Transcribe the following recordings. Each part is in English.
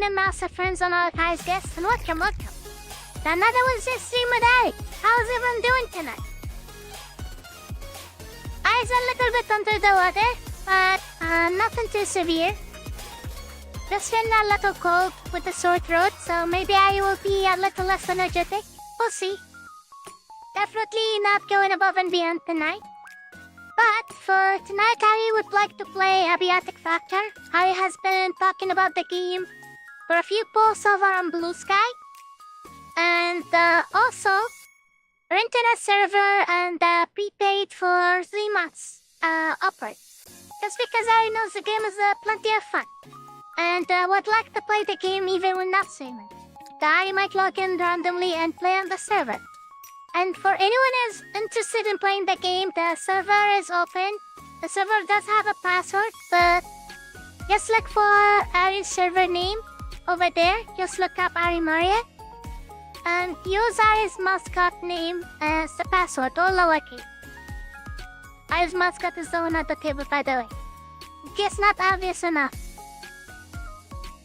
and massive friends on all guys guests, and welcome. To another Wednesday stream with Ari. How's everyone doing tonight? I's a little bit under the water, but nothing too severe. Just feeling a little cold with a sore throat, so maybe I will be a little less energetic. We'll see. Definitely not going above and beyond tonight. But for tonight, Harry would like to play Abiotic Factor. Harry has been talking about the game for a few posts over on Blue Sky. And also, rented a server and prepaid for 3 months upwards. Just because Harry knows the game is plenty of fun. And would like to play the game even when not streaming. Harry might log in randomly and play on the server. And for anyone who's interested in playing the game, the server is open. The server does have a password, but just look for Ari's server name over there. Just look up AriMuria. And use Ari's mascot name as the password, all lowercase. Ari's mascot is the one at the table, by the way. In case not obvious enough.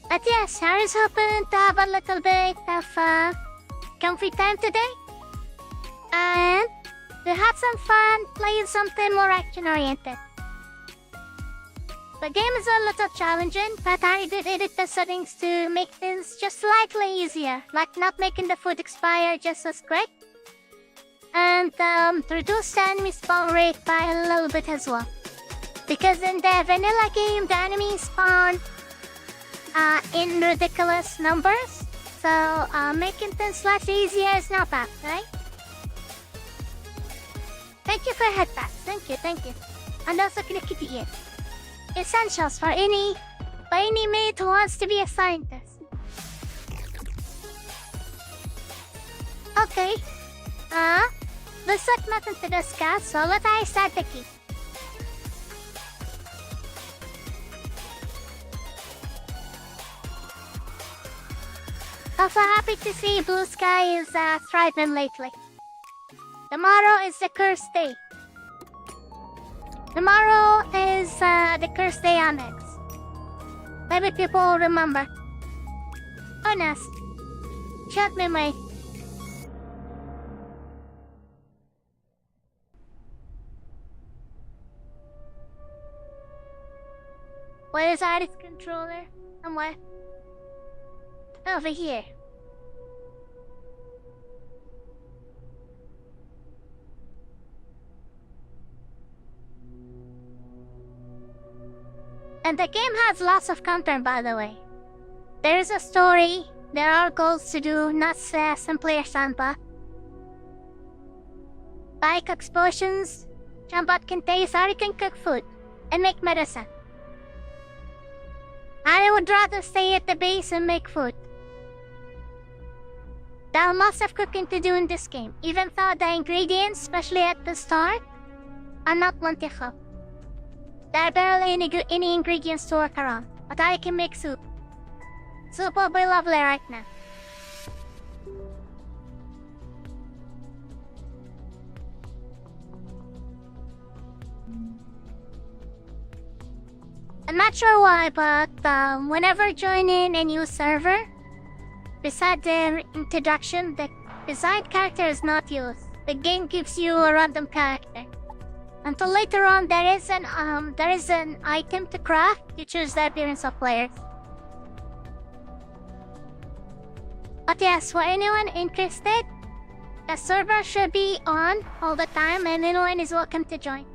But yes, Ari's hoping to have a little bit of comfy time today. And we had some fun playing something more action-oriented. The game is a little challenging, but I did edit the settings to make things just slightly easier, like not making the food expire just as quick, and reduce the enemy spawn rate by a little bit as well. Because in the vanilla game, the enemies spawn in ridiculous numbers, so making things slightly easier is not bad, right? Thank you for headpacks. Thank you. And also click it here. Essentials for any mate who wants to be a scientist. Okay. Looks like nothing to discuss, so let I start the key. Also happy to see Blue Sky is thriving lately. Tomorrow is the cursed day. Tomorrow is the cursed day on X. Maybe people will remember. Honest. Shut me, mate. Where is Ari's controller? Somewhere. Over here. And the game has lots of content, by the way. There is a story, there are goals to do, not simply a sandbox. Buy cooks potions, jump out can taste, Ari can cook food, and make medicine. I would rather stay at the base and make food. There are lots of cooking to do in this game, even though the ingredients, especially at the start, are not plentiful. There are barely any ingredients to work around, but I can make soup. Soup will be lovely right now. I'm not sure why, but whenever joining a new server, beside the introduction, the designed character is not used. The game gives you a random character. Until later on, there is an item to craft. You choose the appearance of players. But yes, for anyone interested, the server should be on all the time, and anyone is welcome to join.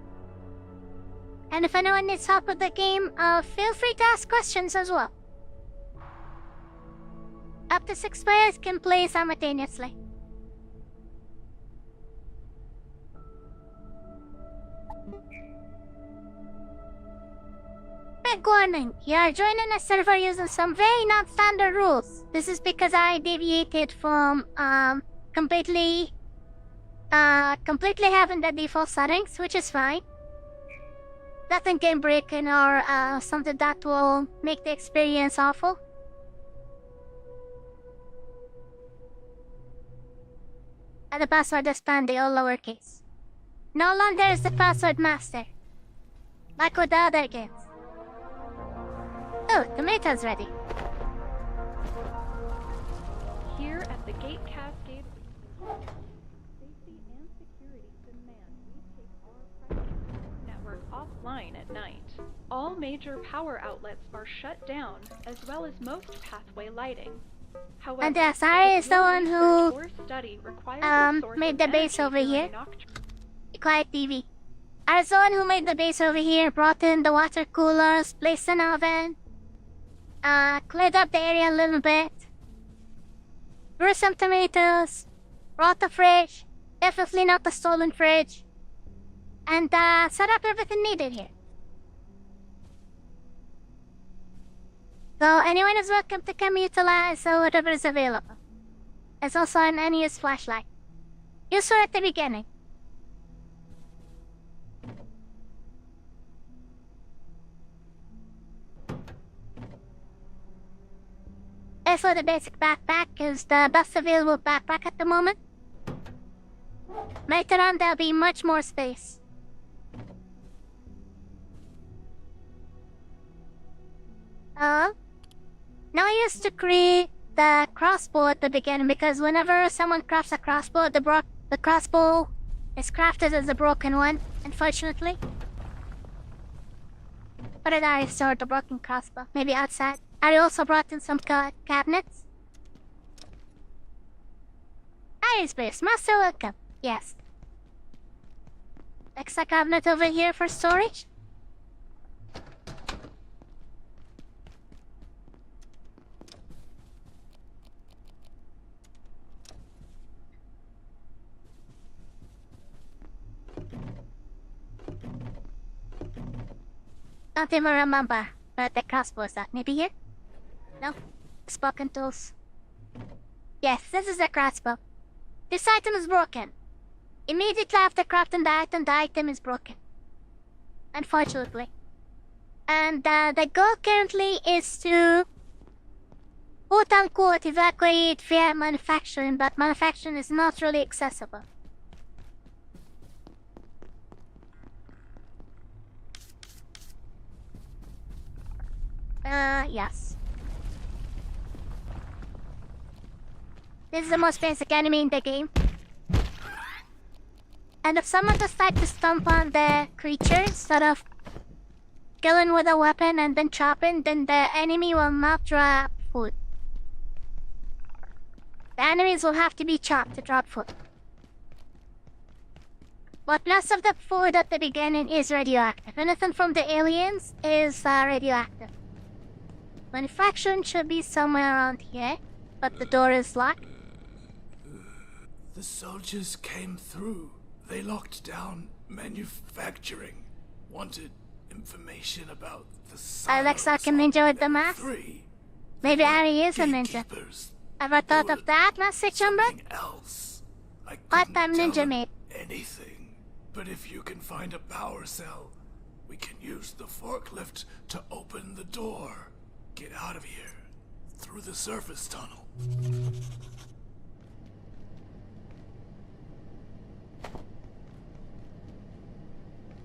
And if anyone needs help with the game, feel free to ask questions as well. Up to 6 players can play simultaneously. Big warning, you are joining a server using some very non-standard rules. This is because I deviated from completely having the default settings, which is fine. Nothing game breaking or something that will make the experience awful. And the password is Pandy, all lowercase. No longer is the password master, like with the other games. Oh, tomatoes ready. 9 at night. All major power outlets are shut down, as well as most pathway lighting. However, And Ari is the one who made the base over here. Quiet TV. Ari's the one who made the base over here, brought in the water coolers, placed an oven, cleared up the area a little bit, grew some tomatoes, brought the fridge, definitely not the stolen fridge, and set up everything needed here. So anyone is welcome to come utilize whatever is available. There's also an unused flashlight. Useful at the beginning. As for the basic backpack, is the best available backpack at the moment. Later on, there'll be much more space. Now I used to create the crossbow at the beginning because whenever someone crafts a crossbow, the crossbow is crafted as a broken one, unfortunately. Where did I store the broken crossbow? Maybe outside. I also brought in some cabinets. Iris place, master welcome. Yes. Extra cabinet over here for storage. Don't even remember where the crossbow is at. Maybe here? No? Spoken tools. Yes, this is the crossbow. This item is broken. Immediately after crafting the item is broken. Unfortunately. And the goal currently is to quote-unquote evacuate via manufacturing, but manufacturing is not really accessible. Yes. This is the most basic enemy in the game. And if someone decides to stomp on the creature instead of killing with a weapon and then chopping, then the enemy will not drop food. The enemies will have to be chopped to drop food. But most of the food at the beginning is radioactive. Anything from the aliens is radioactive. Manufacturing should be somewhere around here, but the door is locked. The soldiers came through. They locked down manufacturing. Wanted information about the I like Saki Ninja with the mask. Maybe Ari is a ninja. Ever thought of that, Master Chumber? Part-time ninja mate. Anything. But if you can find a power cell, we can use the forklift to open the door. Get out of here. Through the surface tunnel.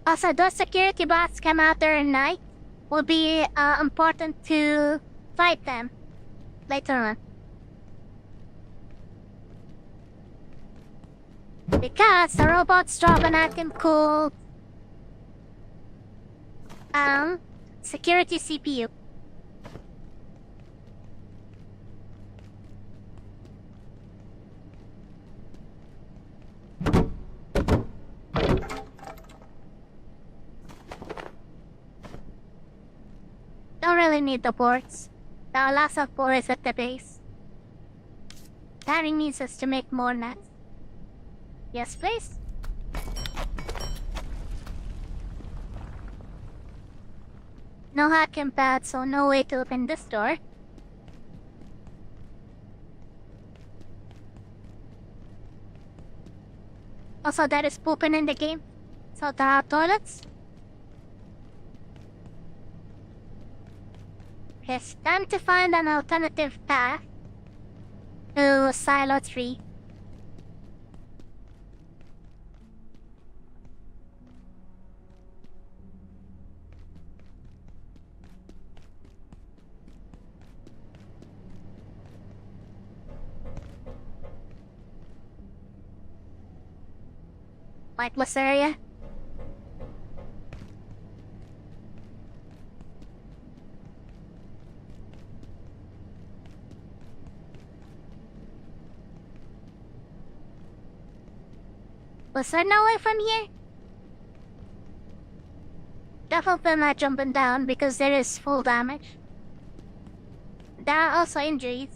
Also, those security bots come out there at night. Will be important to fight them later on. Because the robots drop an item called security CPU. Don't really need the boards. There are lots of boards at the base. Harry needs us to make more nets. Yes, please. No hacking pad, so no way to open this door. Also, there is pooping in the game, so there are toilets. It's time to find an alternative path to Silo 3. Lightless area. Was there no way from here? Definitely not jumping down because there is full damage. There are also injuries.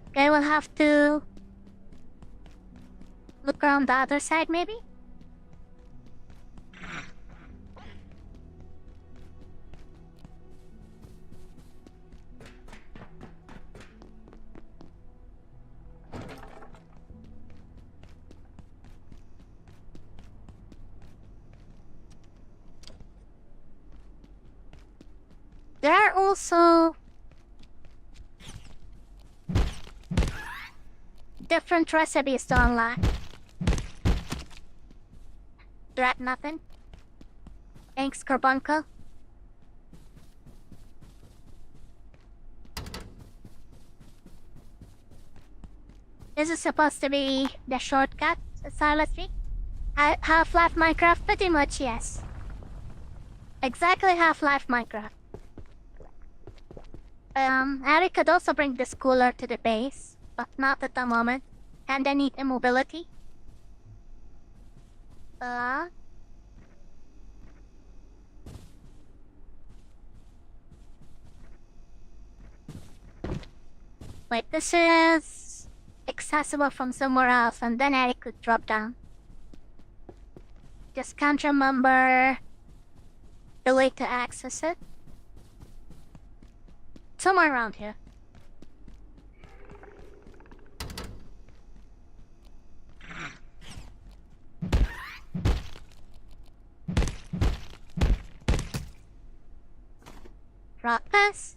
Okay, we'll have to look around the other side, maybe? There are also different recipes to unlock. Drat nothing. Thanks, Carbuncle. This is supposed to be the shortcut to Silent Street. Half-Life Minecraft, pretty much, yes. Exactly Half-Life Minecraft. Ari could also bring this cooler to the base, but not at the moment. Kinda need immobility. Wait, this is accessible from somewhere else, and then Ari could drop down. Just can't remember the way to access it. Somewhere around here. Rock pass?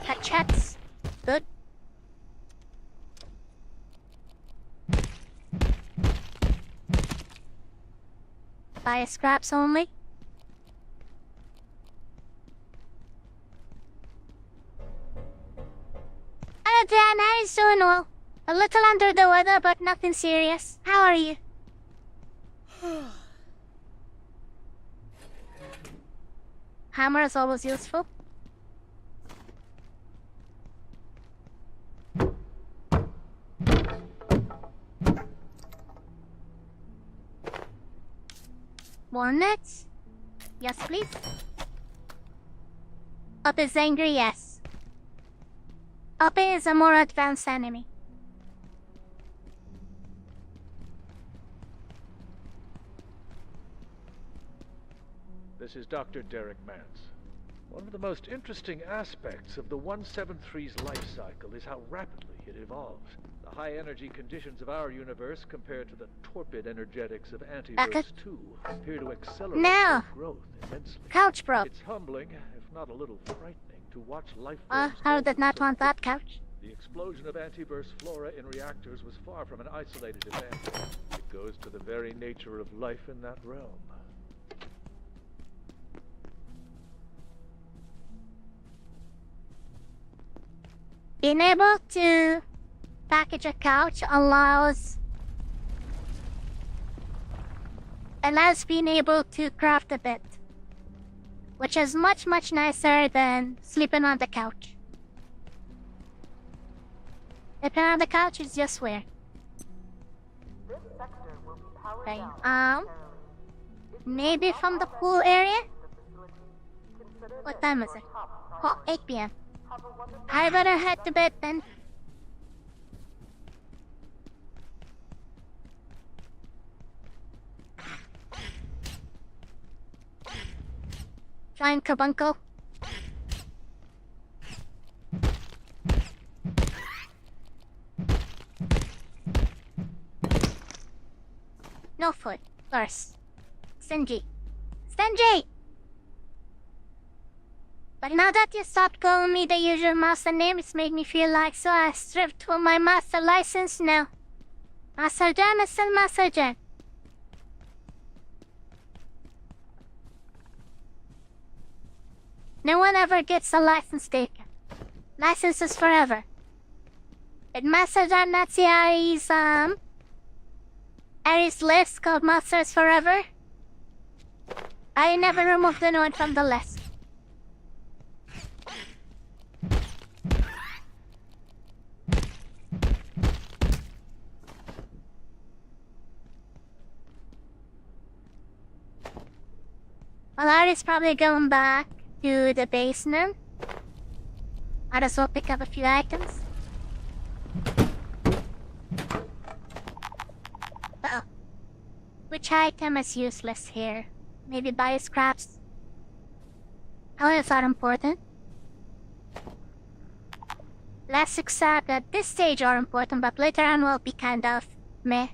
Hatchets. Good. Buy scraps only. Hello, Dan. How is doing well? A little under the weather, but nothing serious. How are you? Hammer is always useful. More nets? Yes, please. Up is angry, yes. Up is a more advanced enemy. This is Dr. Derek Mance. One of the most interesting aspects of the 173's life cycle is how rapidly it evolves. The high-energy conditions of our universe compared to the torpid energetics of Antiverse 2 appear to accelerate their growth immensely. Couch broke. It's humbling, if not a little frightening, to watch life forms How did not want that couch? The explosion of Antiverse flora in reactors was far from an isolated event. It goes to the very nature of life in that realm. Being able to package a couch allows being able to craft a bed, which is much nicer than sleeping on the couch. Sleeping on the couch is just weird. Okay, maybe from the pool area? What time is it? Oh, 8 p.m. I better head to bed then. Giant carbuncle. No food. First. Stingy. Stingy! But now that you stopped calling me the usual master name, it's made me feel like so I stripped for my master license now. Master Jam is still Master Jam. No one ever gets a license taken. License is forever. It Master Jam that's Ari's list called Masters Forever. I never removed anyone from the list. Well, Ari's probably going back to the basement. Might as well pick up a few items. Uh-oh. Which item is useless here? Maybe buy scraps? How is that important? Let's accept that this stage are important, but later on will be kind of meh.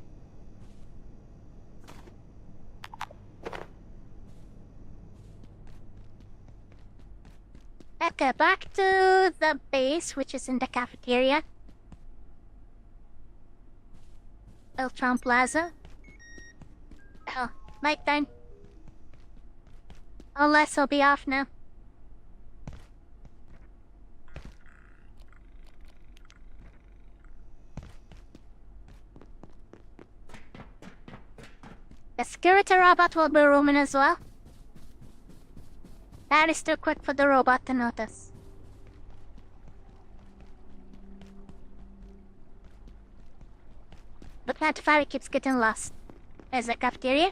Okay, back to the base, which is in the cafeteria. Eltron Plaza. Oh, night time. Unless I'll be off now. The security robot will be roaming as well. That is too quick for the robot to notice. The Plantifari keeps getting lost. There's the cafeteria.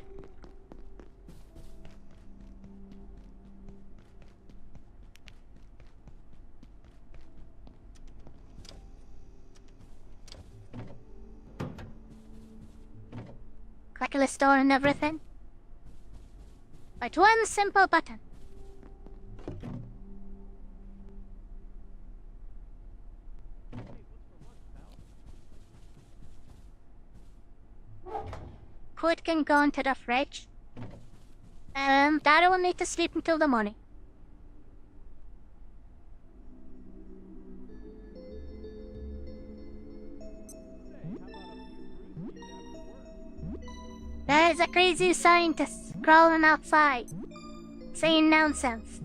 Crackle store and everything. With one simple button. Food can go into the fridge. And Daddy will need to sleep until the morning. There is a crazy scientist crawling outside, saying nonsense.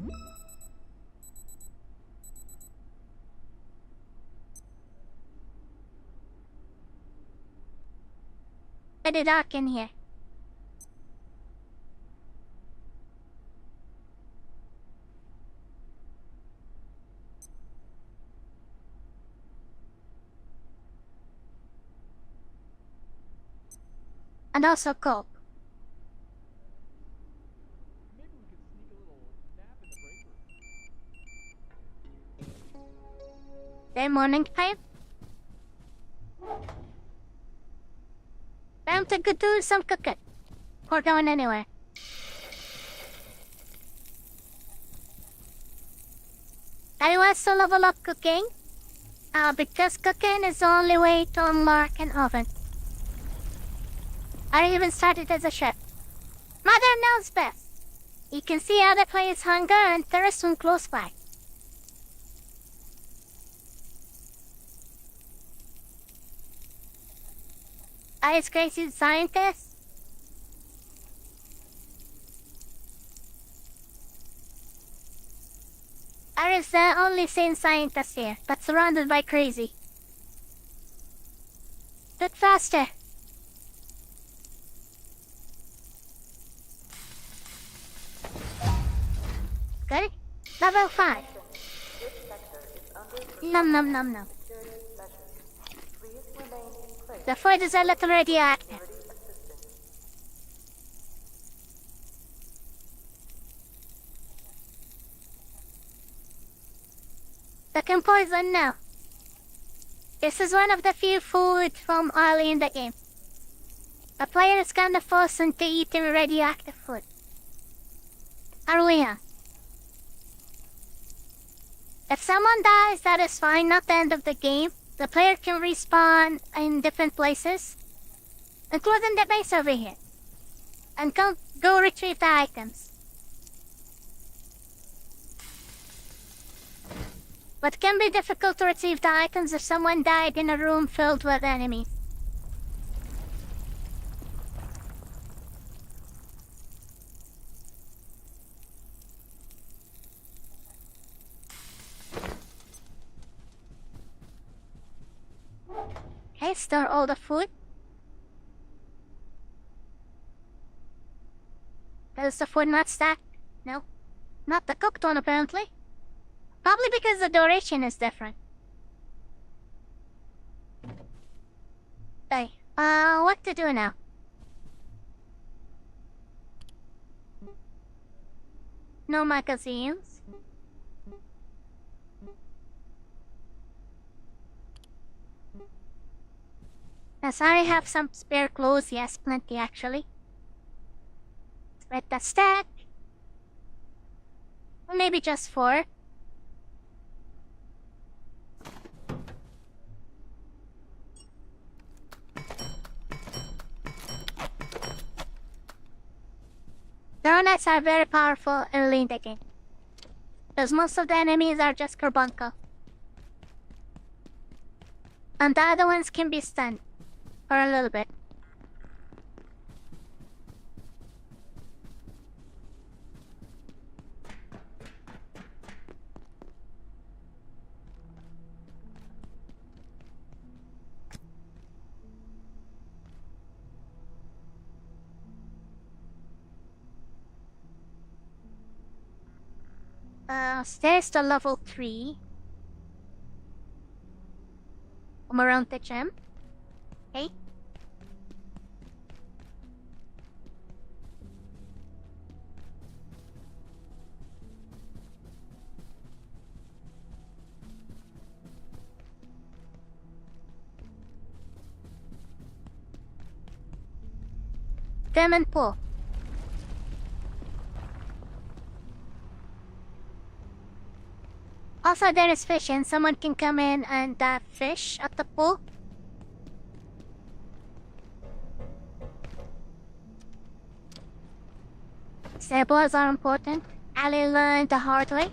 Pretty dark in here. And also cold. Then morning time. Time to go do some cooking. Or going anywhere. I wants to level up cooking. Because cooking is the only way to unlock an oven. I even started as a chef. Mother knows best. You can see other players' hunger and thirst when close by. Ice crazy scientist? I is the only sane scientist here, but surrounded by crazy. Do it faster. Good. Level 5. Num num num num. The food is a little radioactive. The can poison now. This is one of the few food from early in the game. A player is kind of forced into eating radioactive food. AriMuria. If someone dies, that is fine, not the end of the game. The player can respawn in different places, including the base over here, and go retrieve the items. But it can be difficult to retrieve the items if someone died in a room filled with enemies. Okay, store all the food. Is the food not stacked? No. Not the cooked one, apparently. Probably because the duration is different. Okay, what to do now? No magazines. Does Ari have some spare clothes? Yes, plenty actually. Spread the stack. Or maybe just 4. Donuts are very powerful early in the game, because most of the enemies are just carbuncle. And the other ones can be stunned for a little bit. Stairs to level 3. Come around the gem. Okay. Them and pull. Also, there is fish, and someone can come in and fish at the pool. Stables are important. Ali learned the hard way.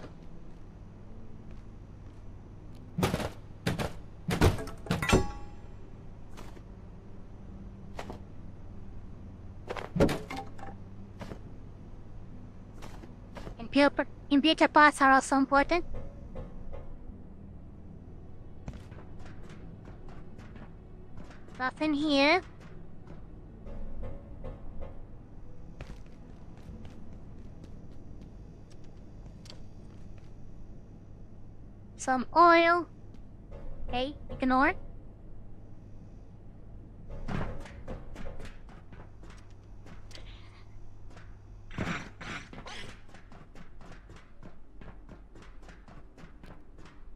Computer parts are also important. Nothing here. Some oil. Okay, ignore.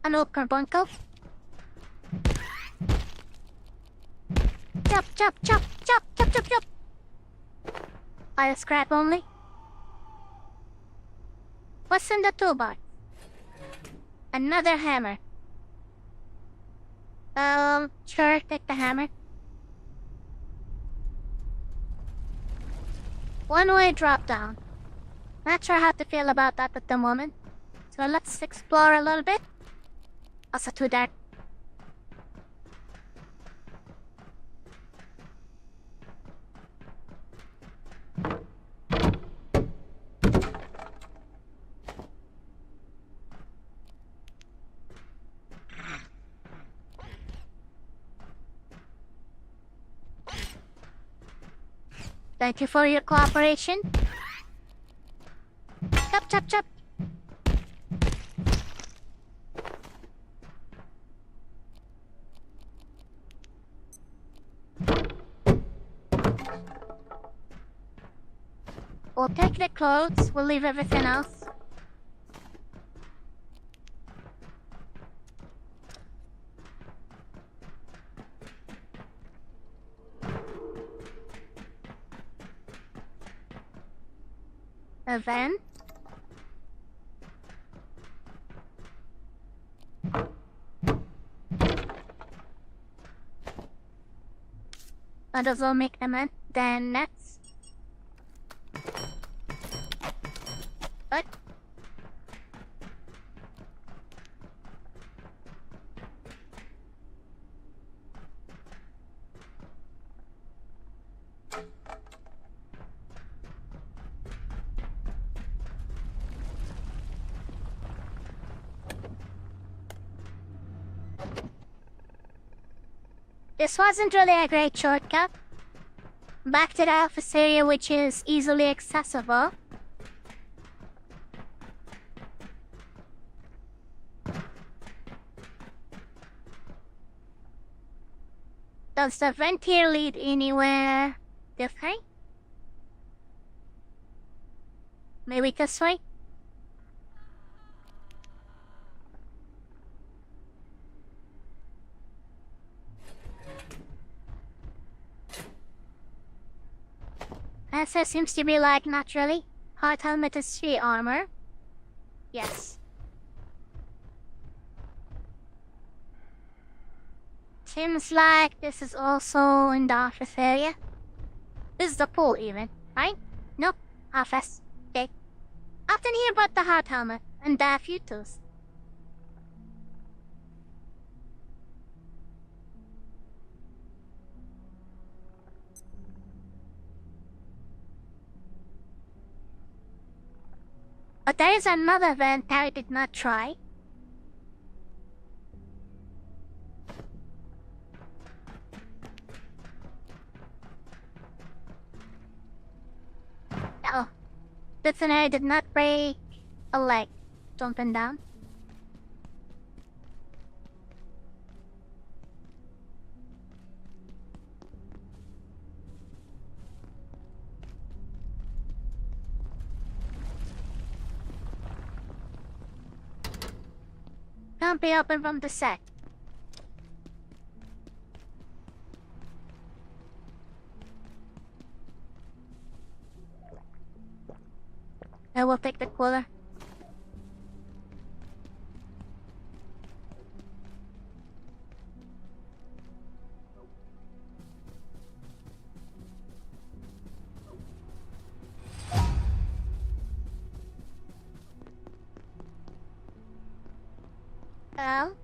An old carbuncle. Chop, chop, chop, chop, chop, chop, chop. I'll scrap only. What's in the toolbar? Another hammer. Sure, take the hammer. One-way drop down. Not sure how to feel about that at the moment. So let's explore a little bit. Also too dark. Thank you for your cooperation. Chop, chop, chop. We'll take the clothes, we'll leave everything else. A van? That does all make them in. Then next. What? This wasn't really a great shortcut. Back to the office area, which is easily accessible. Does the vent here lead anywhere different? Maybe this way? Answer seems to be like naturally. Hard helmet is 3 armor. Yes. Seems like this is also in the office area. This is the pool even, right? Nope, office. Okay. Often hear about the hard helmet and the few tools. But there is another vent I did not try. Oh, good thing I did not break a leg jumping down. Can't be open from the set. I will take the cooler. Well,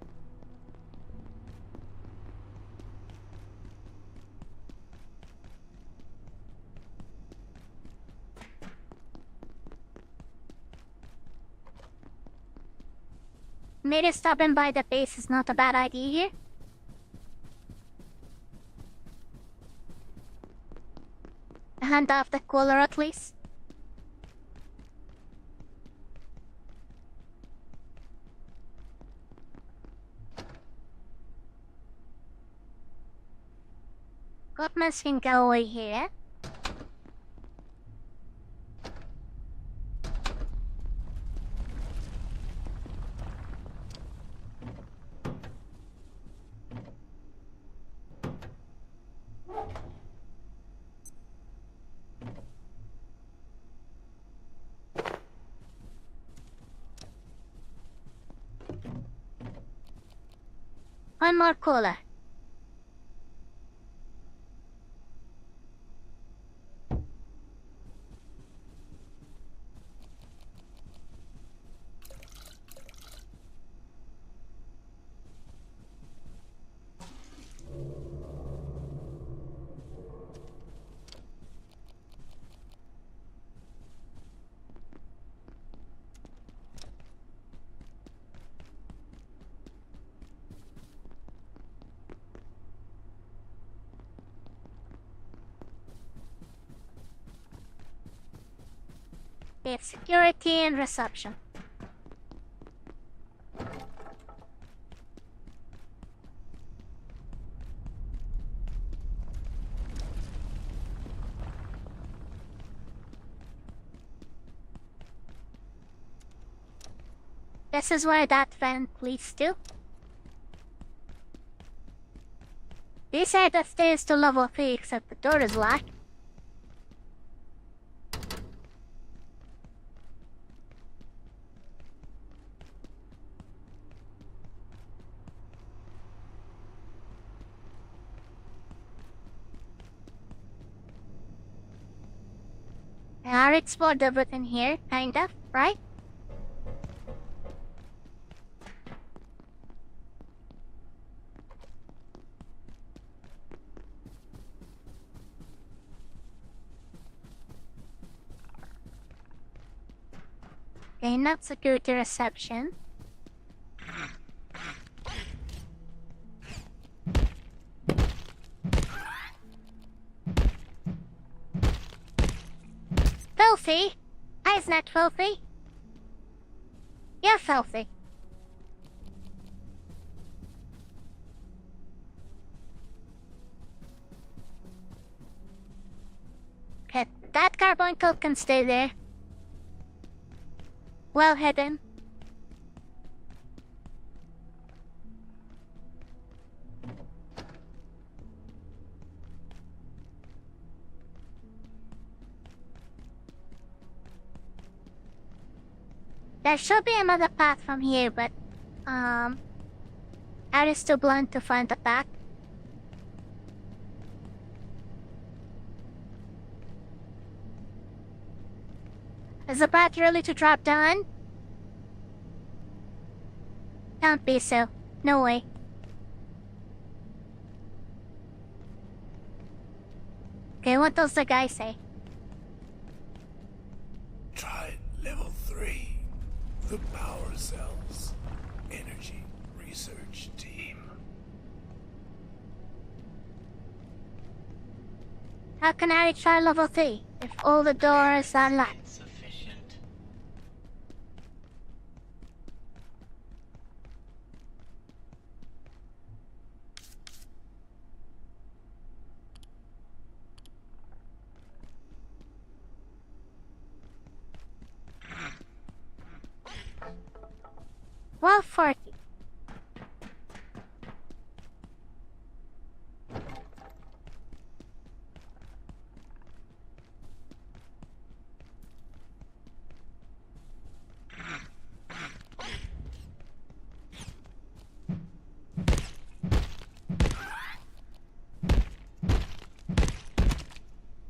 maybe stopping by the base is not a bad idea here. Hand off the cooler at least. Equipment can go away here. One more cooler. It's security and reception. This is where that vent leads to. They said the stairs to level 3 except the door is locked. I explored everything here, kind of, right? Okay, not security reception. He's not filthy. You're filthy. Okay, that carbuncle can stay there. Well hidden. There should be another path from here, but, Ari's too blind to find the path. Is the path really to drop down? Can't be so. No way. Okay, what does the guy say? Try level 3. The power cells. Energy research team. How can Ari try level 3 if all the doors are locked? Insufficient. Well, 40.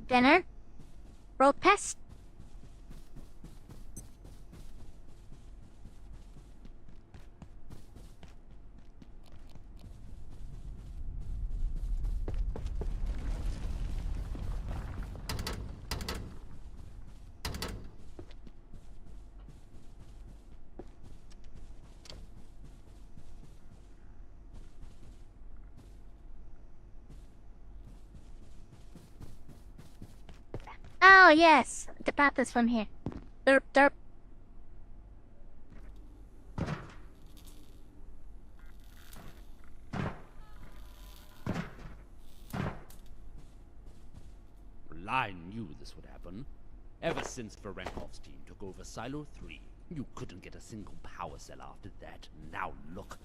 Dinner? Road pest? Oh, yes. The path is from here. Derp, derp. Well, I knew this would happen. Ever since Varenkov's team took over Silo 3, you couldn't get a single power cell after that. Now look.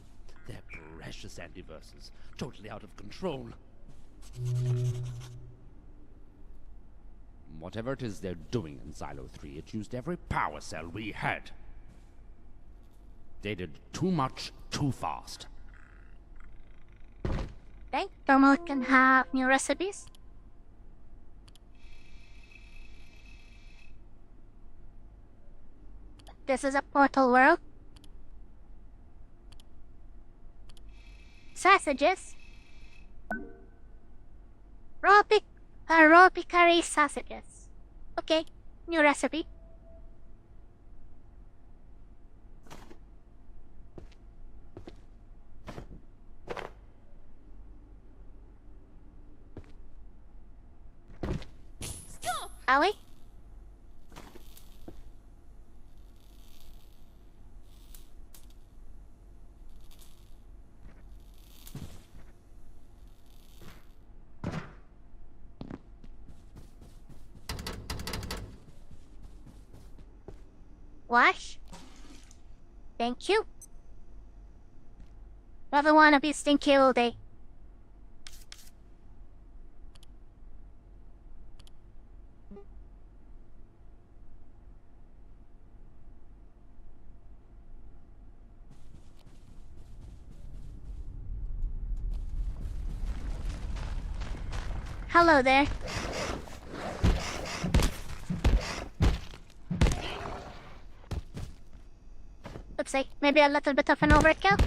They're precious antiverses. Totally out of control. Whatever it is they're doing in Silo 3, it used every power cell we had. They did too much, too fast. Okay, Thermal can have new recipes. This is a portal world. Sausages. Raw curry sausages. Okay, new recipe. Stop! Are we? Wash. Thank you. Rather wanna be stinky all day. Hello there. Oopsie, maybe a little bit of an overkill.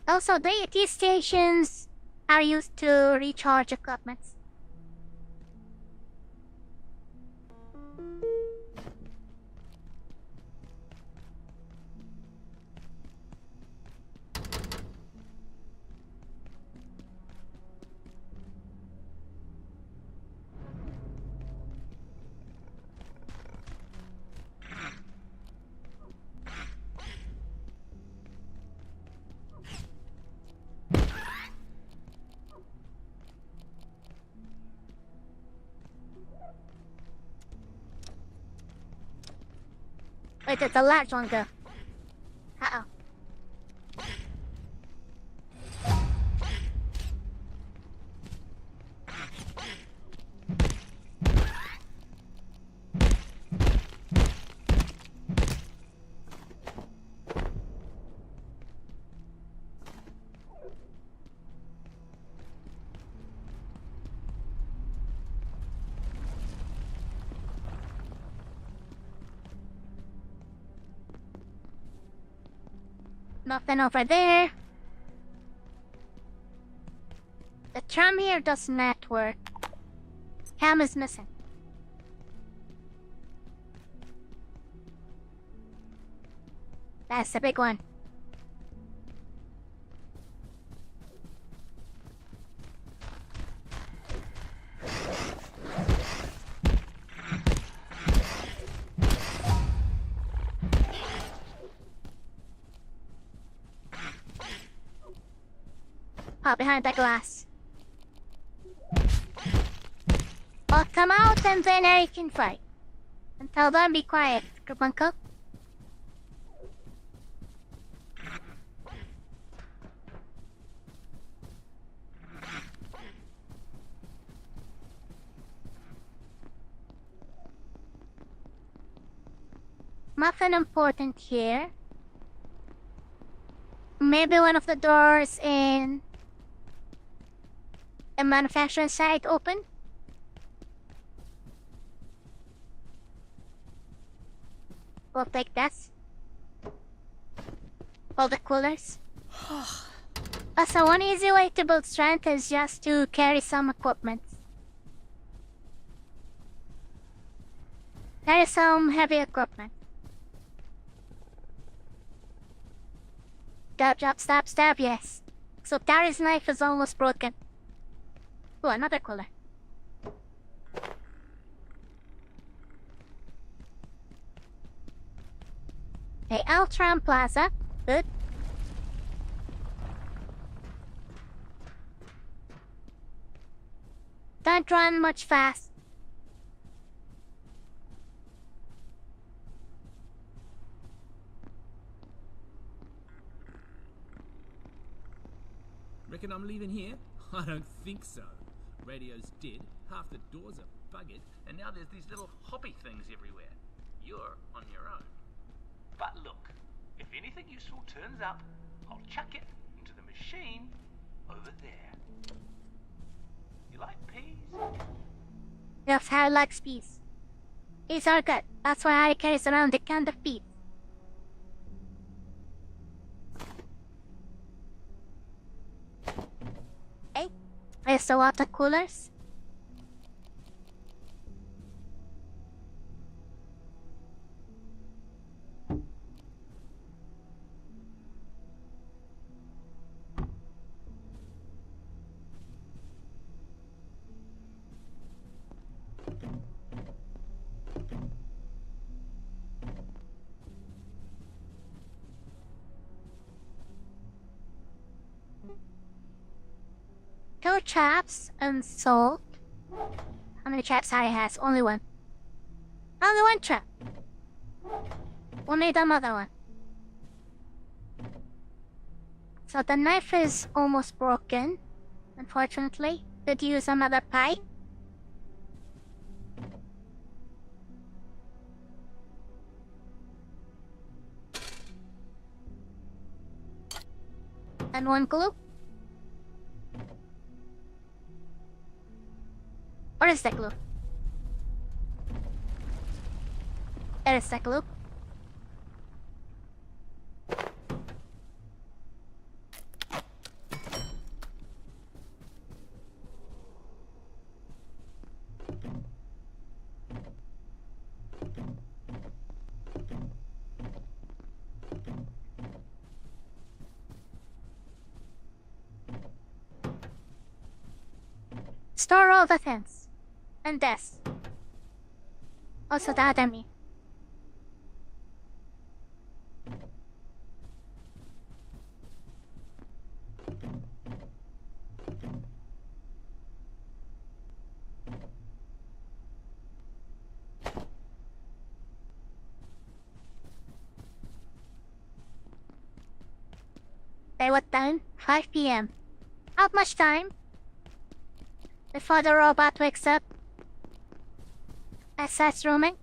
Also, these stations are used to recharge equipment. Wait, it's a large one, girl. Uh-oh. Nothing over there. The tram here does not work. Cam is missing. That's the big one. Hop behind that glass. I'll come out and then I can fight. Until then, be quiet, Carbuncle. Nothing important here. Maybe one of the doors in a manufacturing site open? We'll take this. All the coolers. Also, one easy way to build strength is just to carry some equipment. Carry some heavy equipment. Stab, jab, stab, stab, yes. So Gary's knife is almost broken. Oh, another cooler. Okay, Altram Plaza. Good. Don't run much fast. Reckon I'm leaving here? I don't think so. Radio's dead, half the doors are buggered, and now there's these little hoppy things everywhere. You're on your own. But look, if anything useful turns up, I'll chuck it into the machine over there. You like peas? Yes, Harry likes peas. Peas are good. That's why Harry carries around a can of peas. Hey, where's the water coolers? Two traps and salt. How many traps Harry has? Only one. Only one trap. We'll need another one. So the knife is almost broken. Unfortunately, could use another pipe. And one glue. Where is that glue? There is that glue. Store all the things. And this. Also the other me. Say what time? 5 p.m. How much time? Before the robot wakes up and starts roaming?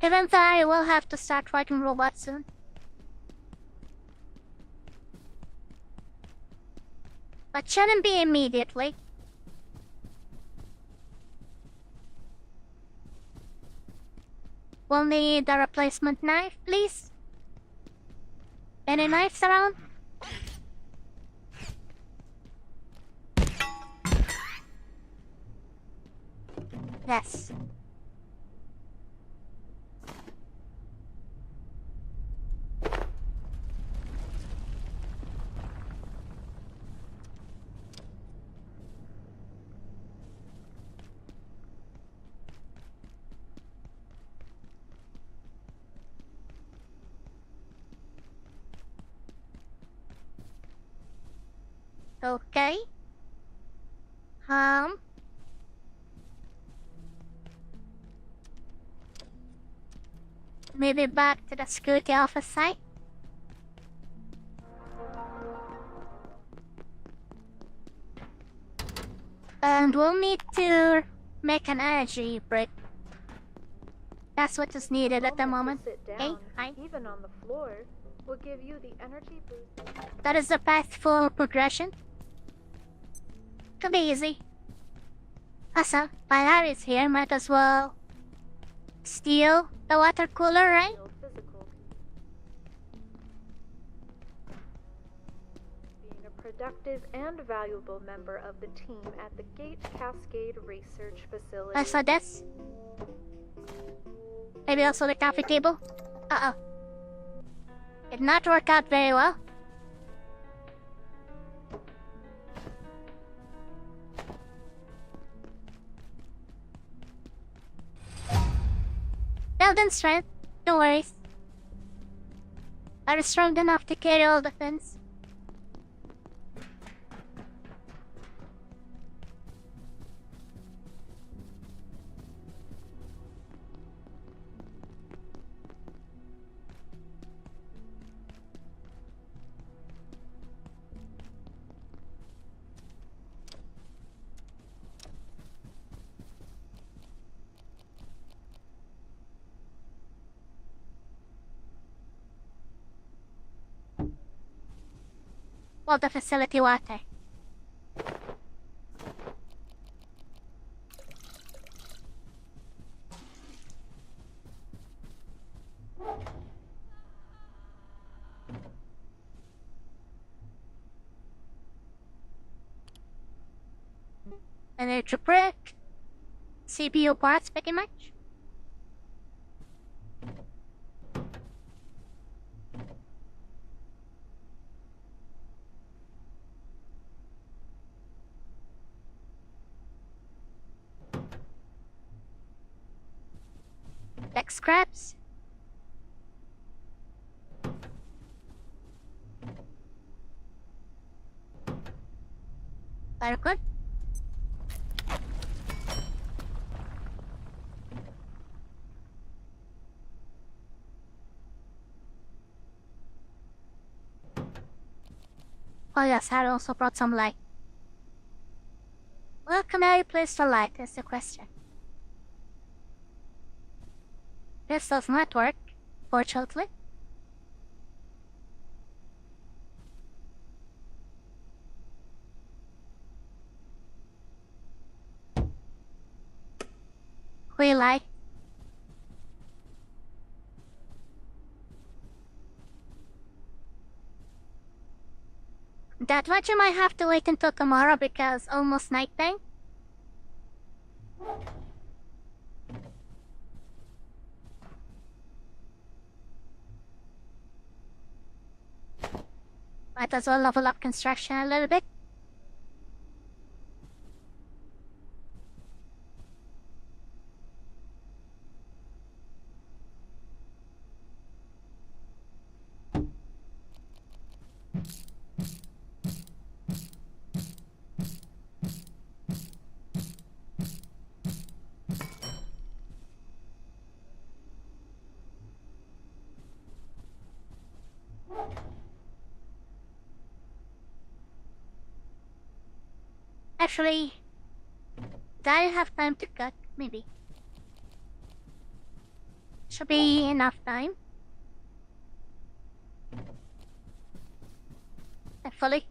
Even though I will have to start fighting robots soon. But shouldn't be immediately. We'll need a replacement knife, please. Any knives around? Yes. Okay. Maybe back to the security office site. And we'll need to make an energy brick. That's what is needed at the moment. Sit down, Okay, fine. even on the floor, will give you the energy boost. That is the path for progression. Could be easy. Also, while Ari's here, might as well steal the water cooler, right? Feel physical. Being a productive and valuable member of the team at the Gate Cascade Research Facility. Also this. Maybe also the coffee table. Uh-oh. Did not work out very well. Build in strength. No worries. Are strong enough to carry all the things. Well, the facility water. Energy brick. CPU parts, pretty much. Like scraps. Very good. Oh yes, I also brought some light. Where can I place the light is the question. This does not work, fortunately. We light. That much you might have to wait until tomorrow because almost nighttime. Might as well level up construction a little bit. Actually, do I have time to cut? Maybe. Should be enough time. Hopefully.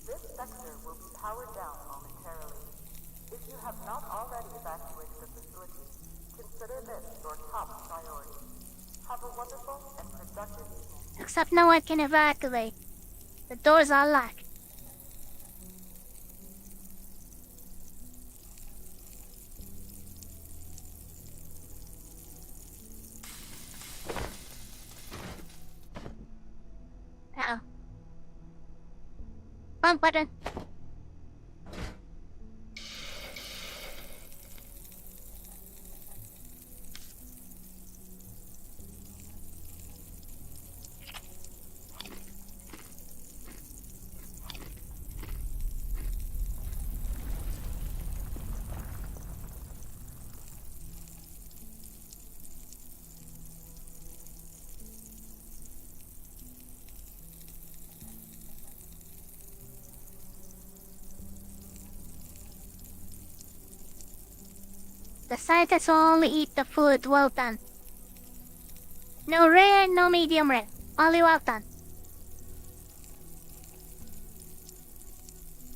This sector will be powered down momentarily. If you have not already evacuated the facility, consider this your top priority. Have a wonderful and productive evening. Except no one can evacuate. The doors are locked. Uh-oh. Wrong button. The scientists will only eat the food well done. No rare, no medium rare. Only well done.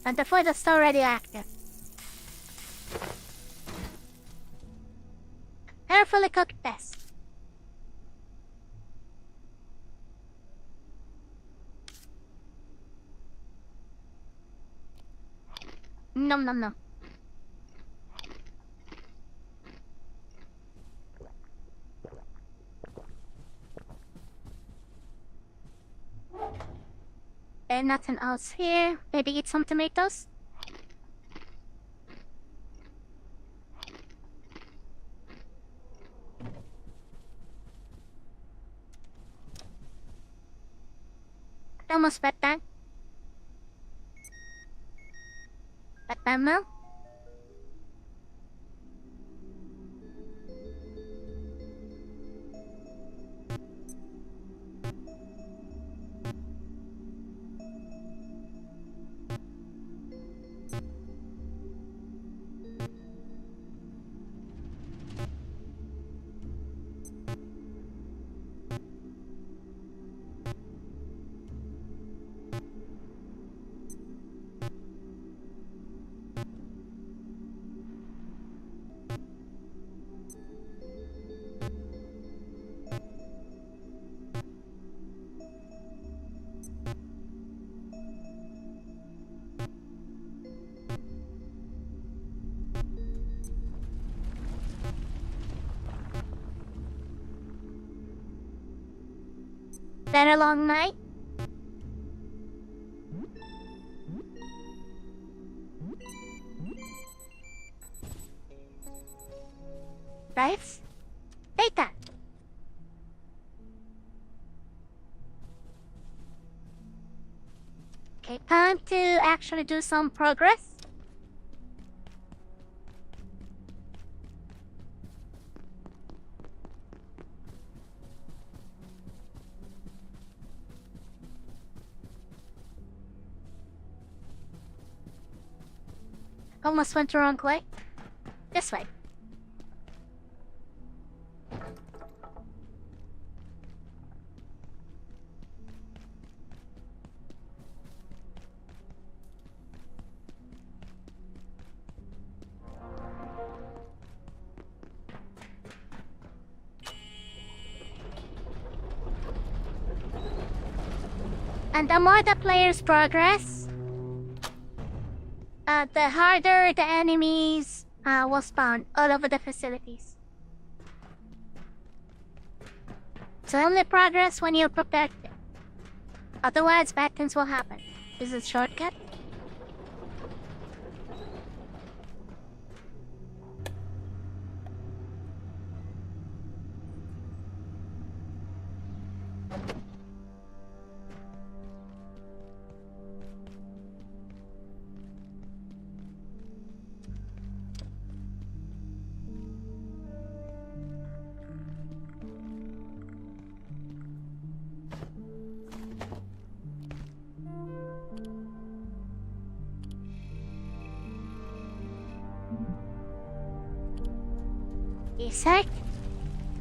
And the food is still radioactive. Carefully cooked best. Nom nom nom. And nothing else here. Maybe eat some tomatoes. Almost bedtime. Bedtime now. Been a long night. Rice? Data. Okay, time to actually do some progress. Almost went the wrong way. This way. And the more the players progress, the harder the enemies will spawn all over the facilities. So only progress when you're prepared. Otherwise, bad things will happen. Is it shortcut? Isaac?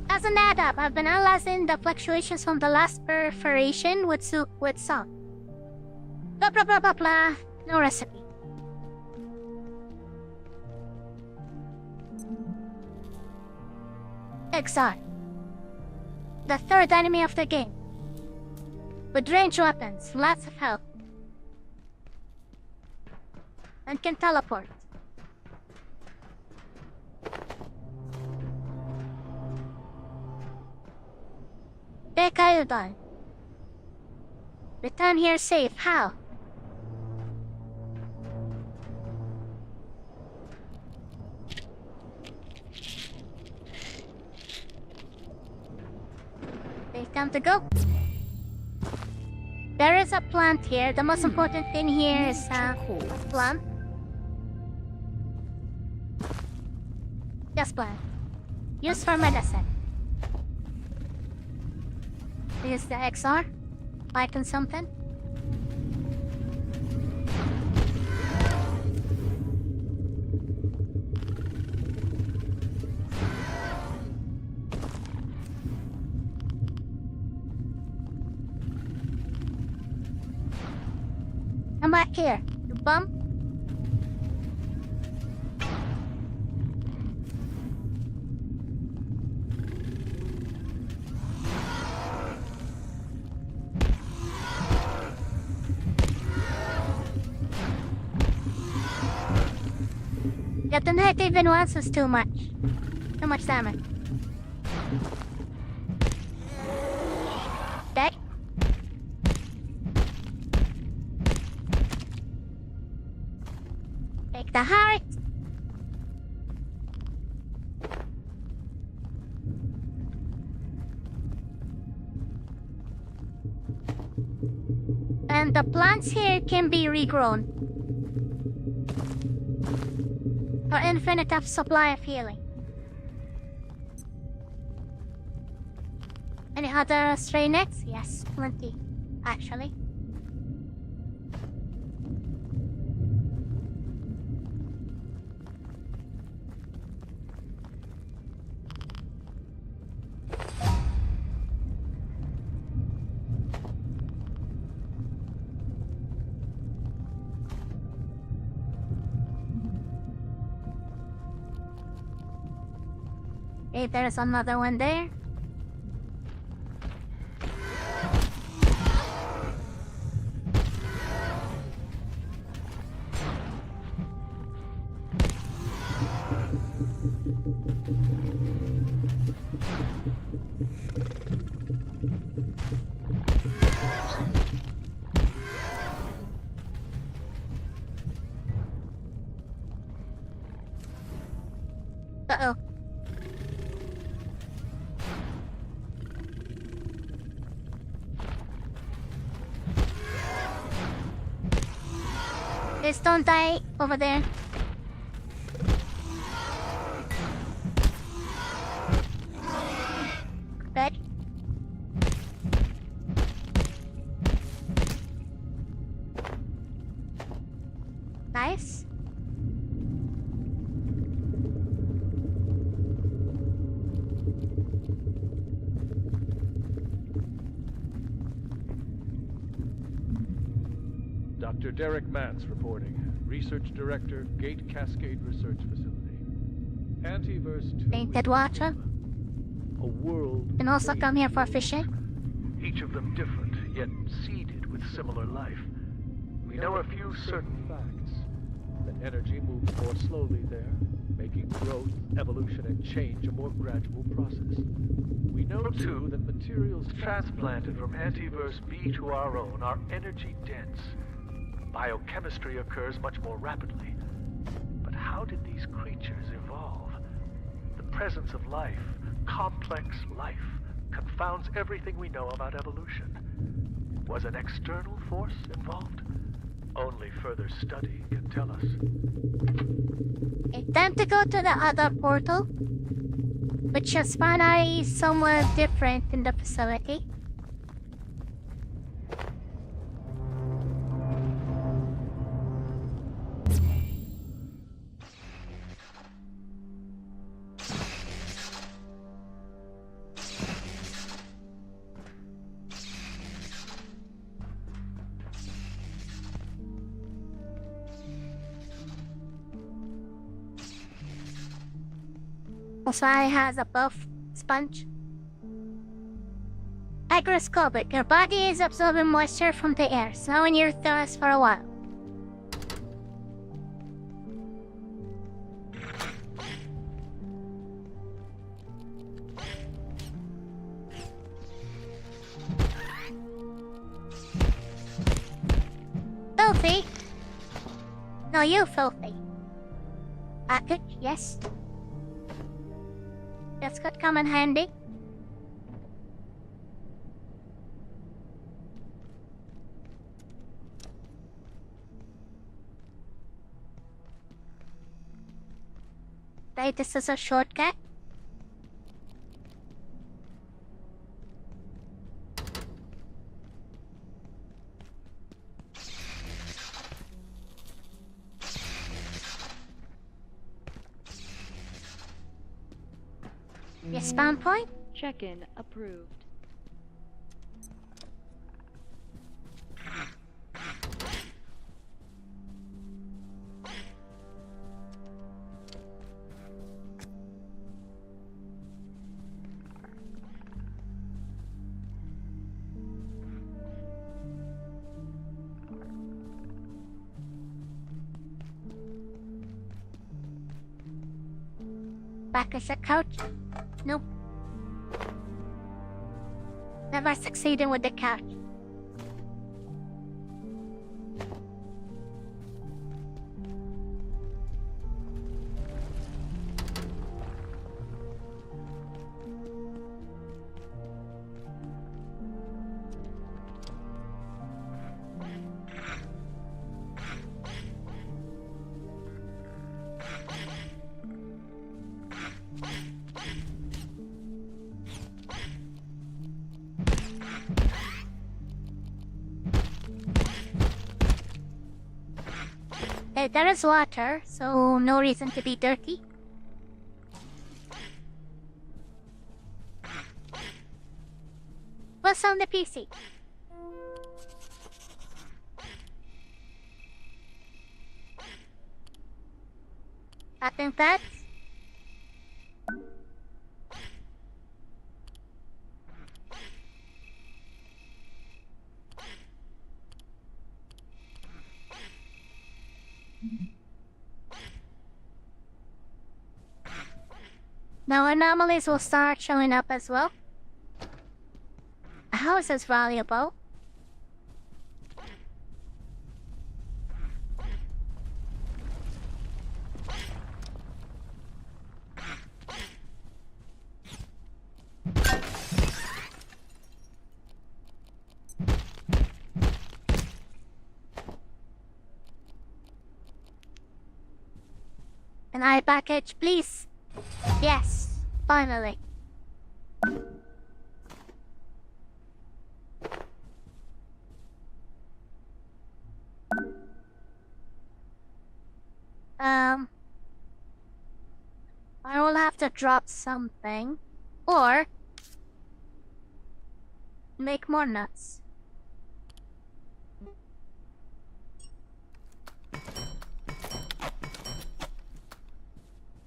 Doesn't add up. I've been analyzing the fluctuations from the last perforation with salt. Blah blah blah blah blah. No recipe. Exile. The third enemy of the game. With ranged weapons, lots of health. And can teleport. Dekayudan. Return here safe. How? Okay, time to go. There is a plant here. The most important thing here is plant. Just plant. Used for medicine. Here's the XR. Lighten something. Come back here, you bum. Getting hit even once is too much. Too much damage. Dead. Take the heart. And the plants here can be regrown. For infinite supply of healing. Any other stray necks? Yes, plenty, actually. Okay, there's another one there. Uh-oh. Please don't die over there. Good. Nice. Dr. Derek Mance reporting. Research Director, Gate Cascade Research Facility. Antiverse 2 Painted water. A world. Can also come here for fishing. Each of them different, yet seeded with similar life. We know a few certain facts. That energy moves more slowly there, making growth, evolution, and change a more gradual process. We know, too, that materials transplanted from Antiverse B to our own are energy-dense. Biochemistry occurs much more rapidly. But how did these creatures evolve? The presence of life, complex life, confounds everything we know about evolution. Was an external force involved? Only further study can tell us. It's time to go to the other portal, which is finally somewhere different in the facility. Also, it has a buff sponge. Hygroscopic. Your body is absorbing moisture from the air, slowing your thirst for a while. Filthy? No, you filthy. Package, yes. This could come in handy. Right, this is a shortcut. Your spawn point? Check-in approved. Back is a couch? Nope. Never succeeded with the couch. There is water, so no reason to be dirty. What's on the PC? I think that's... Now anomalies will start showing up as well. A house is valuable. An eye package, please. Yes, finally. I will have to drop something, or make more nuts.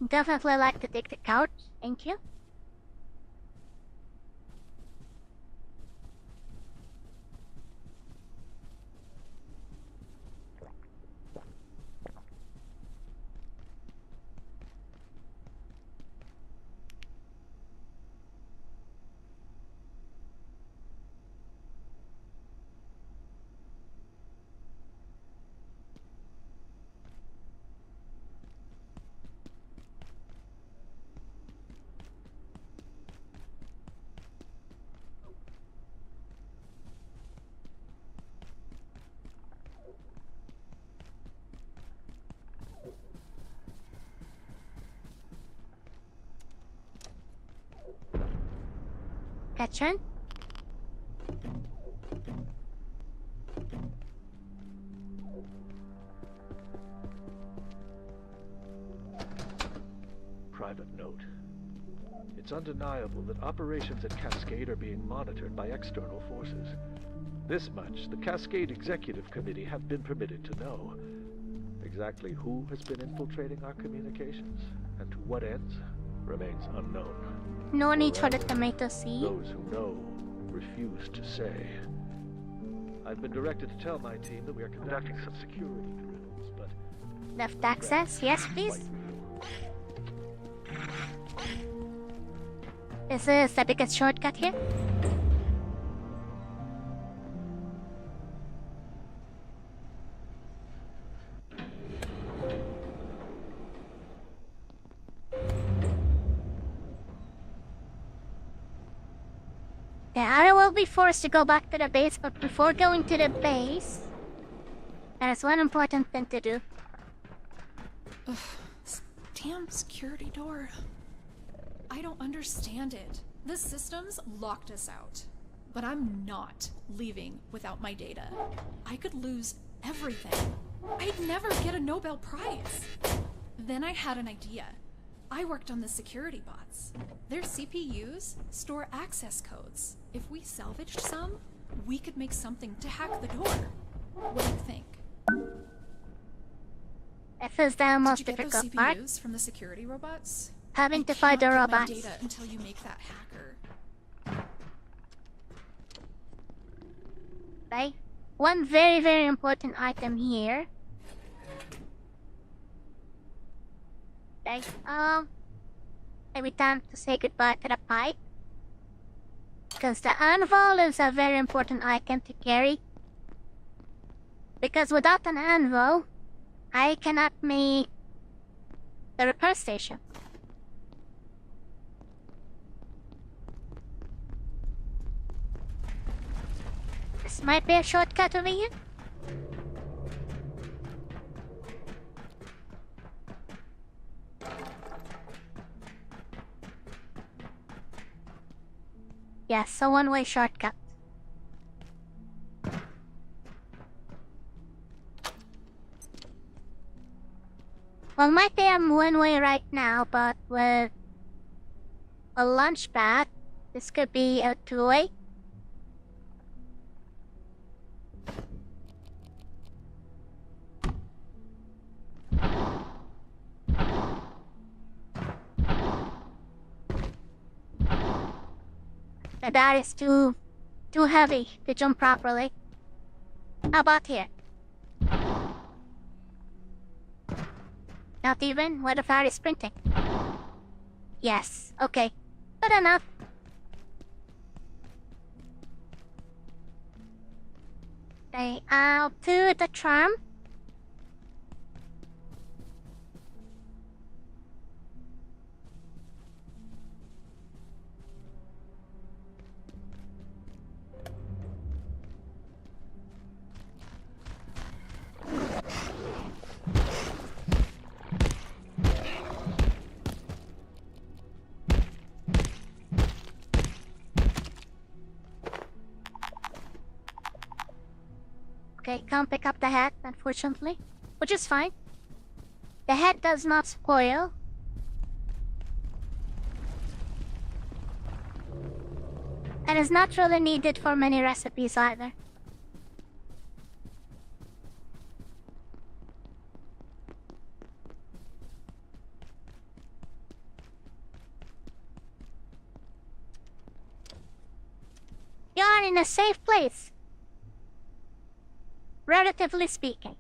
Definitely like to take the couch, thank you. Veteran? Private note. It's undeniable that operations at Cascade are being monitored by external forces. This much, the Cascade Executive Committee have been permitted to know. Exactly who has been infiltrating our communications, and to what ends, remains unknown. No need for the Rather, tomato seed. those who know refuse to say. I've been directed to tell my team that we are conducting some security drills, but Left access, yes please. Is this the biggest shortcut here? Yeah, I will be forced to go back to the base, but before going to the base, there is one important thing to do. Ugh, this damn security door. I don't understand it. The systems locked us out. But I'm not leaving without my data. I could lose everything. I'd never get a Nobel Prize. Then I had an idea. I worked on the security bots. Their CPUs store access codes. If we salvaged some, we could make something to hack the door. What do you think? This is the most Did you get those difficult part. CPUs from the security robots? Having I to fight the can't get my robots. data until you make that hacker. Right? One very important item here. Okay, maybe time to say goodbye to the pipe. Because the anvil is a very important item to carry. Because without an anvil, I cannot make the repair station. This might be a shortcut over here. Yes, a one-way shortcut. Well, might be a one-way right now, but with a launch pad, this could be a two-way. That is too heavy to jump properly. How about here? Not even where the fire is sprinting. Yes, okay. Good enough. Okay, I'll do the charm. Okay, can't pick up the hat, unfortunately. Which is fine. The hat does not spoil. And is not really needed for many recipes either. You're in a safe place. Relatively speaking.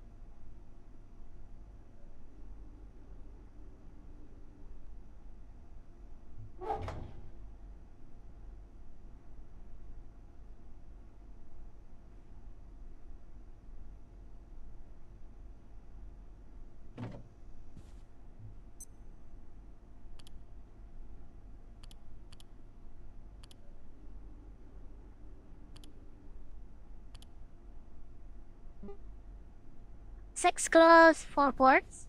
Six gloves, 4 ports.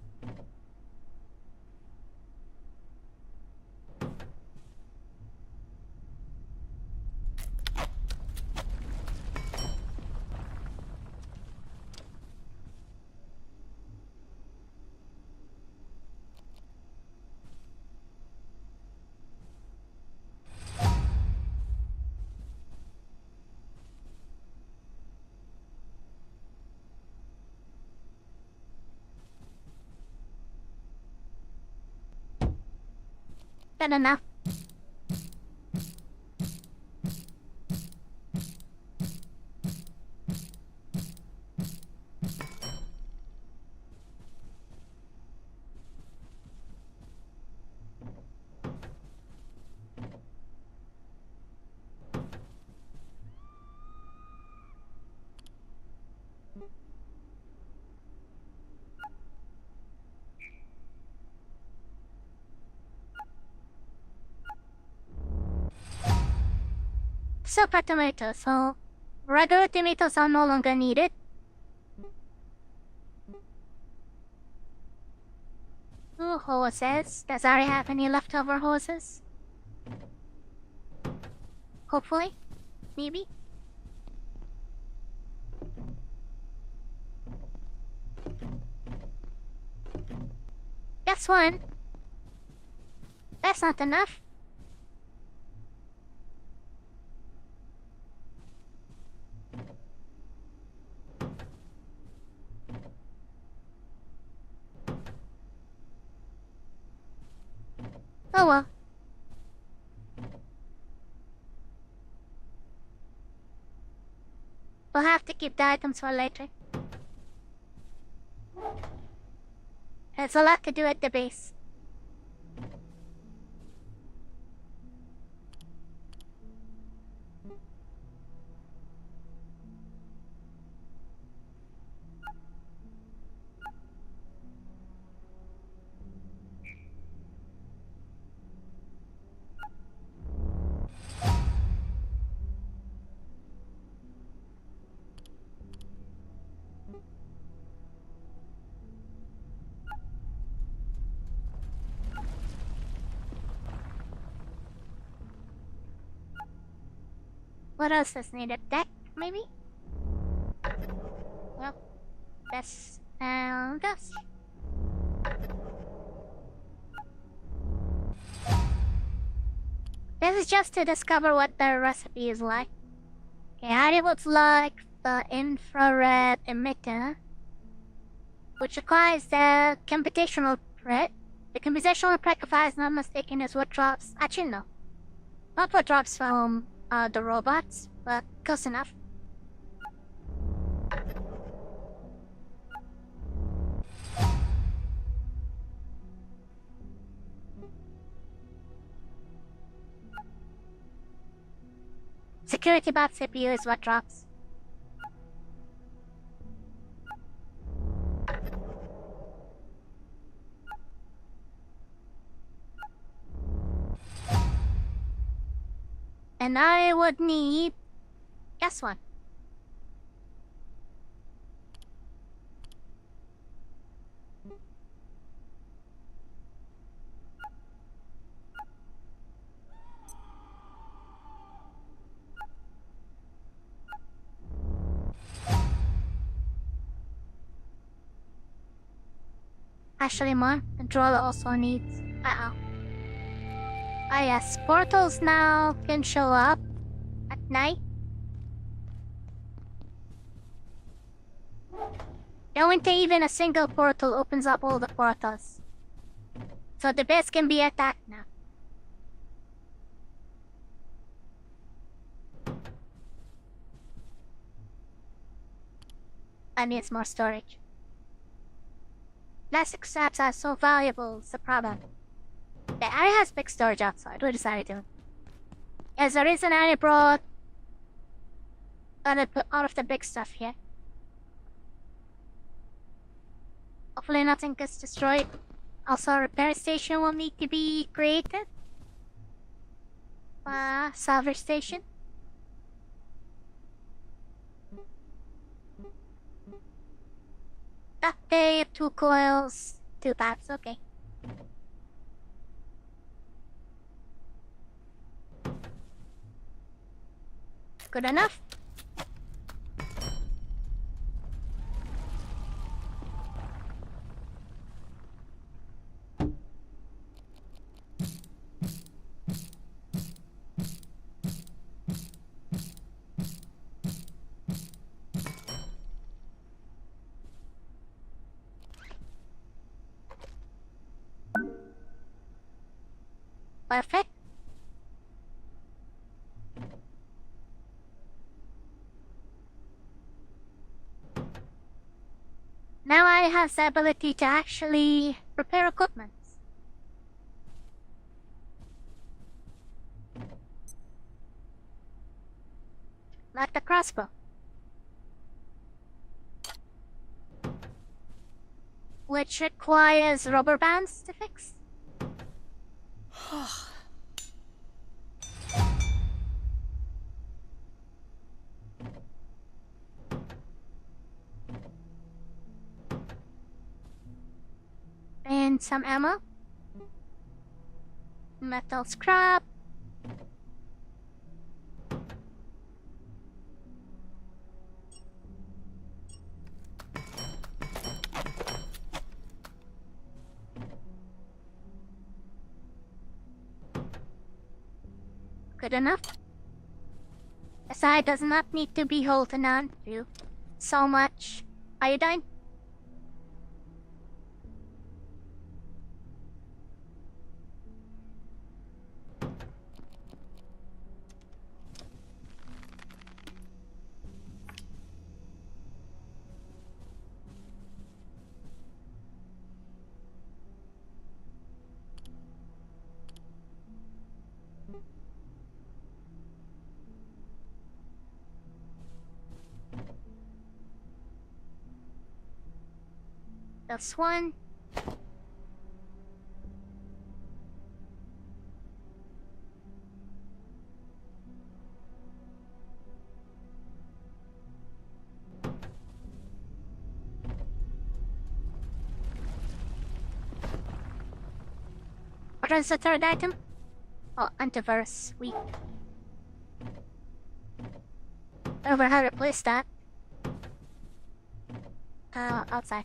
Good enough. Super tomato, so regular tomatoes are no longer needed. Two hoses. Does Ari have any leftover hoses? Hopefully. Maybe. Guess one. That's not enough. Oh well. We'll have to keep the items for later. There's a lot to do at the base. What else is needed? Deck, maybe? Well, that's this. This is just to discover what the recipe is like. Okay, Ari would like the infrared emitter, which requires the computational threat. The computational threat, if I am not mistaken, is what drops. Actually, no. Not what drops from the robots, but close enough. Security bot CPU is what drops. And I would need... guess what? Actually, more. Controller also needs... uh-oh. Ah yes, portals now can show up at night. Going to even a single portal opens up all the portals. So the base can be attacked now. That needs more storage. Plastic straps are so valuable, it's a problem. The area has big storage outside. What is Ari doing? Yes, the reason Ari brought all of the big stuff here. Hopefully nothing gets destroyed. Also, a repair station will need to be created. Salvage station. Duct tape, 2 coils, 2 packs, okay. Good enough. Perfect. Now I have the ability to actually repair equipment. Like the crossbow. Which requires rubber bands to fix. And some ammo. Metal scrap. Good enough. The side does not need to be holding on to so much iodine. That's one. What is the third item? Oh, antivirus. Weak. Over how to replace that. Outside.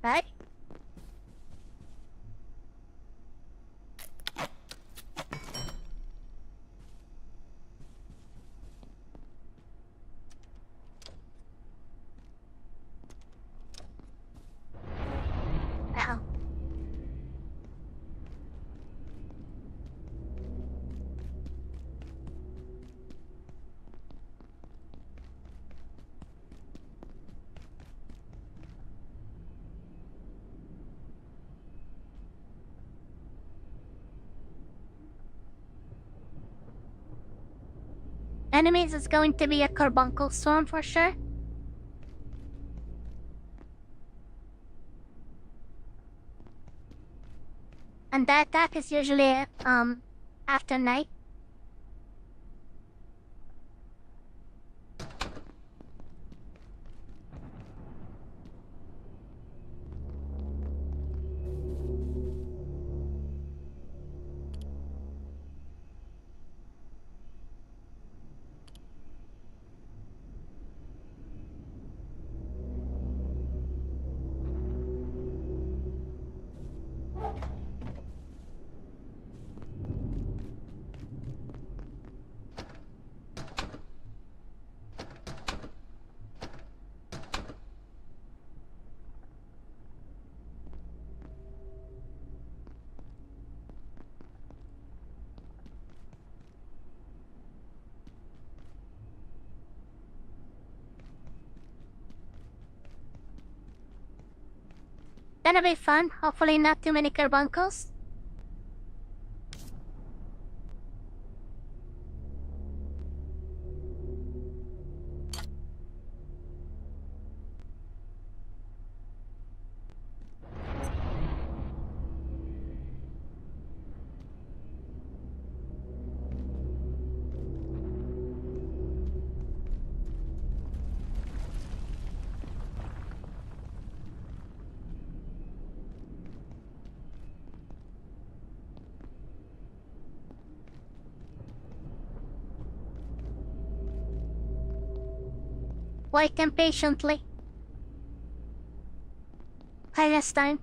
Right? Ow. Enemies is going to be a carbuncle storm for sure. And that attack is usually after night. That'll be fun. Hopefully not too many carbuncles. Wait impatiently. Palestine.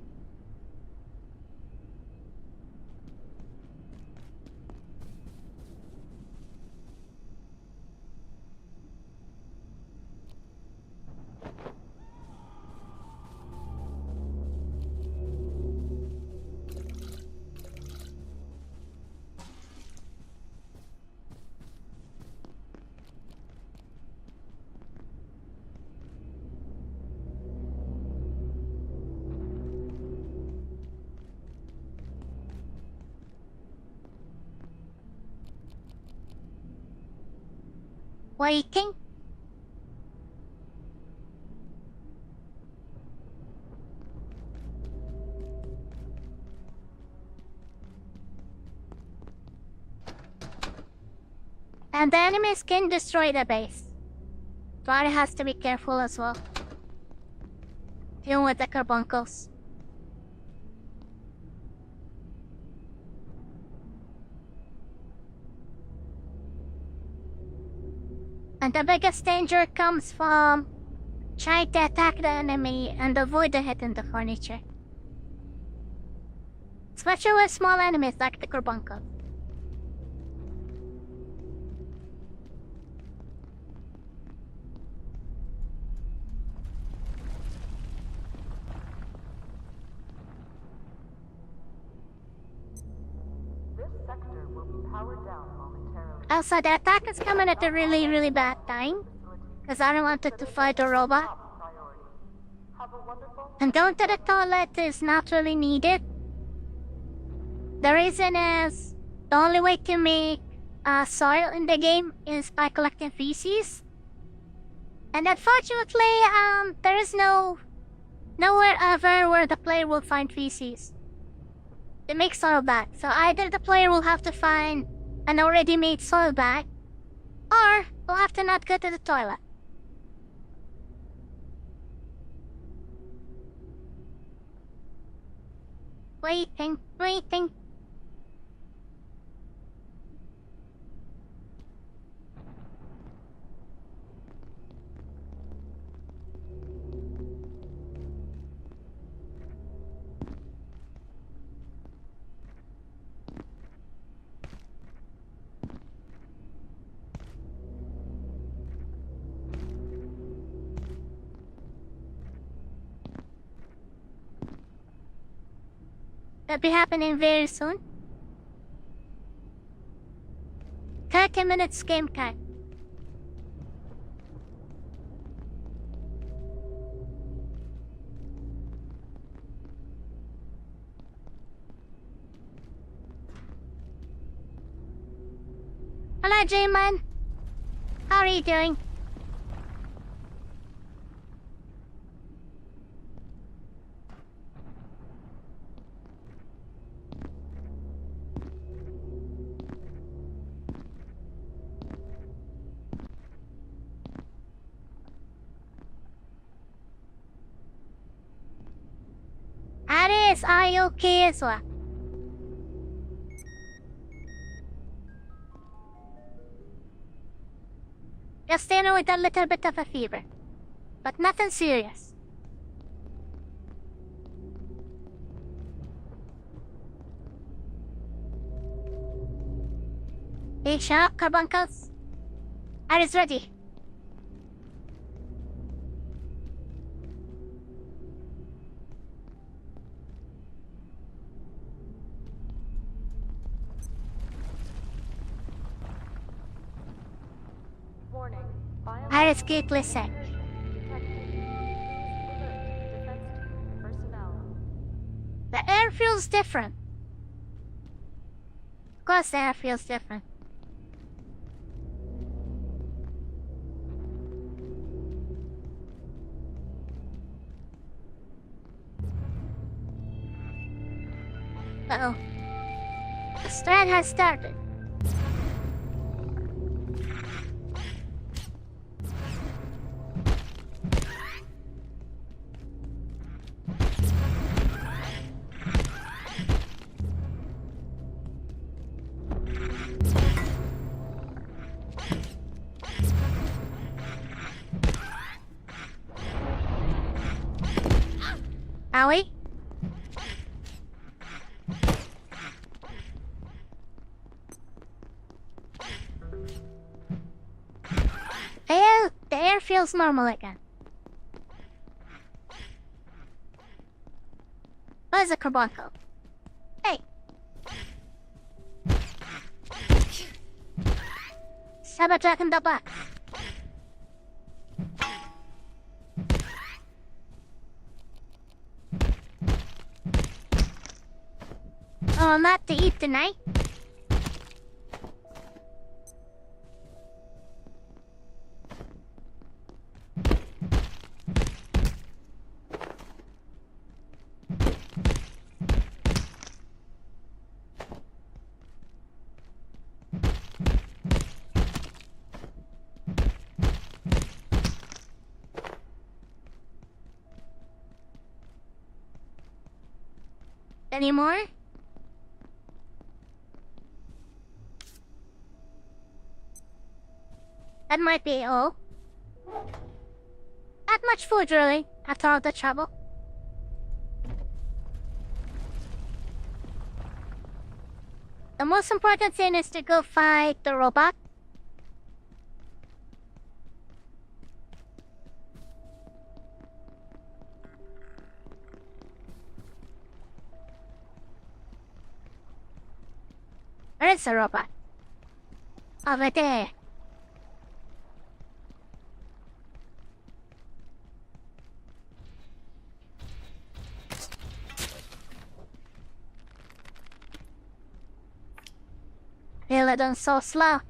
Waiting. And the enemies can destroy the base. So Ari has to be careful as well. Dealing with the carbuncles. And the biggest danger comes from trying to attack the enemy and avoid the hit in the furniture. Especially with small enemies like the carbuncle. This sector will be powered down momentarily. Also, the attack is coming at a really bad time. Because I don't want it to fight a robot. Top priority. Have a wonderful And going to the toilet is not really needed. The reason is the only way to make soil in the game is by collecting feces. And unfortunately, there is nowhere ever where the player will find feces to make soil bag. So either the player will have to find an already made soil bag, or will have to not go to the toilet. Waiting. That'll be happening very soon. 30 minutes game time. Hello, J-Man. How are you doing? Aris, are you okay as well? Just dealing with a little bit of a fever, but nothing serious. Hey, Shark, carbuncles. Aris ready. warning. Iris gate listen. The air feels different. Of course the air feels different. Uh-oh. The strand has started. Owie? The air feels normal again. Where's the carbuncle? Hey! Sabotage in the box. Oh, not to eat tonight. Any more? That might be all. Not much food, really, after all the trouble. The most important thing is to go fight the robot. Where is the robot? Over there. Really done so slow.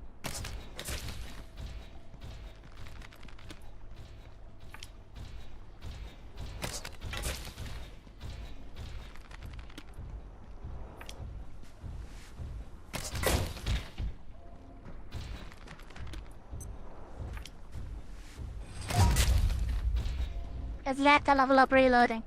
It's left to level up reloading.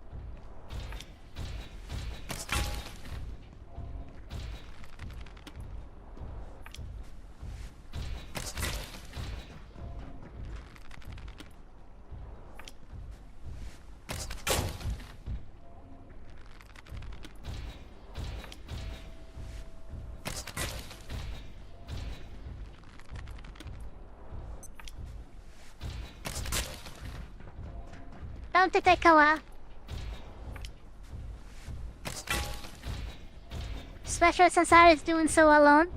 Don't it take a while? Especially since Ari's doing so alone.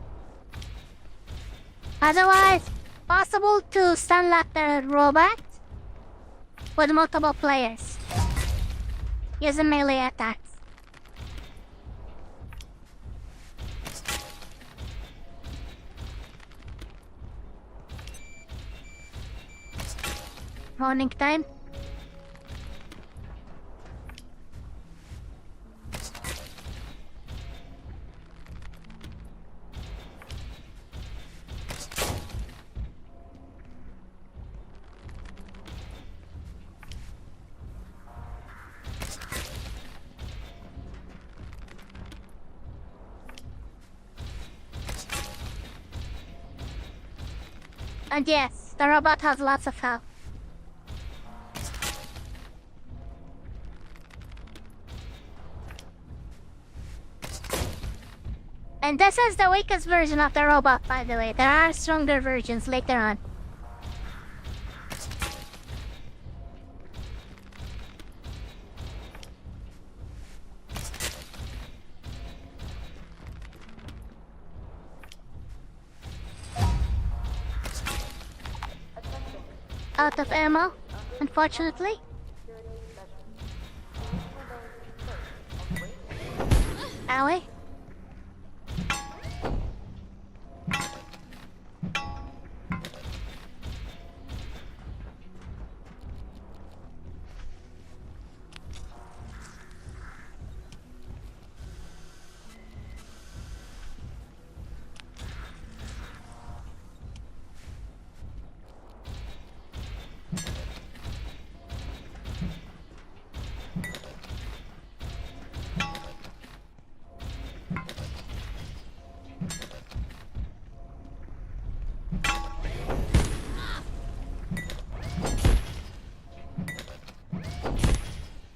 Otherwise, possible to stun lock the robot with multiple players using melee attacks. Morning time. And yes, the robot has lots of health. And this is the weakest version of the robot, by the way. There are stronger versions later on. Out of ammo, unfortunately. Owie.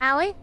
Owie?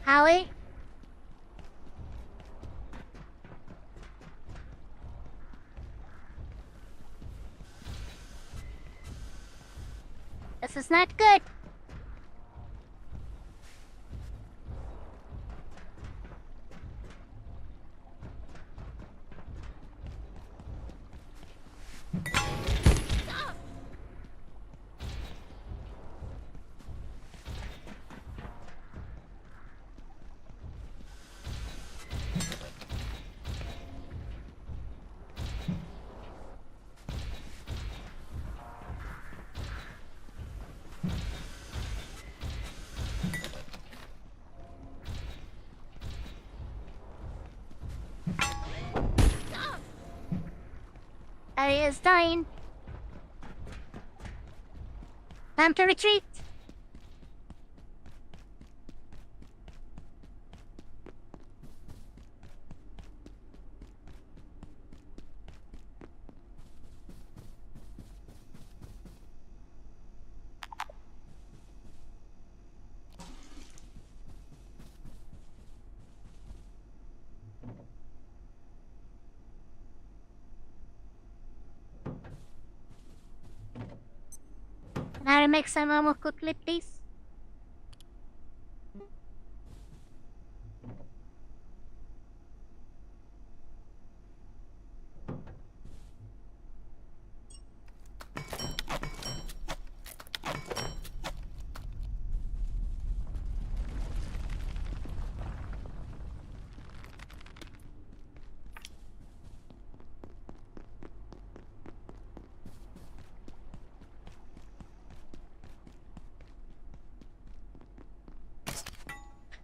Howie? This is not good. Ari is dying. Time to retreat. Can I make some more quickly, please?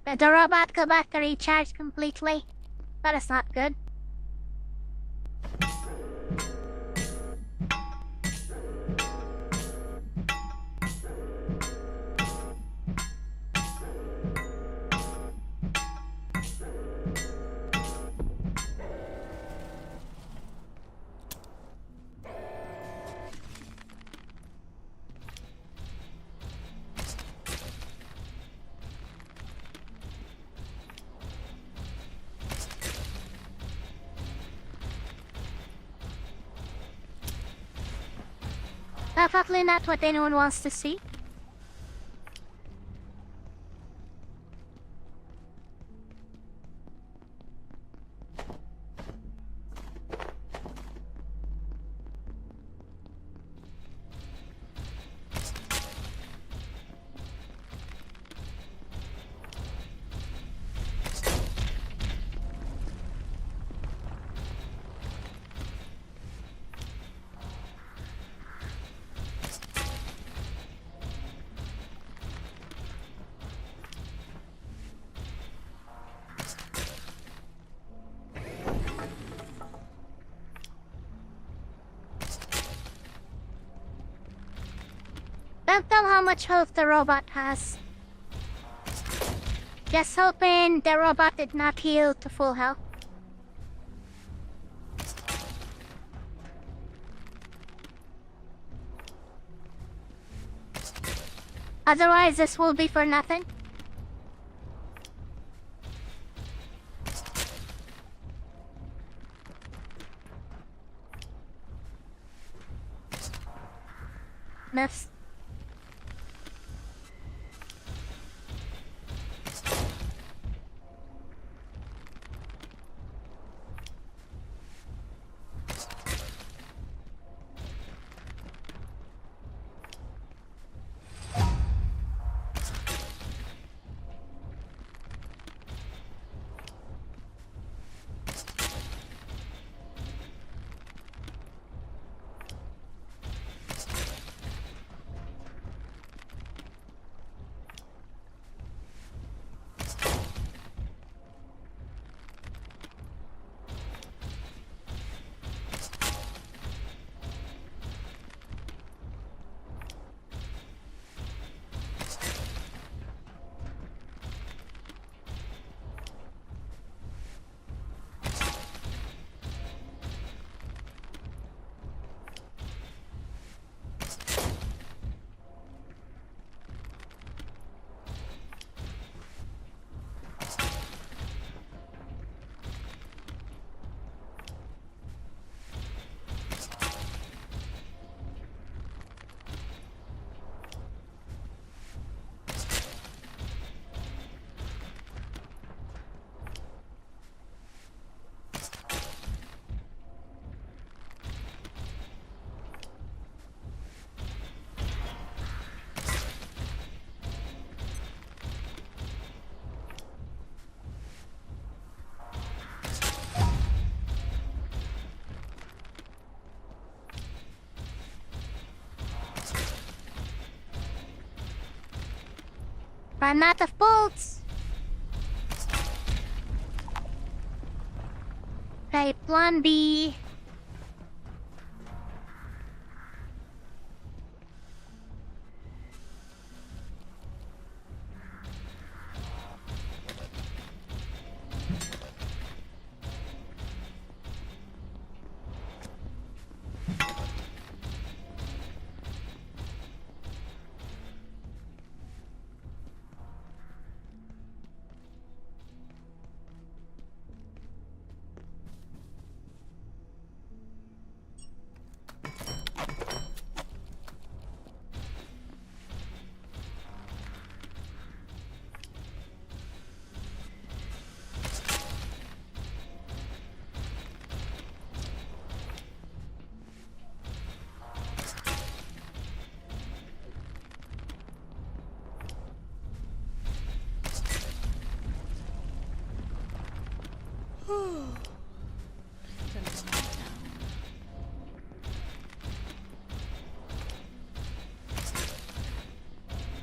But the robot go back to recharge completely. That is not good. Definitely not what anyone wants to see. Don't tell how much health the robot has. Just hoping the robot did not heal to full health. Otherwise, this will be for nothing. Missed. Run out of bolts. Okay, plan B.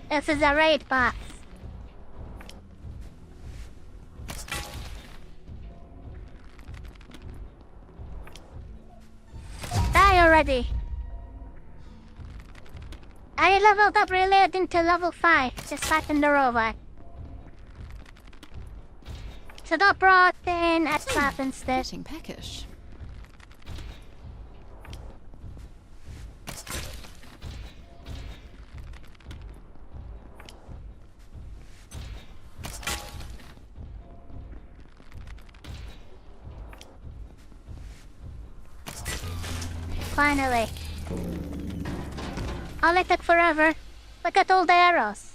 This is a raid boss. Die already. I leveled up reload into level 5, just fighting the robot. Should have brought in a trap instead. Getting peckish. Finally. Only took forever. Look at all the arrows.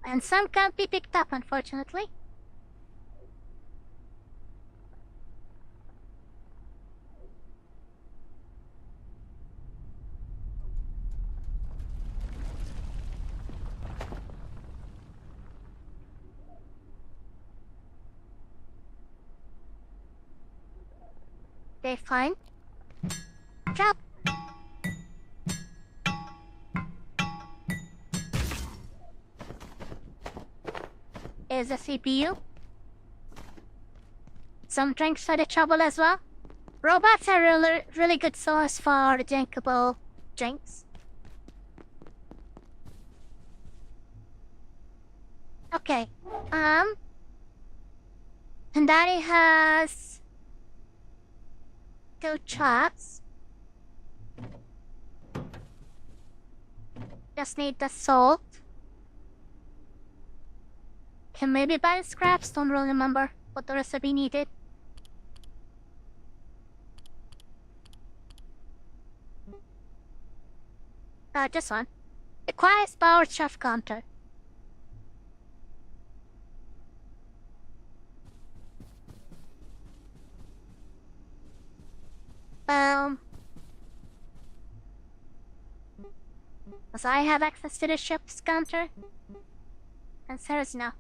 And some can't be picked up, unfortunately. They fine? Drop. Is a CPU. Some drinks for the trouble as well. Robots are really good source for drinkable drinks. Okay. And Daddy has 2 traps. Just need the salt. Can maybe buy the scraps, don't really remember what the recipe needed. Just one. Requires power chef counter. Does I have access to the ship's counter? Answer is no.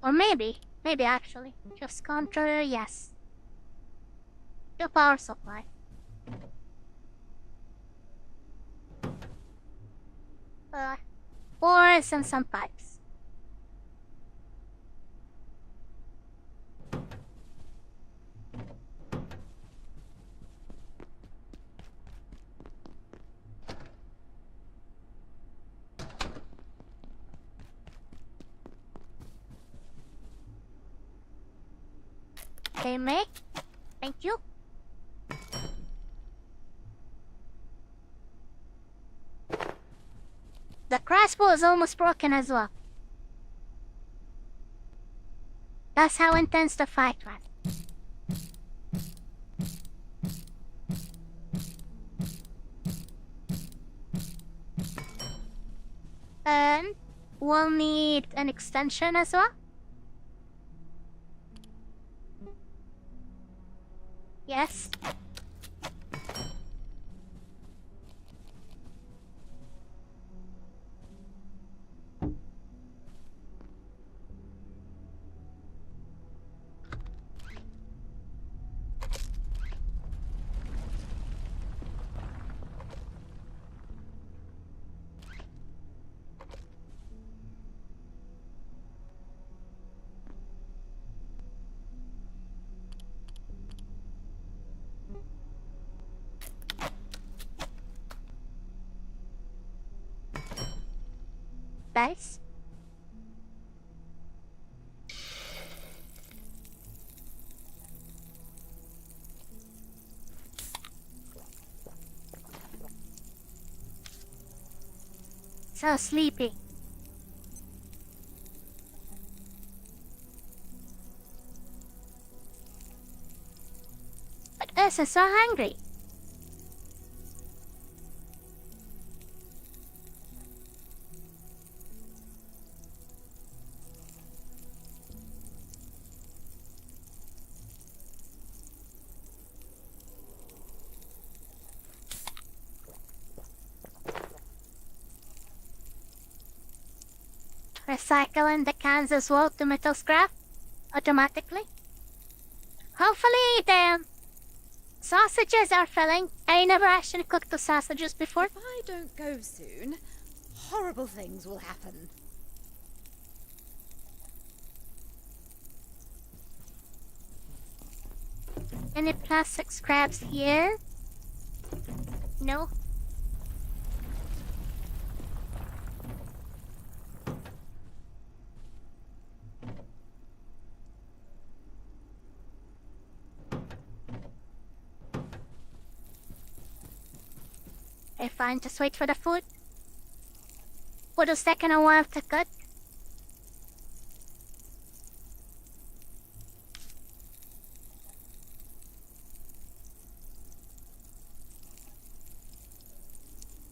Or maybe actually. Ship's counter, yes. The power supply. Ores and some pipes. They make. Thank you. The crossbow is almost broken as well. That's how intense the fight was. And we'll need an extension as well. Yes. Nice. So sleepy. But us are so hungry. recycling the cans as well to metal scrap automatically. Hopefully the sausages are filling. I never actually cooked the sausages before. If I don't go soon, horrible things will happen. Any plastic scraps here? No. Okay, fine, just wait for the food. For the second I want to cook.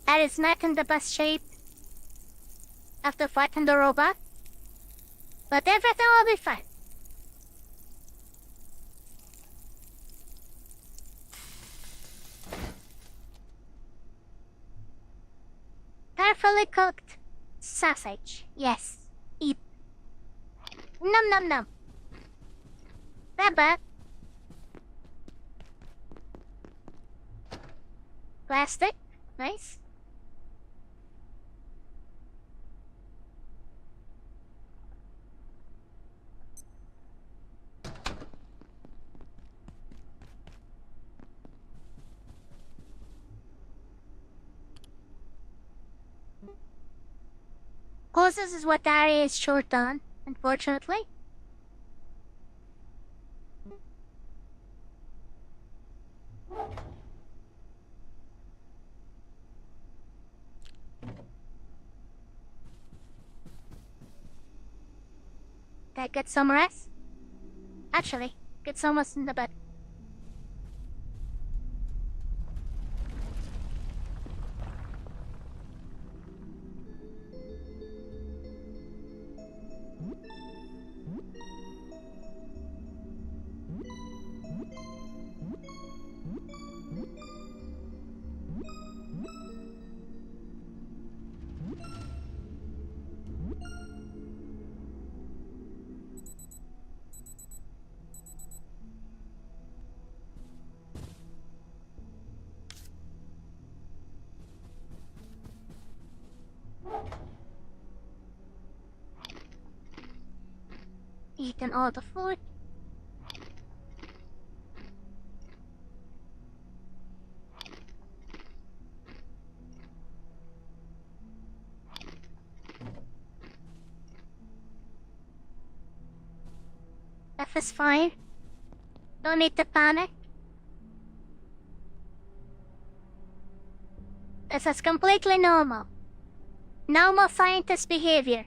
That is not in the best shape after fighting the robot, but everything will be fine. Carefully cooked sausage. Yes. Eat. Num num num. Baba. Plastic. Nice. Cause this is what Ari is short on, unfortunately. Did I get some rest? Actually, get some rest in the bed. Eaten all the food. F is fine. Don't need to panic. This is completely normal. Normal scientist behavior.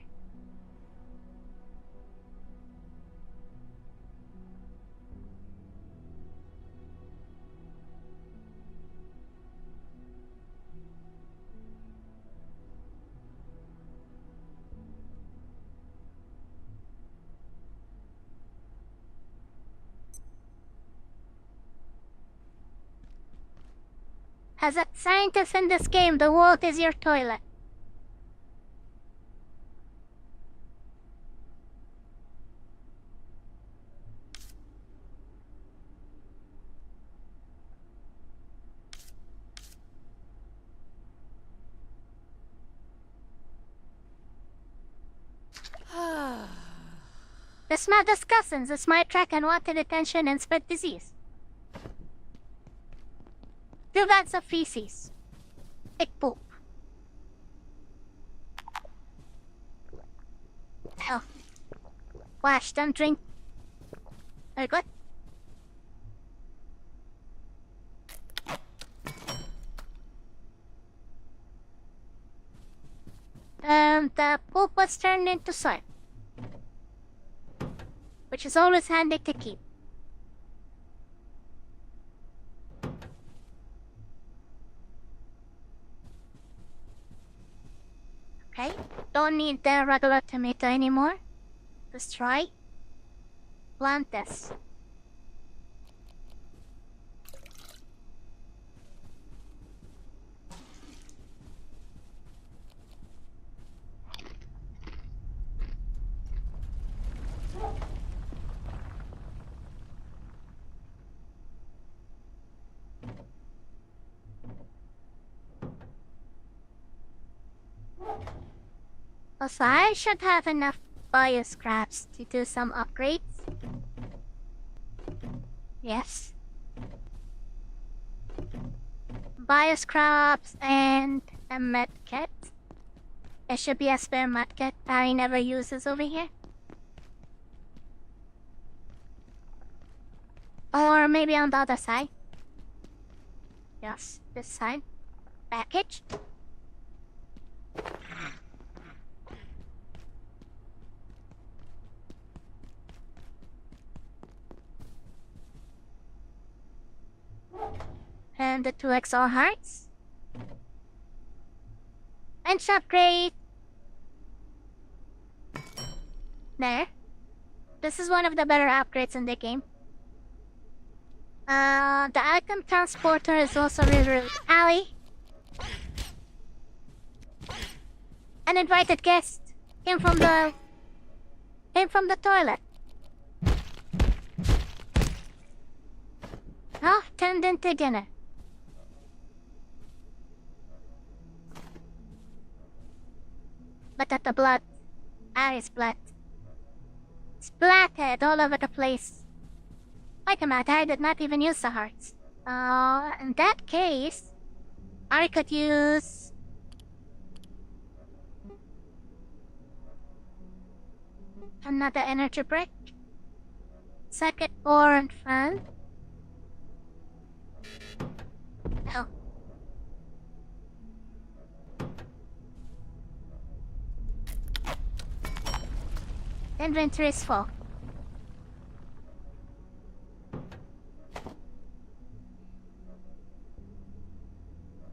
As a scientist in this game, the world is your toilet. The smart discussants, the smart track and wanted attention and spread disease. 2 bags of feces. Big poop. Oh. Wash, don't drink. Very good. The poop was turned into soil, which is always handy to keep. Okay, don't need the regular tomato anymore. Let's try. Plant this. Also, I should have enough bio scraps to do some upgrades. Yes. Bio scraps and a med kit. There should be a spare med kit Ari never uses over here. Or maybe on the other side. Yes, this side. Package. And the 2 XR hearts. And upgrade. There. This is one of the better upgrades in the game. The item transporter is also really Ali. An invited guest came from the toilet. Oh, turned into dinner. But at the blood, Ari's blood, splattered all over the place. Wait a minute, I did not even use the hearts. In that case, Ari could use... another energy brick. Second board fan. Oh. Inventory is full.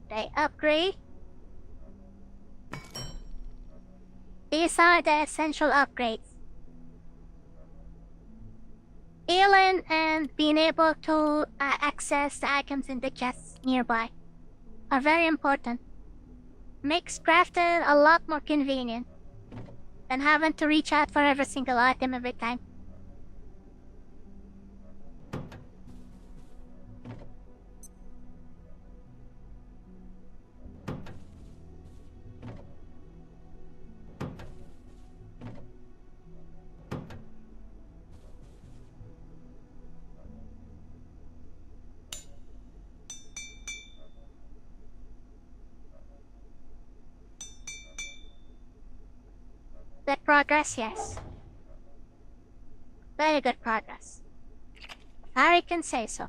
They upgrade. These are the essential upgrades. Healing and being able to access the items in the chests nearby are very important. Makes crafting a lot more convenient than having to reach out for every single item every time. Good progress, yes. Very good progress. Harry can say so.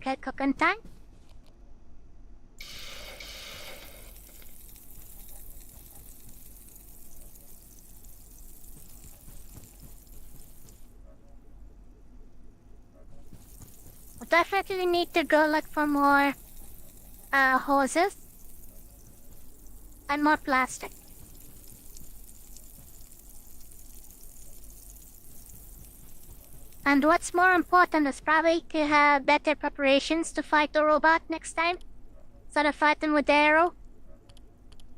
Good cooking time. We'll definitely need to go look for more hoses and more plastic. And what's more important is probably to have better preparations to fight the robot next time. Instead of fighting with the arrow.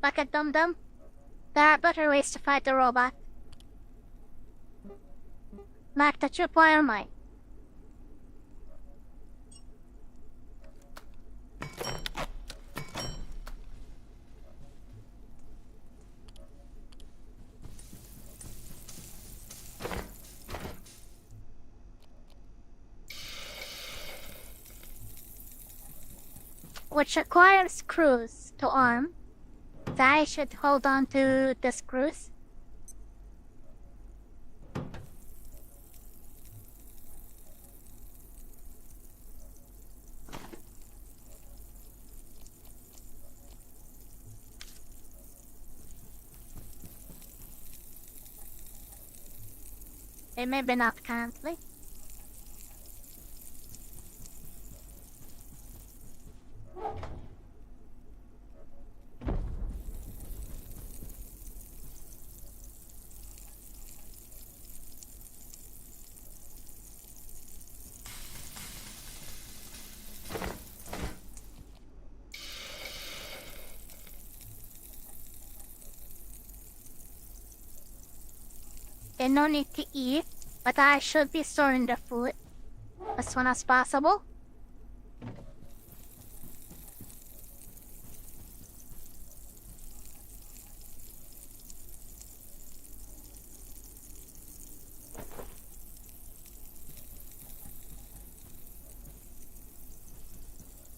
Like a dum-dum. There are better ways to fight the robot. Like the tripwire mine. Which requires screws to arm. So I should hold on to the screws. It may be not currently. and no need to eat, but I should be storing the food as soon as possible.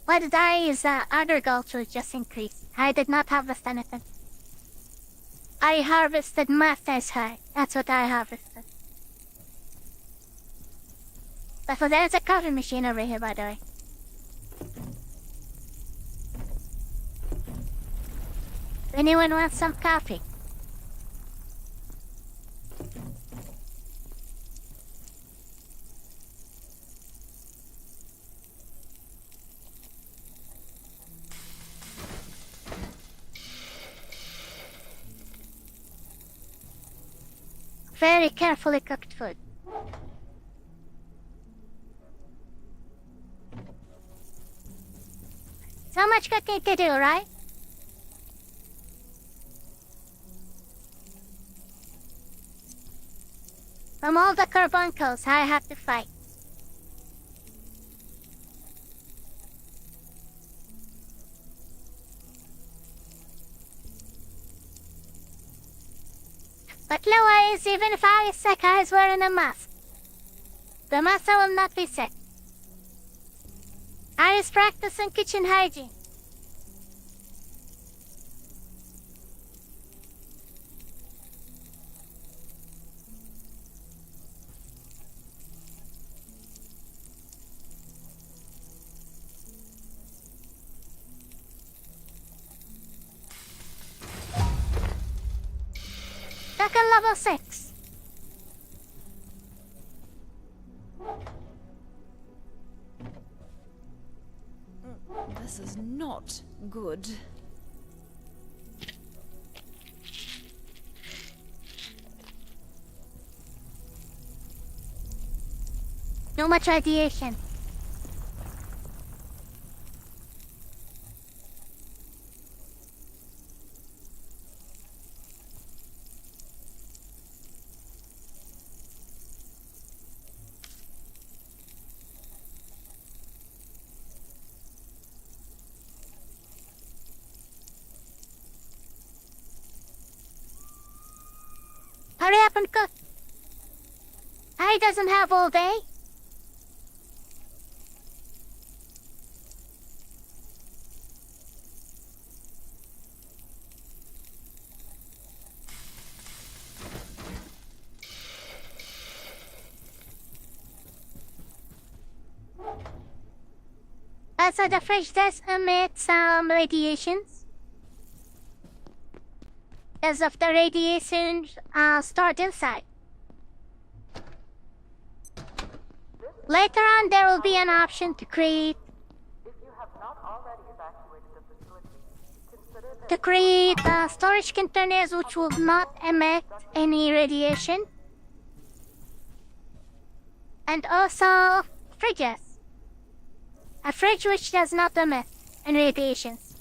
Why did I use other culture just increase? I did not harvest anything. I harvested Master's High. That's what I harvested. But there's a coffee machine over here, by the way. Anyone want some coffee? Very carefully cooked food. So much cooking to do, right? From all the carbuncles I have to fight. But Louise, even if I is sick, I is wearing a mask. The master will not be sick. I is practicing kitchen hygiene. Second level 6. This is not good. No much radiation. Hurry up and cook. I doesn't have all day. So the fridge does emit some radiations. As of the radiations stored inside. Later on, there will be an option to create storage containers which will not emit any radiation, and also fridges. A fridge which does not emit any radiations.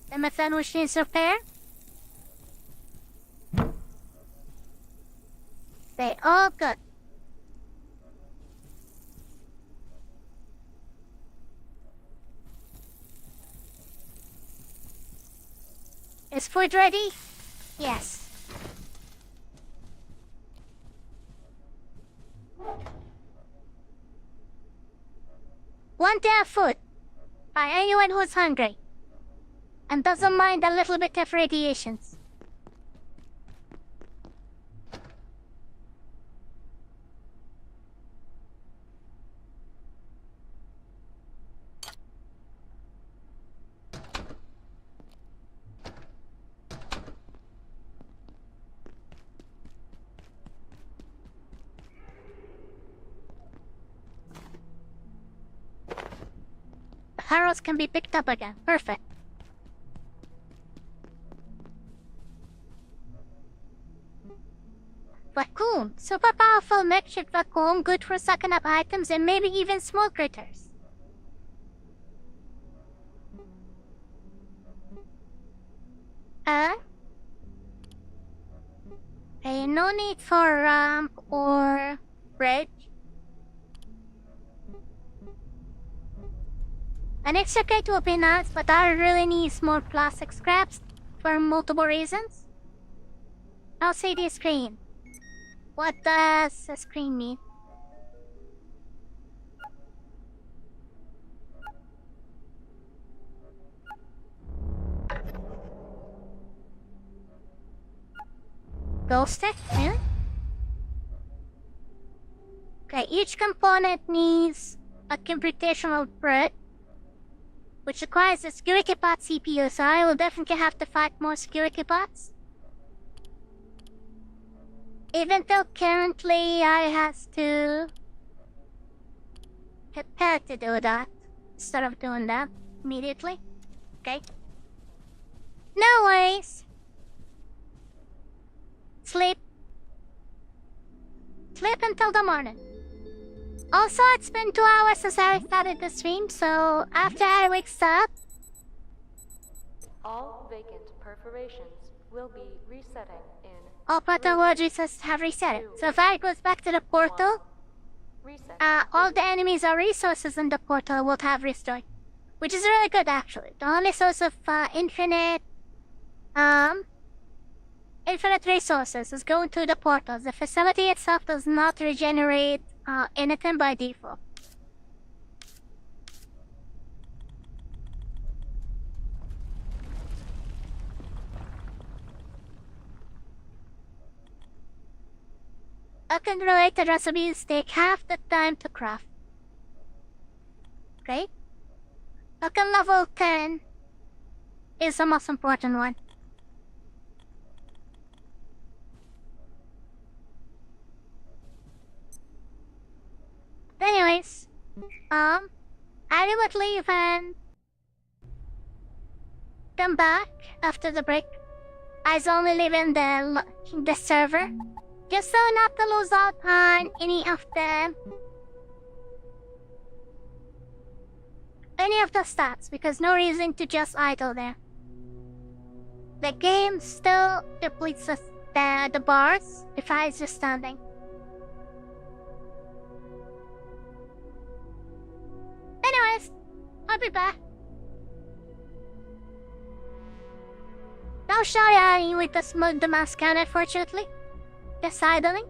The methane which needs repair. They all good. Is food ready? Yes. One day of food by anyone who's hungry and doesn't mind a little bit of radiations. Arrows can be picked up again. Perfect. Vacuum. Super powerful makeshift vacuum, good for sucking up items and maybe even small critters. Okay, no need for ramp or bridge. An extra crate will be nice, but I really need more plastic scraps for multiple reasons. I'll see the screen. What does the screen mean? Ghost stick? Really? Okay, each component needs a computational bridge, which requires a security pod CPU, so I will definitely have to fight more security pods. Even though currently I has to prepare to do that instead of doing that immediately. Okay. No worries. Sleep. Sleep until the morning. Also, it's been 2 hours since I started the stream, so after I wake up... All vacant perforations will be resetting in... All portal world resets have reset it. So if I goes back to the portal, all the enemies or resources in the portal will have restored. Which is really good, actually. The only source of infinite resources is going to the portals. The facility itself does not regenerate anything by default. Related recipes take half the time to craft. Great. Level 10 is the most important one. Anyways, I would leave and come back after the break. I was only leaving the server, just so not to lose out on any of the stats, because no reason to just idle there. The game still depletes the bars if I was just standing. Anyways, I'll be back. No sharing with the mask can, unfortunately. Just idling.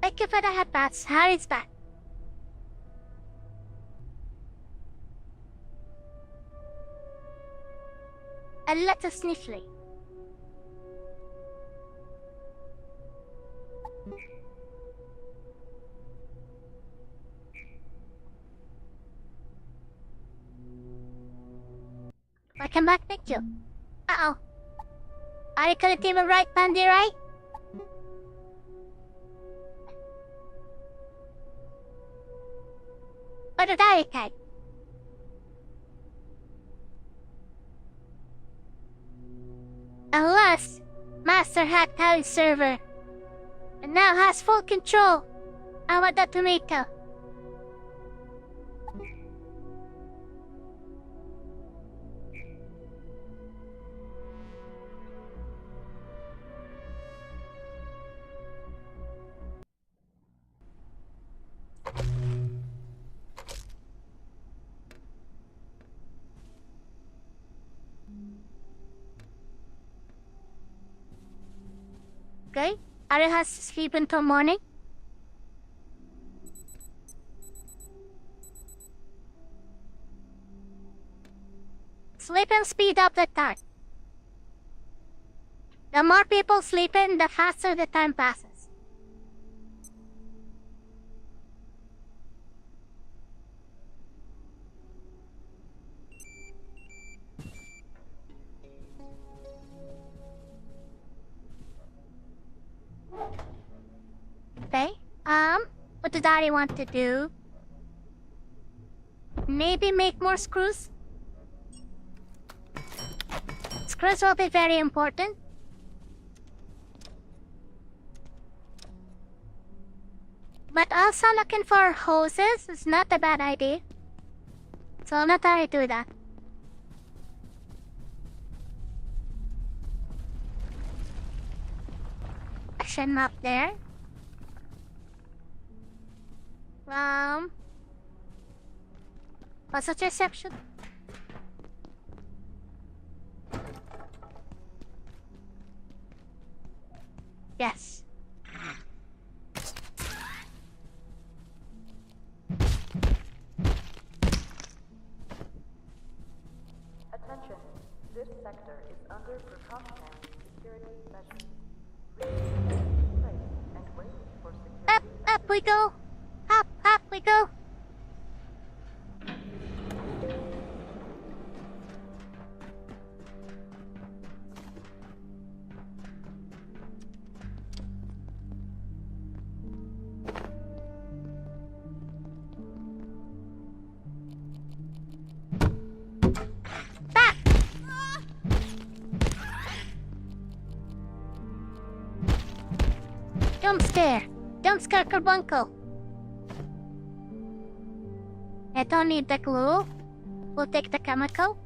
Thank you for the head pass. Harry's back. A little sniffly. Welcome back, thank you. Uh-oh. Are you couldn't even write Pandy right? What did I okay? Alas, Master hacked Harry's server and now has full control over the tomato. Okay, Ari has to sleep until morning. Sleep and speed up the time. The more people sleep in, the faster the time passes. Okay, what does Ari want to do? Maybe make more screws? Screws will be very important. But also looking for hoses is not a bad idea. So I'll not try to do that. Action map there. What's the reception? Yes. Attention, this sector is under precautionary security measures. Please place and wait for security. Up we go! Up we go! Don't scare Carbuncle. I don't need the glue. We'll take the chemical.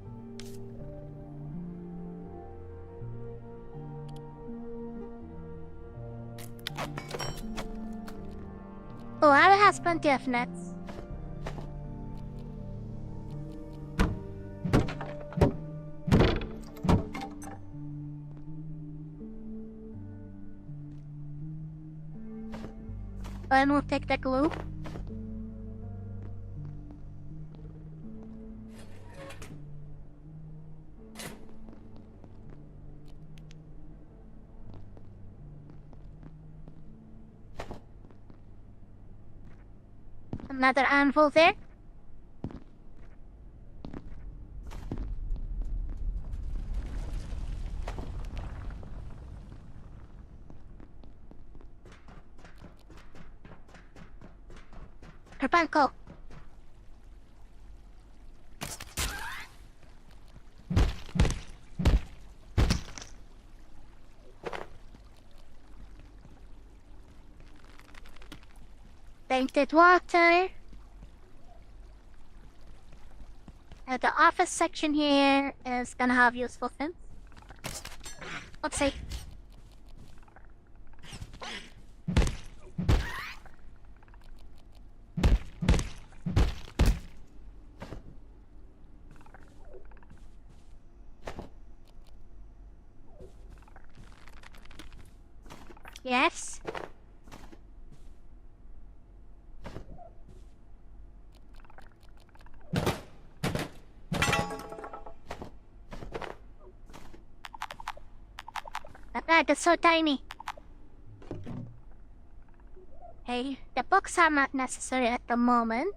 Oh, Ari has plenty of nets. And we'll take the glue. Another anvil there. Carbuncle. Tainted water. The office section here is gonna have useful things. Let's see. Yes. God, that's so tiny. Hey, the books are not necessary at the moment.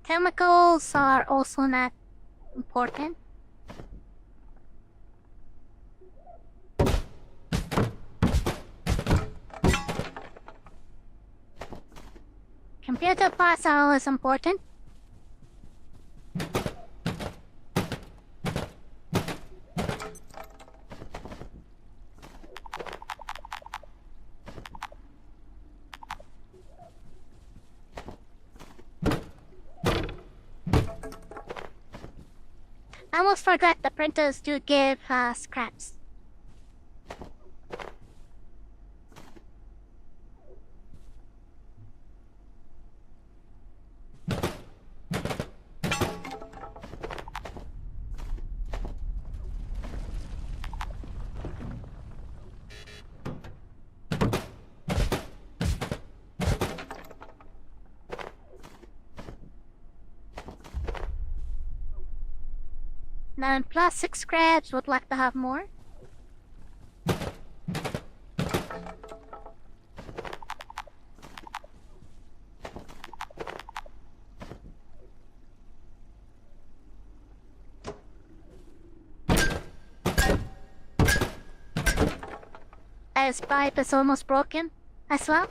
Chemicals are also not important. Computer parts are always important. I almost forgot the printers do give scraps. Now in plastic scraps, would like to have more. This pipe is almost broken as well.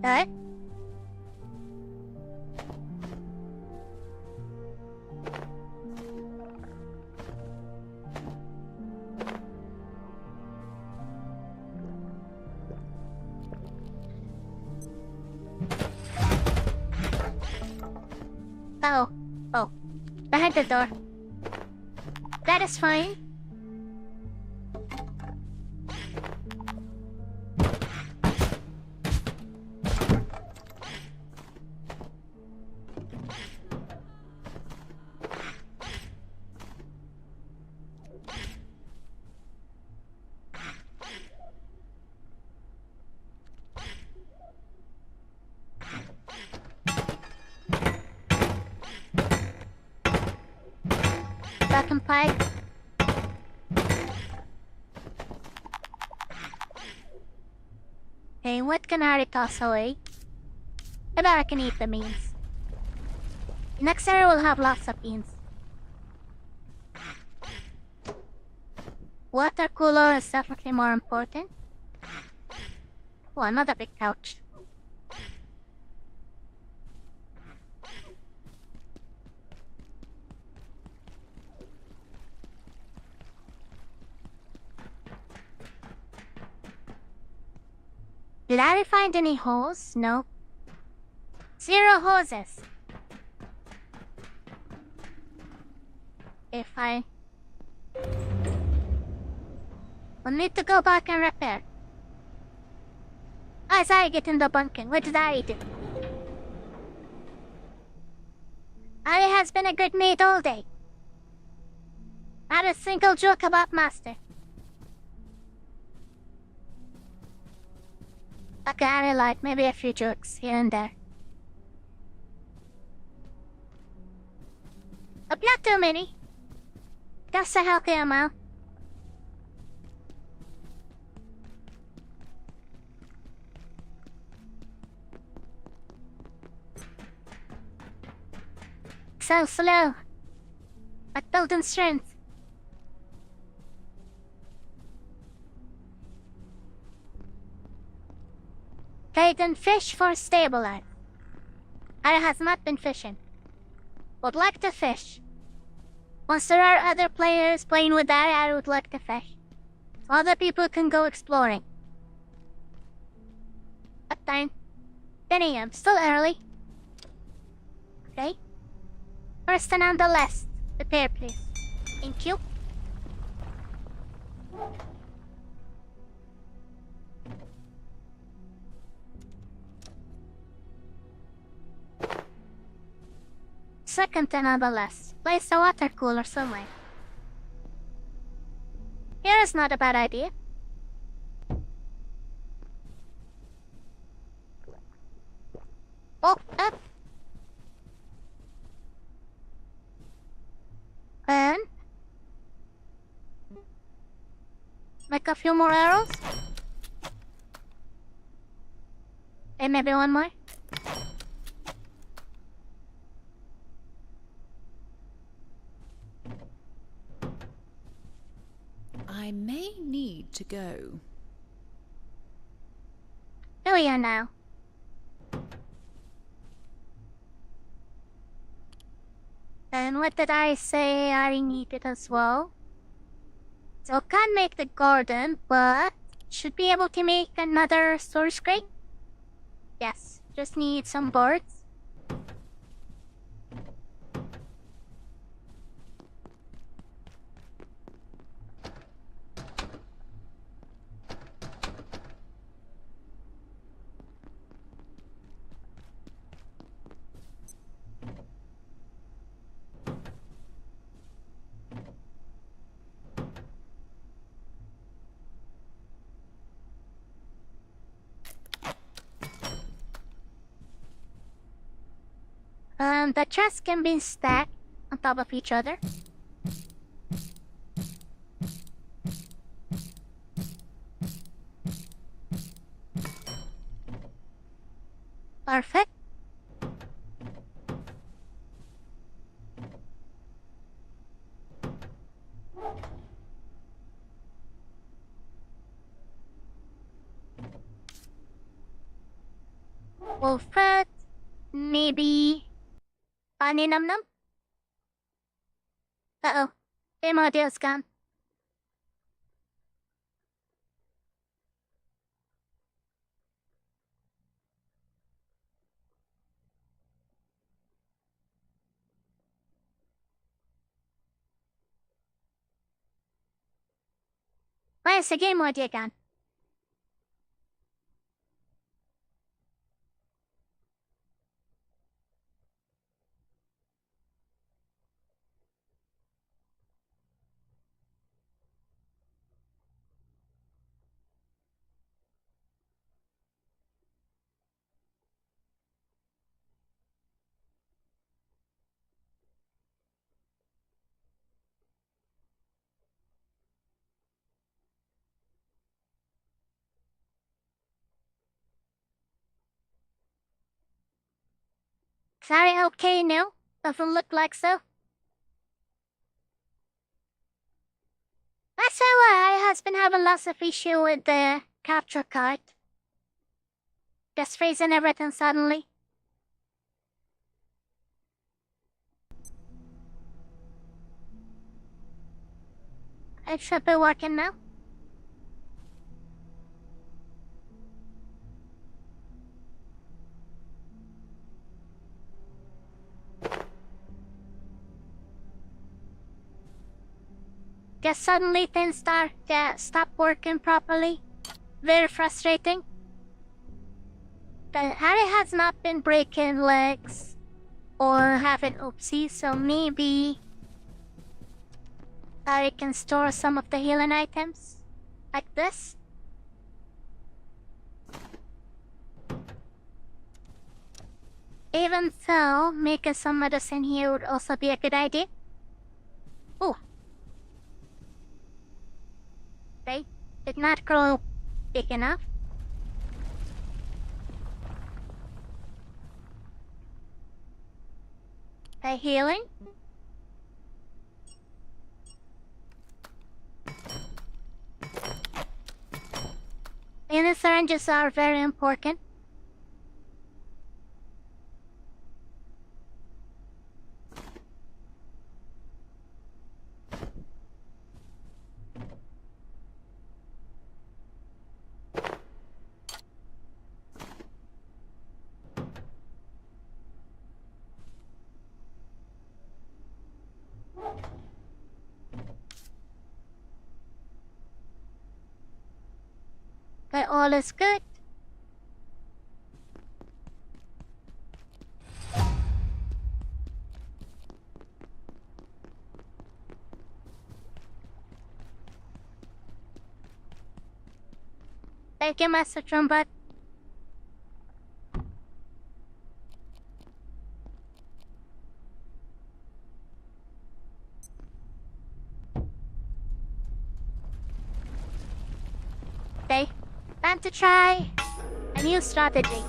What? Oh, behind the door. That is fine. Second pipe. Hey, what can I toss away? I bet I can eat the beans. Next area will have lots of beans. Water cooler is definitely more important. Oh, another big couch. Did I find any holes? No. 0 hoses. If I... We'll need to go back and repair. As I get in the bunker, what did I do? Ari has been a good maid all day. Not a single joke about Master. Okay, I like maybe a few jokes here and there. But not too many. Just a healthy amount. So slow. But building strength. Bait and fish for stabilize. I has not been fishing. Would like to fish. Once there are other players playing with that, I would like to fish. So other people can go exploring. time. 10 a.m. Still early. Okay. First and on the list. Prepare, please. Thank you. Second and on the list. Place a water cooler somewhere. Here is not a bad idea. Oh, up. And make a few more arrows. And maybe one more. I may need to go. Here we are now. And what did I say I needed as well? So can't make the garden, but should be able to make another storage crate. Yes, just need some boards. The chests can be stacked on top of each other. Perfect. Wolf rat, maybe Bunny Num Num? Uh-oh, Imodio's gone. Why is the game audio gone? Sorry, okay, no? Doesn't look like so. That's why I has been having lots of issue with the capture card. Just freezing everything suddenly. It should be working now. Just suddenly things stop working properly. Very frustrating. But Harry has not been breaking legs or having oopsies, so maybe Harry can store some of the healing items like this. Even so, making some medicine here would also be a good idea. Ooh. They did not grow big enough. The healing. And the syringes are very important. all is good. Thank you, Master Trumpet. Okay, time to try a new strategy.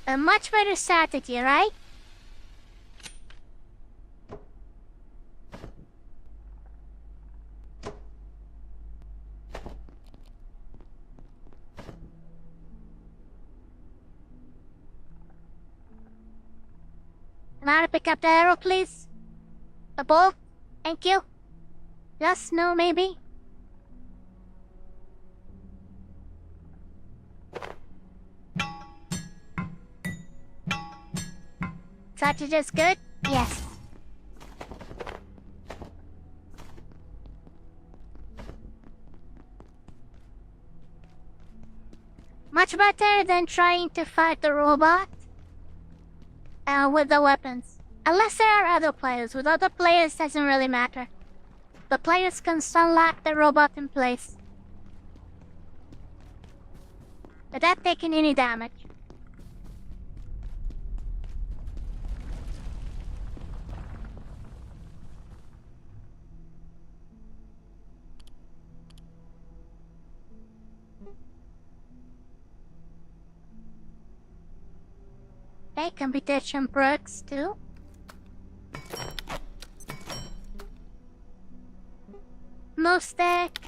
A much better strategy, right? Can I pick up the arrow, please? A bolt? Thank you. Yes, no, maybe? Strategy is good? Yes. Much better than trying to fight the robot with the weapons. Unless there are other players. With other players, doesn't really matter. The players can stun lock the robot in place without taking any damage. Okay, computation perks too. No stack.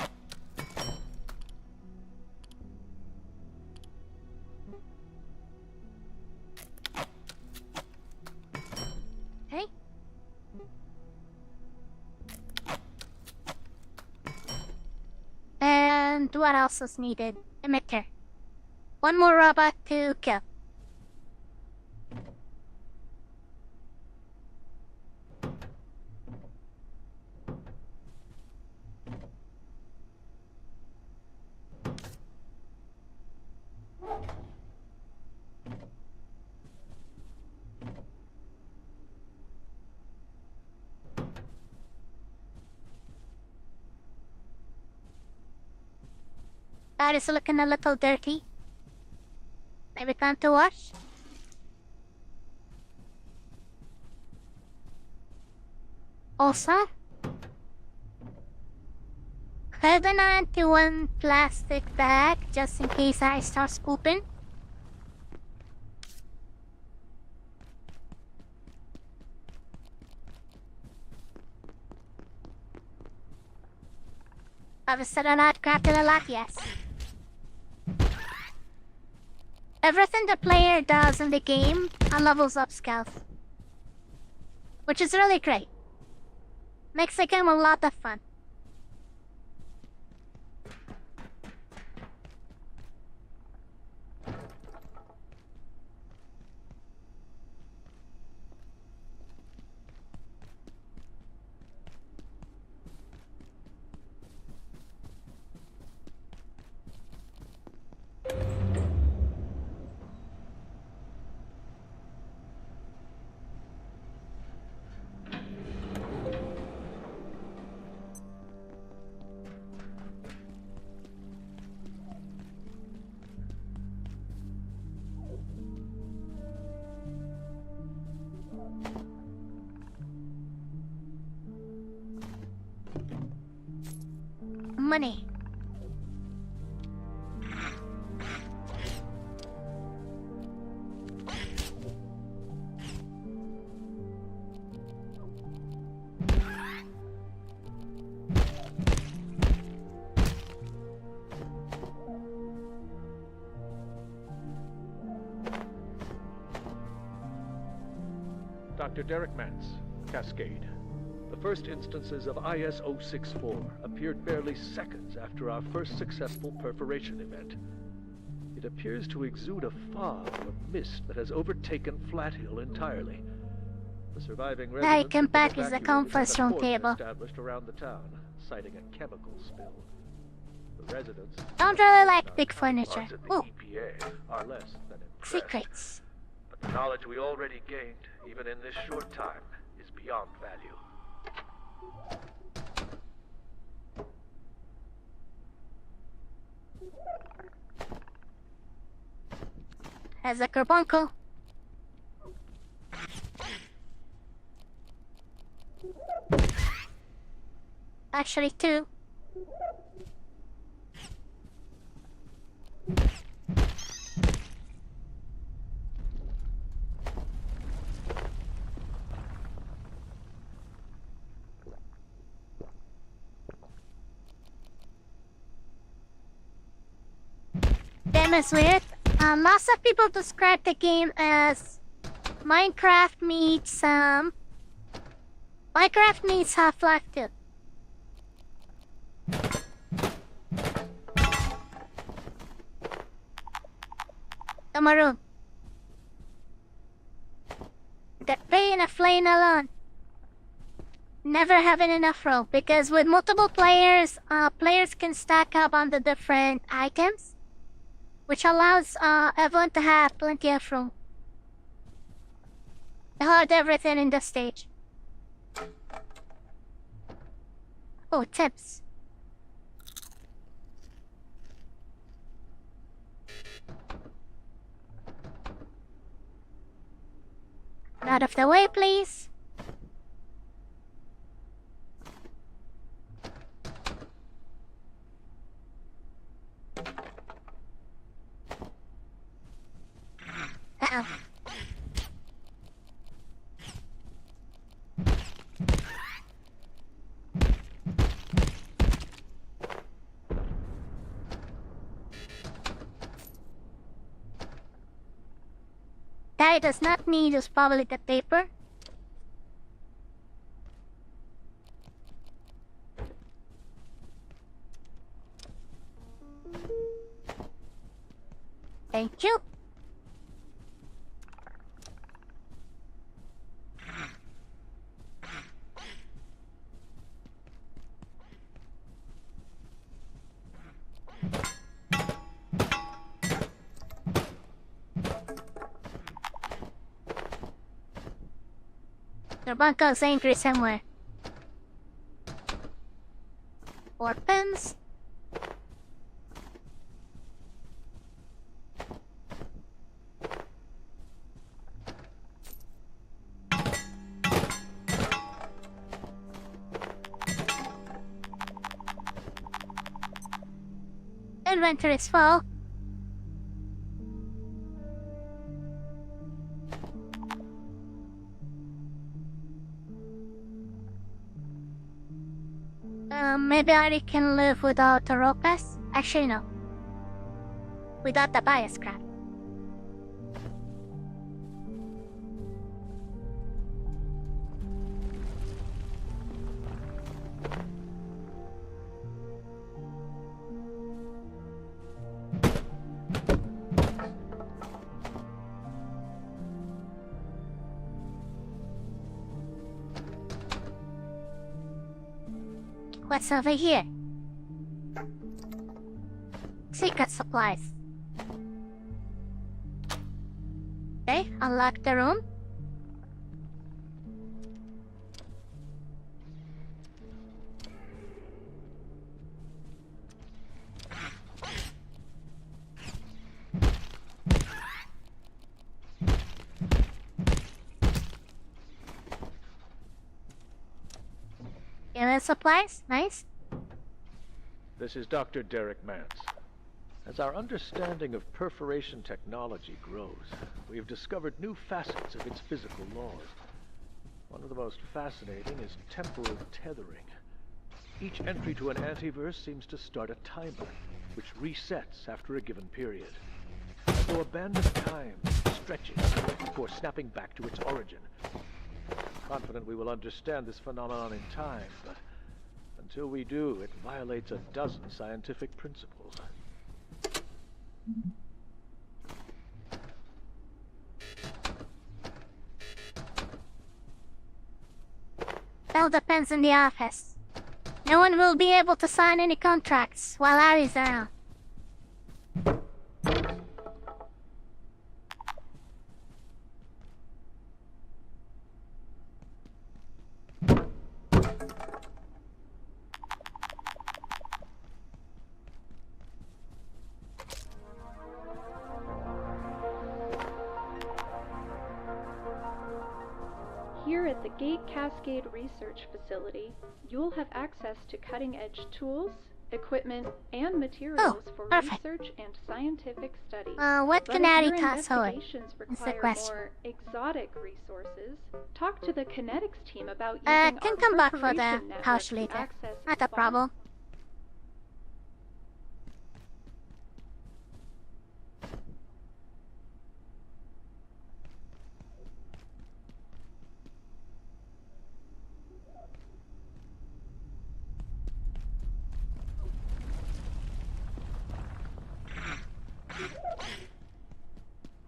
Okay. And what else is needed? Emitter. One more robot to kill. That is looking a little dirty. Maybe time to wash? Also, holding on to one plastic bag just in case I start scooping. I've said I'm not crafting a lot, yes. Everything the player does in the game levels up skills, which is really great. Makes the game a lot of fun. Money. Dr. Derek Mance, Cascade. The first instances of IS-064 appeared barely seconds after our first successful perforation event. It appears to exude a fog or mist that has overtaken Flat Hill entirely. The surviving I residents can have been back is the evacuated conference and a room cordon table. established around the town, citing a chemical spill. The residents, Don't really like our big furniture. counterparts at the Ooh, EPA, are less than impressed. secrets. But the knowledge we already gained, even in this short time, is beyond value. Has a carbuncle. Actually, two. Game is weird. Lots of people describe the game as Minecraft meets Half-Life 2. The maroon. That being a flame alone. Never having enough room, because with multiple players, players can stack up on the different items, which allows everyone to have plenty of room. I heard everything in the stage. Oh, tips. Out of the way, please. Uh-oh. That does not need is probably the paper. Thank you. The bunker's angry somewhere. Orphans? Inventory is full. Maybe Ari can live without the Rokas? Actually, no. Without the bias crap. What's over here? Secret supplies. Okay, unlock the room. Supplies? Nice. This is Dr. Derek Mance. As our understanding of perforation technology grows, we have discovered new facets of its physical laws. One of the most fascinating is temporal tethering. Each entry to an antiverse seems to start a timer, which resets after a given period. As though a band of time stretches before snapping back to its origin. confident we will understand this phenomenon in time, but until we do, it violates a dozen scientific principles. Bell depends on the office. No one will be able to sign any contracts while Ari's around. Here at the Gate Cascade Research Facility, you'll have access to cutting-edge tools, equipment, and materials for perfect. research and scientific study. What But can if Ari your toss away? investigations Is the require question. more exotic resources, talk to the kinetics team about using Can our come back for the perforation network house to later. access Not a advanced problem.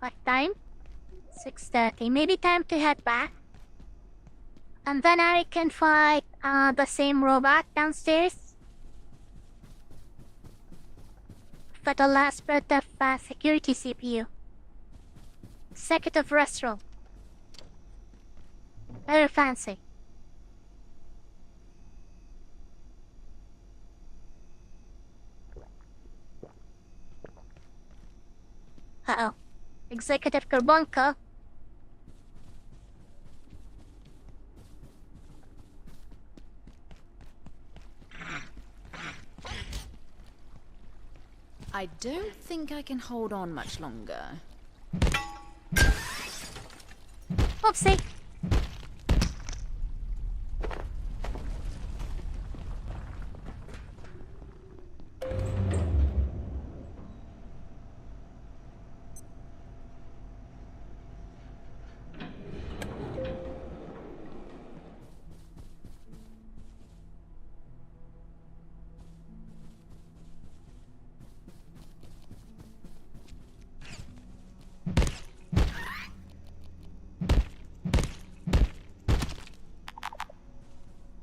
What time? 6:30. Maybe time to head back. And then Ari can fight the same robot downstairs. For the last bit of security CPU. Executive restroom. Very fancy. Uh-oh. Executive Carbuncle. I don't think I can hold on much longer. Oopsie.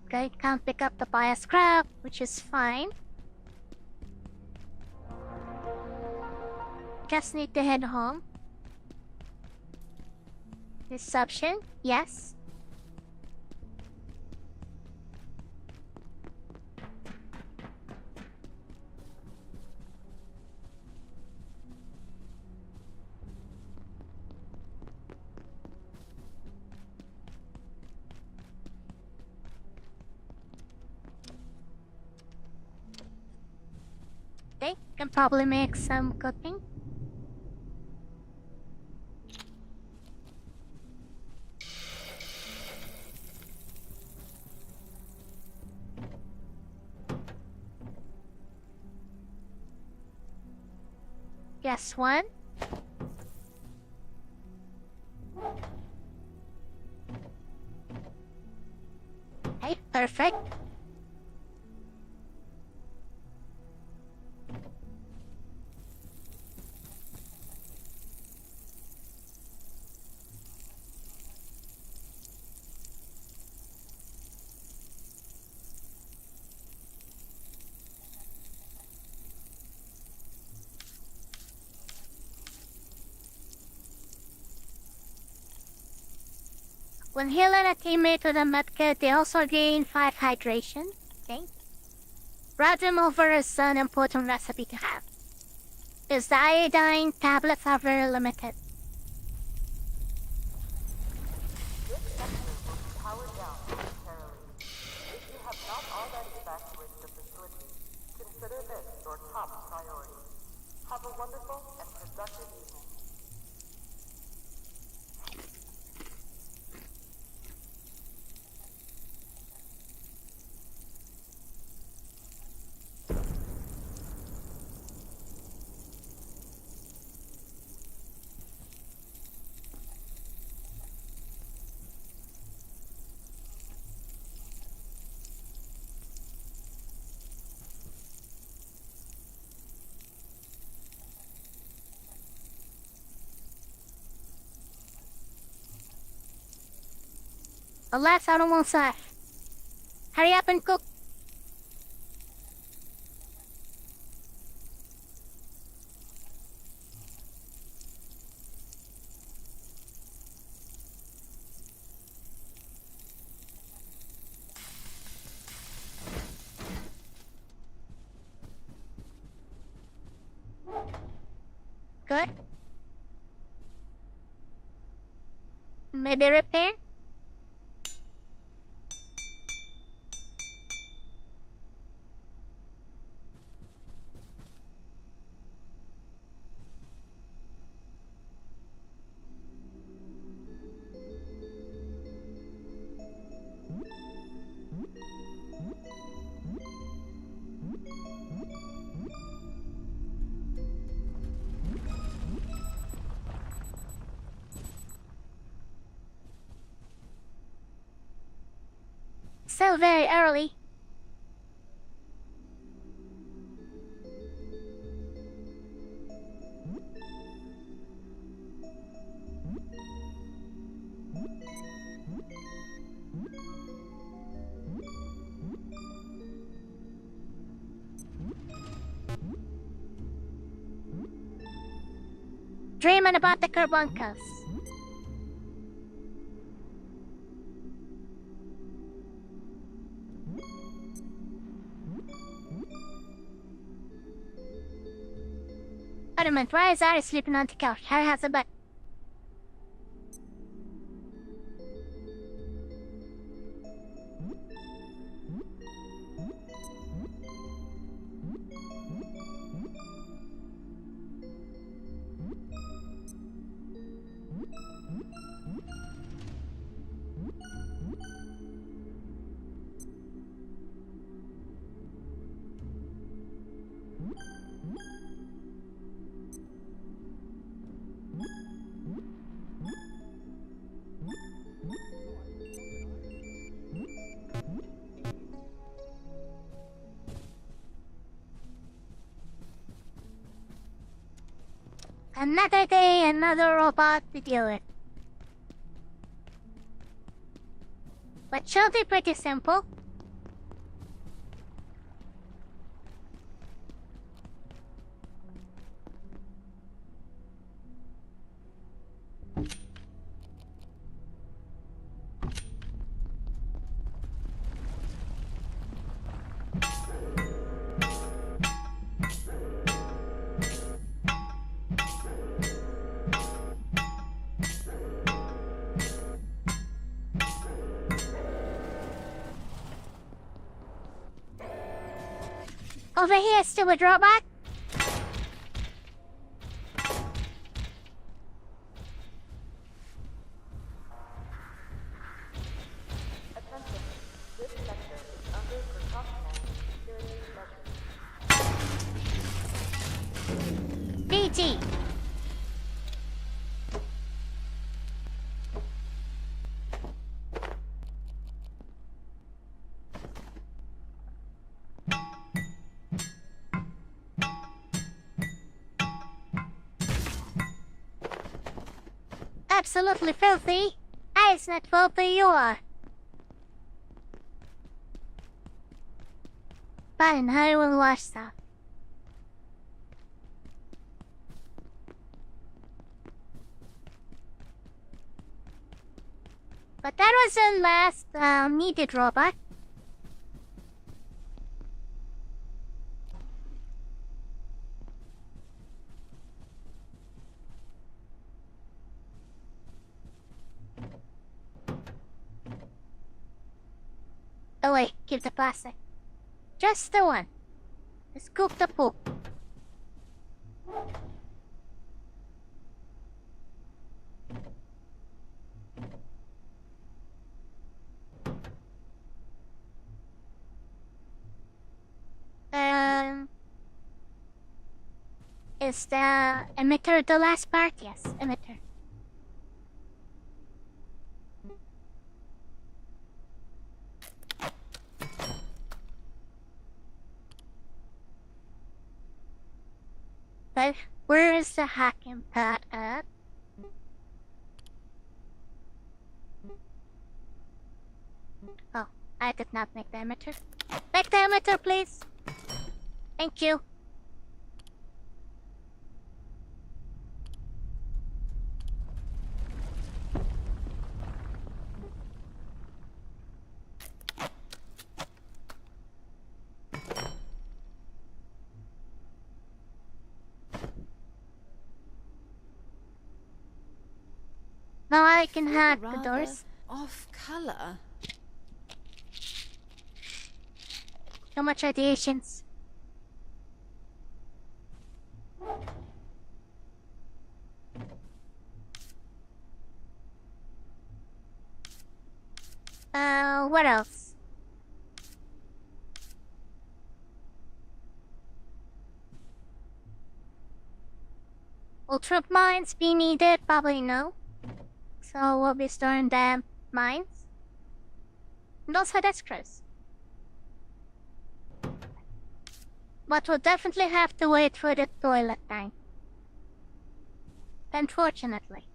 Okay, can't pick up the bias scrap, which is fine. Just need to head home. Reception, yes. Okay, can probably make some cooking. Guess one. Okay, perfect. When healing a teammate with a medkit, they also gain 5 hydration. Okay. Radium over is an important recipe to have. Because the iodine tablets are very limited. This sector will be powered down momentarily. If you have not already evacuated the facility, consider this your top priority. Have a wonderful and productive evening. Alas, I don't want to. Hurry up and cook. Good. Maybe repair? Still very early. Dreaming about the carbuncles. Wait a minute, why is Ari sleeping on the couch? Harry has a bed. Another day, another robot to deal with. But she'll be pretty simple. Over here, stupid robot. Attention, this sector is under precautionary security measures. BT. Absolutely filthy. It's not filthy, you are. Fine, I will wash that. But that was the last needed robot. Oh wait, keep the plastic. Just the one. Scoop the poop. Is the emitter the last part? Yes, emitter. But where is the hacking pad at? did not make the emitter. Make the emitter, please. Thank you. Now I can hack the doors. Off color. Too much radiations. What else? Will troop mines be needed? Probably no. So we'll be storing the mines. And also extras. But we'll definitely have to wait for the toilet time. Unfortunately.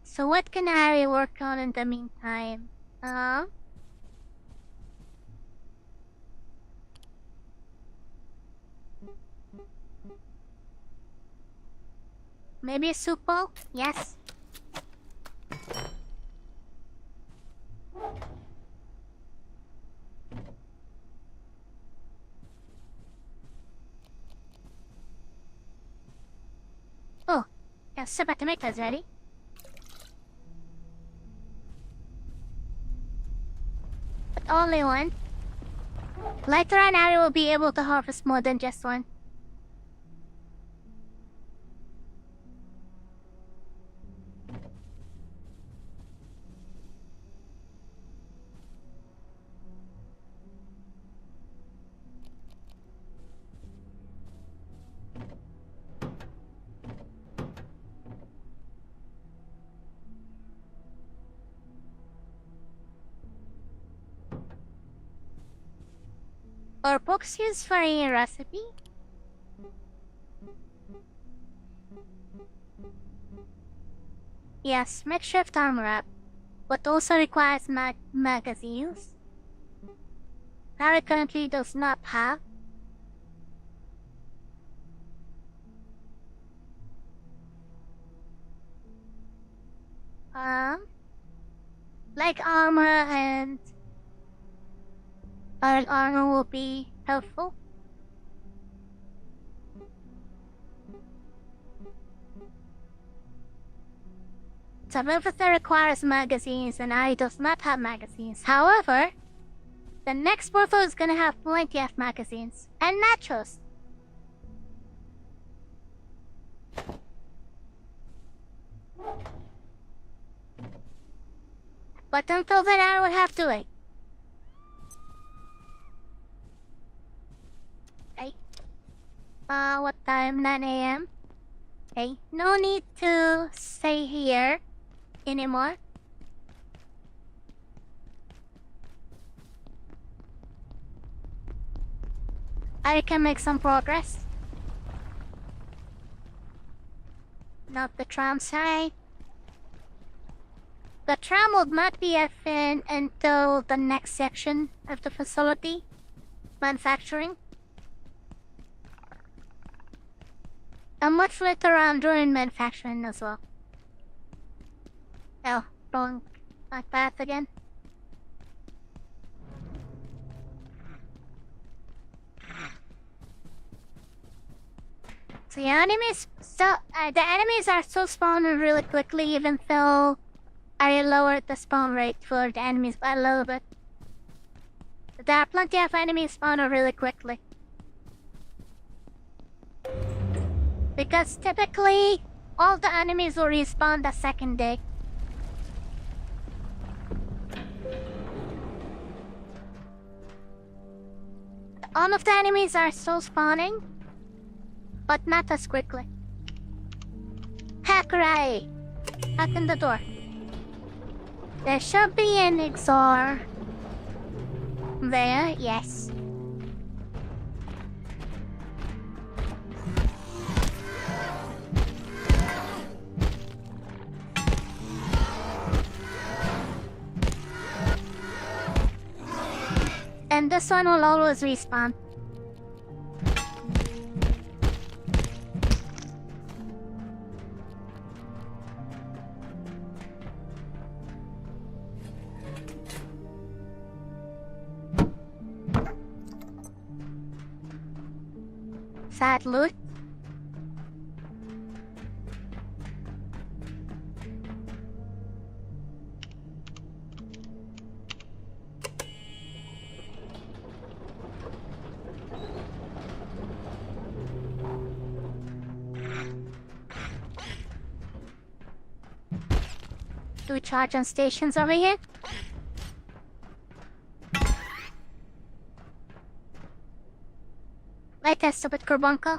So what can Ari work on in the meantime? Maybe a soup bowl? Yes. Oh, yes, so about to make those ready. But only one. Later on, Ari will be able to harvest more than just one. Are books used for a recipe? Yes, makeshift armor up, but also requires magazines. Harry currently does not have. Like armor and armor will be helpful. Tabitha requires magazines and I does not have magazines. However, the next portal is gonna have plenty of magazines and nachos. But until then I will have to wait. Okay. What time? 9 AM? Okay, no need to stay here anymore. I can make some progress. Not the tram side. The tram will not be open until the next section of the facility. Manufacturing. And much later on during manufacturing as well. Oh, wrong path again. So the enemies are still spawning really quickly, even though I lowered the spawn rate for the enemies by a little bit. There are plenty of enemies spawning really quickly. Because typically, all the enemies will respawn the second day. All of the enemies are still spawning, but not as quickly. Hackerai! Open the door. There should be an Exor. There, yes. And this one will always respawn. Sad loot. Do we charge on stations over here? Light test with carbuncle.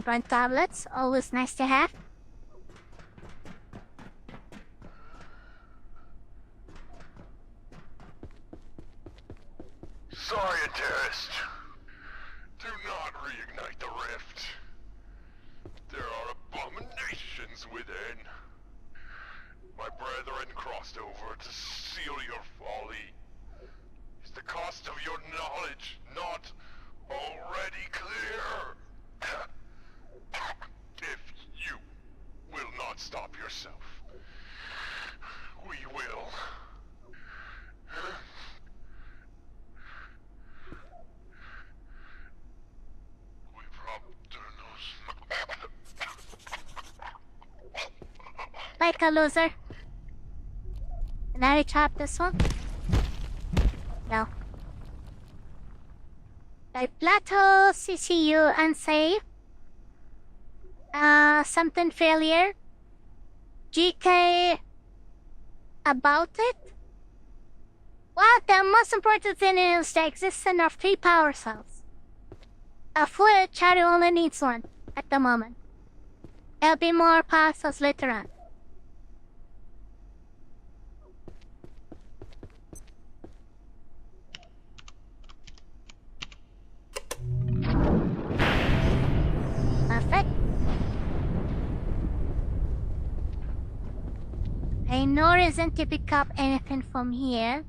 Burn tablets, always nice to have. Scientist, do not reignite the rift. There are abominations within. My brethren crossed over to seal your folly. Is the cost of your knowledge not already clear? If you will not stop yourself, we will. Like a loser. Can I chop this one? No. Like plateau, CCU, unsafe. Something failure. GK about it? Well, the most important thing is the existence of 3 power cells. Of which Ari only needs 1 at the moment. There'll be more power cells later on. Perfect. I no reason to pick up anything from here.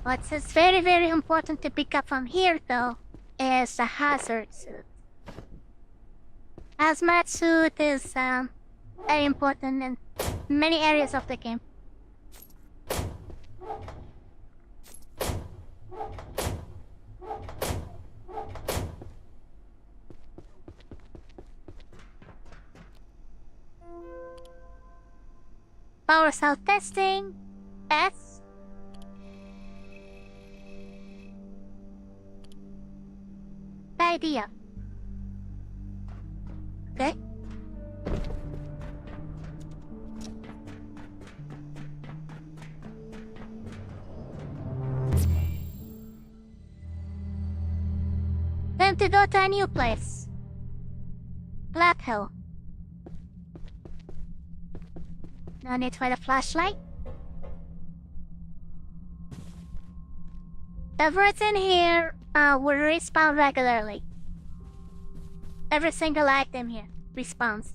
What's very, very important to pick up from here, though, is the hazard suit. Hazmat suit is very important in many areas of the game. Power cell testing. Yes. Idea. Okay. Time to go to a new place. Black Hill. No need for the flashlight. Everything here will respawn regularly. Every single item here respawns.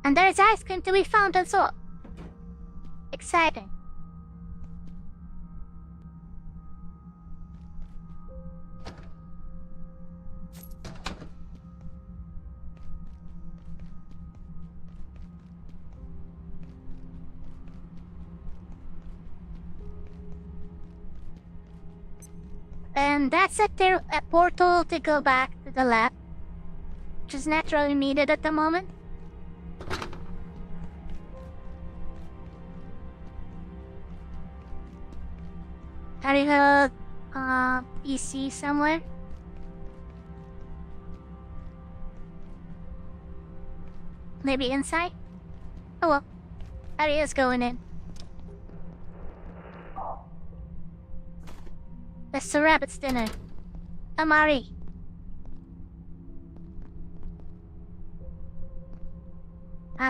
And there's ice cream to be found as well. Exciting. And that's a portal to go back to the lab, which is naturally needed at the moment. Have you heard PC somewhere? Maybe inside? Oh well, Ari is going in. That's the rabbit's dinner. Amari.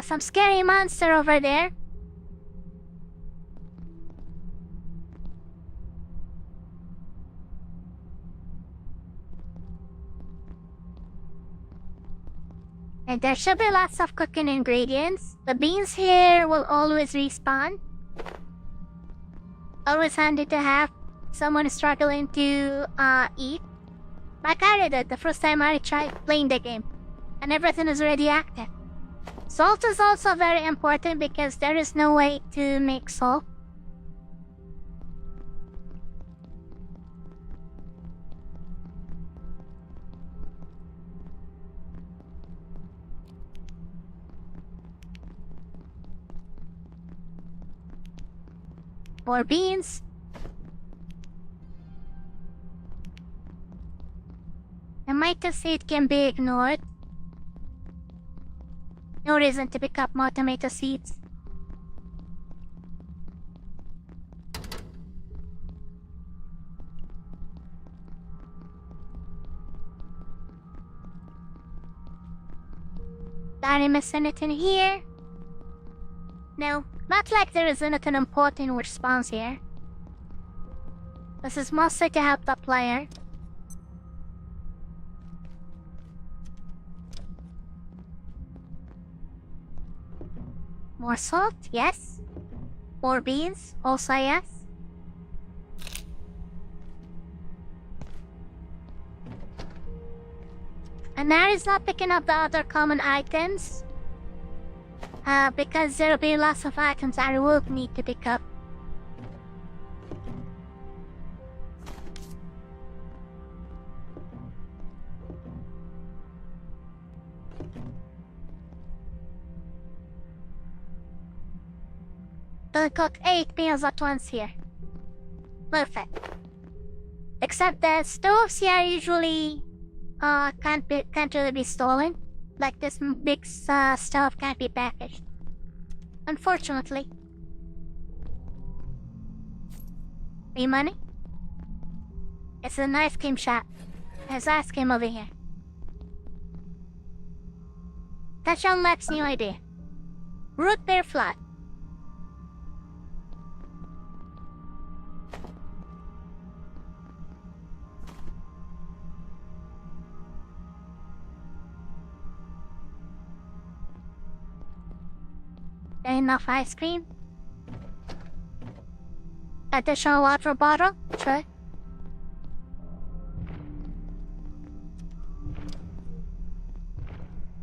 Some scary monster over there. And there should be lots of cooking ingredients. The beans here will always respawn. Always handy to have. Someone struggling to eat. Like I did it the first time I tried playing the game. And everything is radioactive. Salt is also very important because there is no way to make salt. More beans. I might just say it can be ignored. No reason to pick up more tomato seeds. Did I miss anything here? No, not like there is anything important which spawns here. This is mostly to help the player. More salt, yes. More beans, also yes. And now he's not picking up the other common items. Because there'll be lots of items I will need to pick up. They'll cook 8 meals at once here. Perfect. Except the stoves here usually can't really be stolen. Like this big stove can't be packaged. Unfortunately. Free money? It's an ice cream shop. There's ice cream over here. Touch on Max's new idea. Root beer flood. Enough ice cream? Additional water bottle? Sure.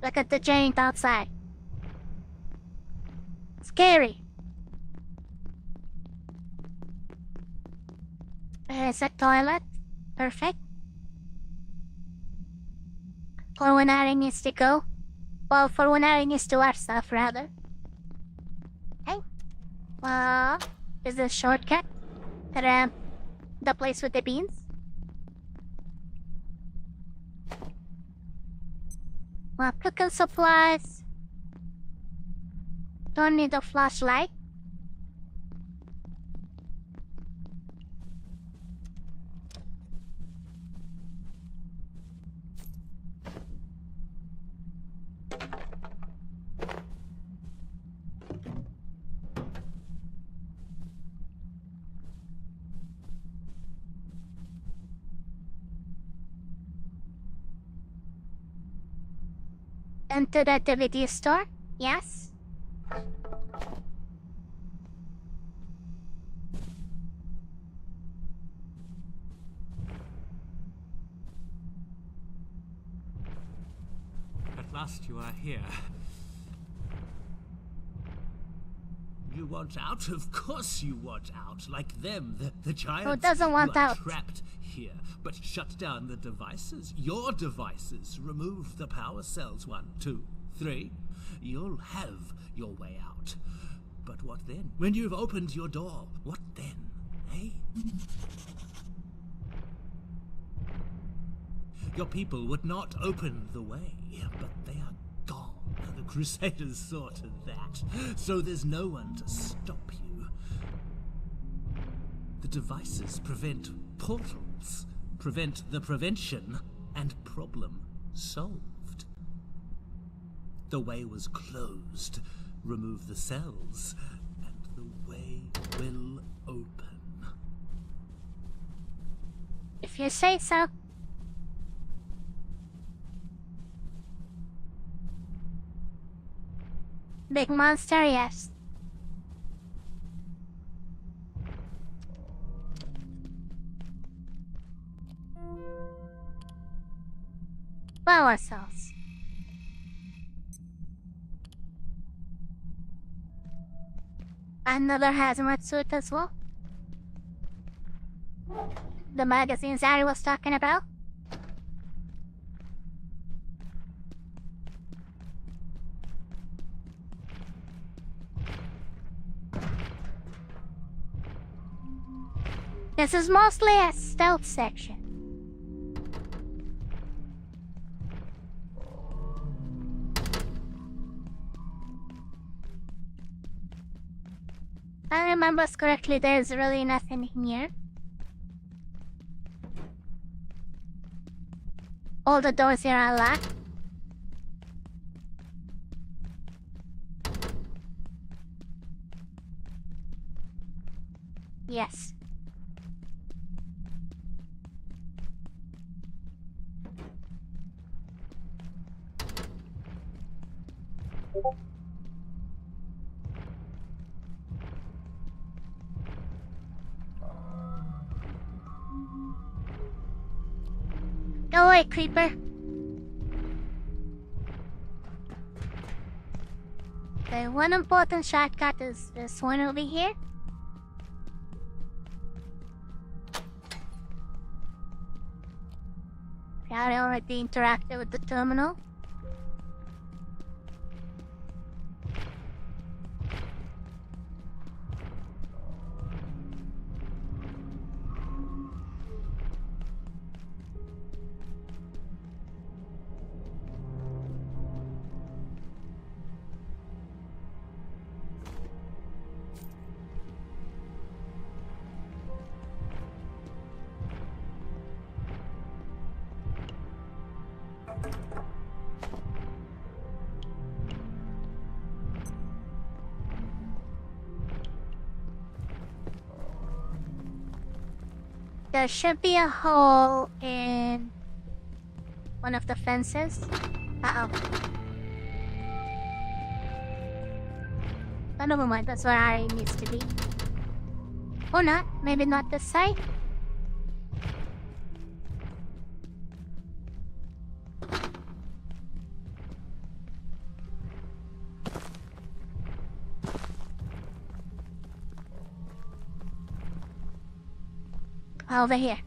Look at the giant outside. Scary. There's a toilet. Perfect. For when Ari needs to go. Well, for when Ari needs to wear stuff, rather. Is this shortcut to the place with the beans? Well, cooking supplies. Don't need a flashlight. Enter the DVD store? Yes? At last you are here. You want out? Of course you want out. Like them, the giants. Who doesn't want you are out? Trapped here. But shut down the devices. Your devices. Remove the power cells. 1, 2, 3. You'll have your way out. But what then? When you've opened your door, what then? Eh? Your people would not open the way, but they are gone. The Crusaders saw to that, so there's no one to stop you. The devices prevent portals, prevent the prevention, and problem solved. The way was closed. Remove the cells, and the way will open. If you say so. Big monster, yes. Power cells. Another hazmat suit as well. The magazines Ari was talking about. This is mostly a stealth section. If I remember correctly, there's really nothing here. All the doors here are locked. Yes. Go away, creeper. The one important shortcut is this one over here. I already interacted with the terminal. There should be a hole in one of the fences. Uh-oh. Oh, never mind. That's where Ari needs to be. Or not. Maybe not this side. Over here.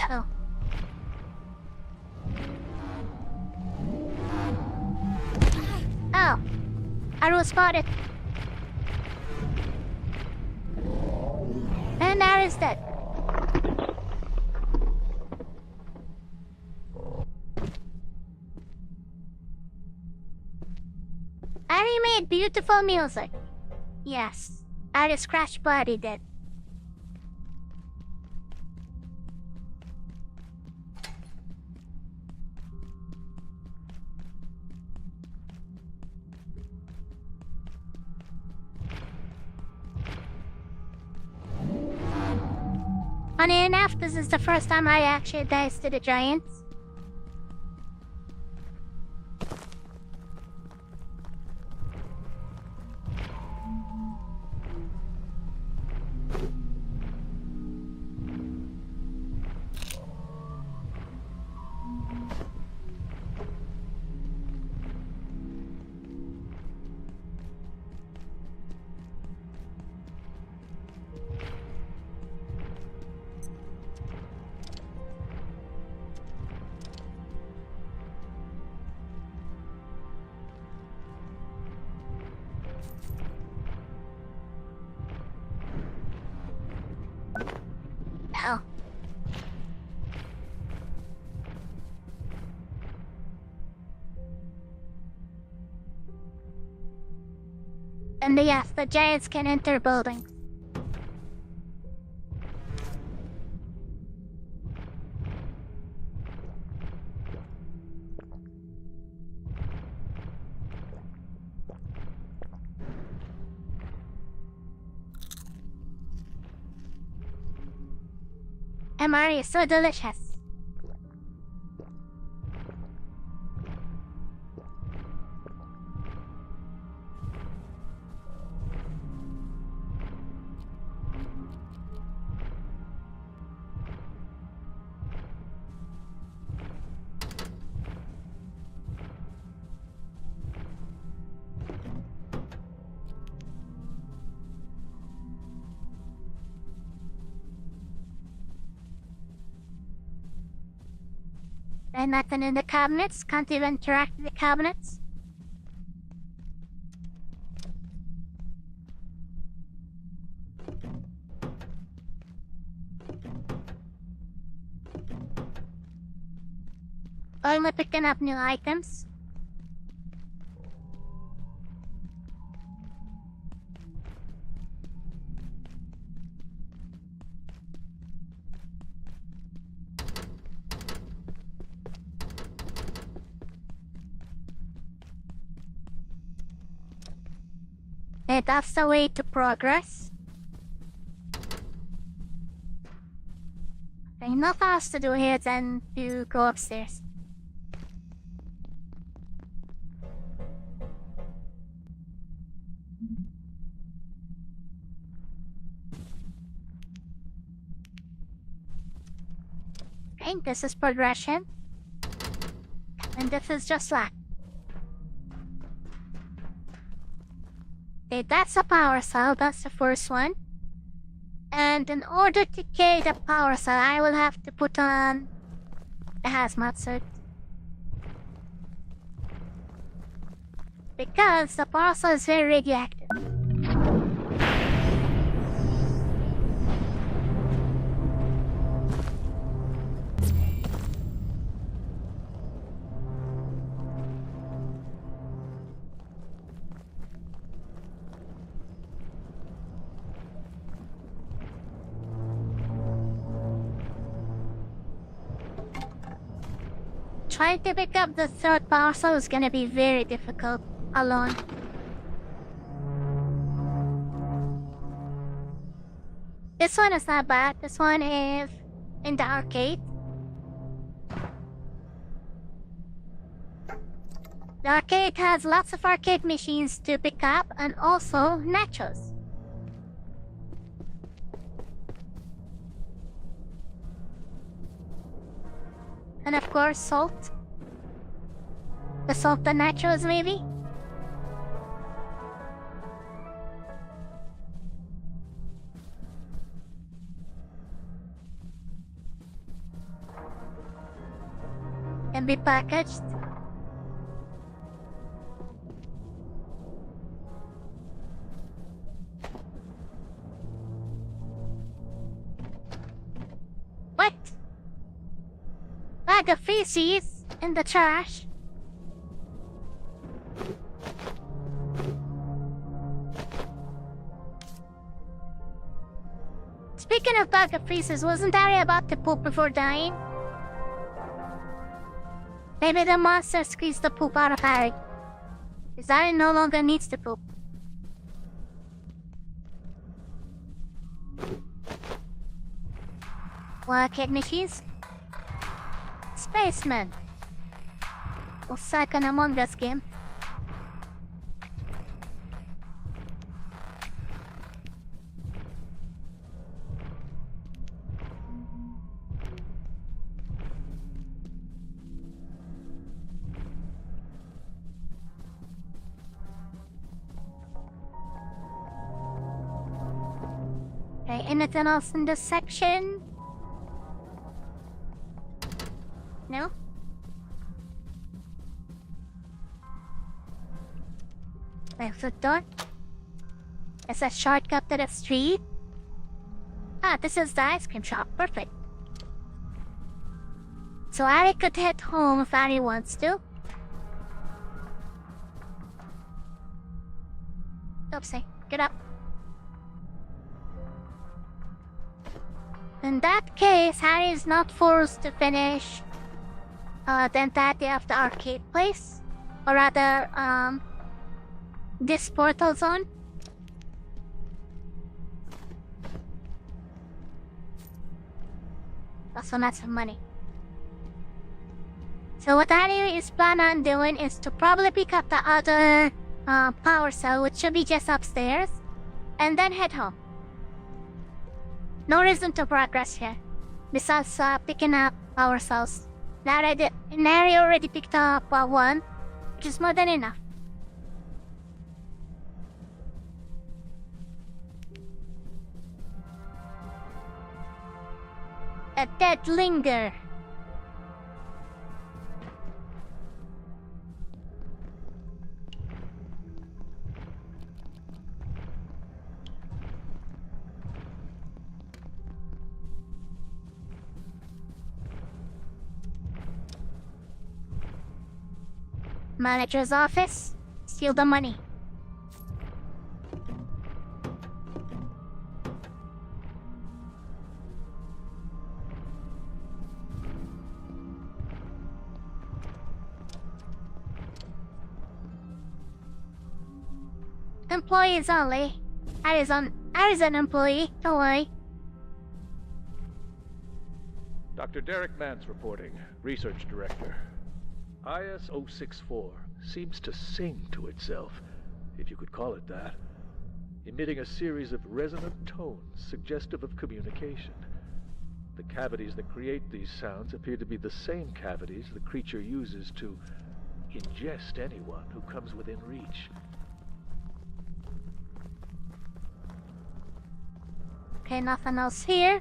Oh. Oh. Arrow spotted. And Ari's dead. Ari made beautiful music. Yes. Ari's crash body dead. Funny enough, this is the first time I actually dies to the giants. Oh. And yes, the giants can enter buildings. MRE is so delicious. There's nothing in the cabinets. Can't even interact with the cabinets. Only picking up new items. And that's the way to progress. There's nothing else to do here than to go upstairs. Okay, this is progression. And this is just luck. Okay, that's a power cell, that's the first one. And in order to carry the power cell, I will have to put on a hazmat suit. Because the power cell is very radioactive. Trying to pick up the third power cell is gonna be very difficult alone. This one is not bad. This one is in the arcade. The arcade has lots of arcade machines to pick up and also nachos. And of course, salt. The salt and nachos, maybe? Can be packaged. What? Bag of feces in the trash. Speaking of bag of feces, wasn't Ari about to poop before dying? Maybe the monster squeezed the poop out of Ari. Because Ari no longer needs to poop. Arcade machines? Spaceman. Or second Among Us game. Okay, anything else in this section? No? There's the door. It's a shortcut to the street. Ah, this is the ice cream shop. Perfect. So Ari could head home if Ari wants to. Oopsie, get up. In that case, Harry is not forced to finish the entirety of the arcade place. Or rather, this portal zone. That's lots of money. So what Ari is planning on doing is to probably pick up the other power cell, which should be just upstairs, and then head home. No reason to progress here, besides picking up power cells. Ari already picked up one, which is more than enough. A dead linger. Manager's office. Steal the money. Employees only. Ari's an employee, don't worry. Dr. Derek Mance reporting, Research Director. IS-064 seems to sing to itself, if you could call it that, emitting a series of resonant tones suggestive of communication. The cavities that create these sounds appear to be the same cavities the creature uses to ingest anyone who comes within reach. Okay, nothing else here.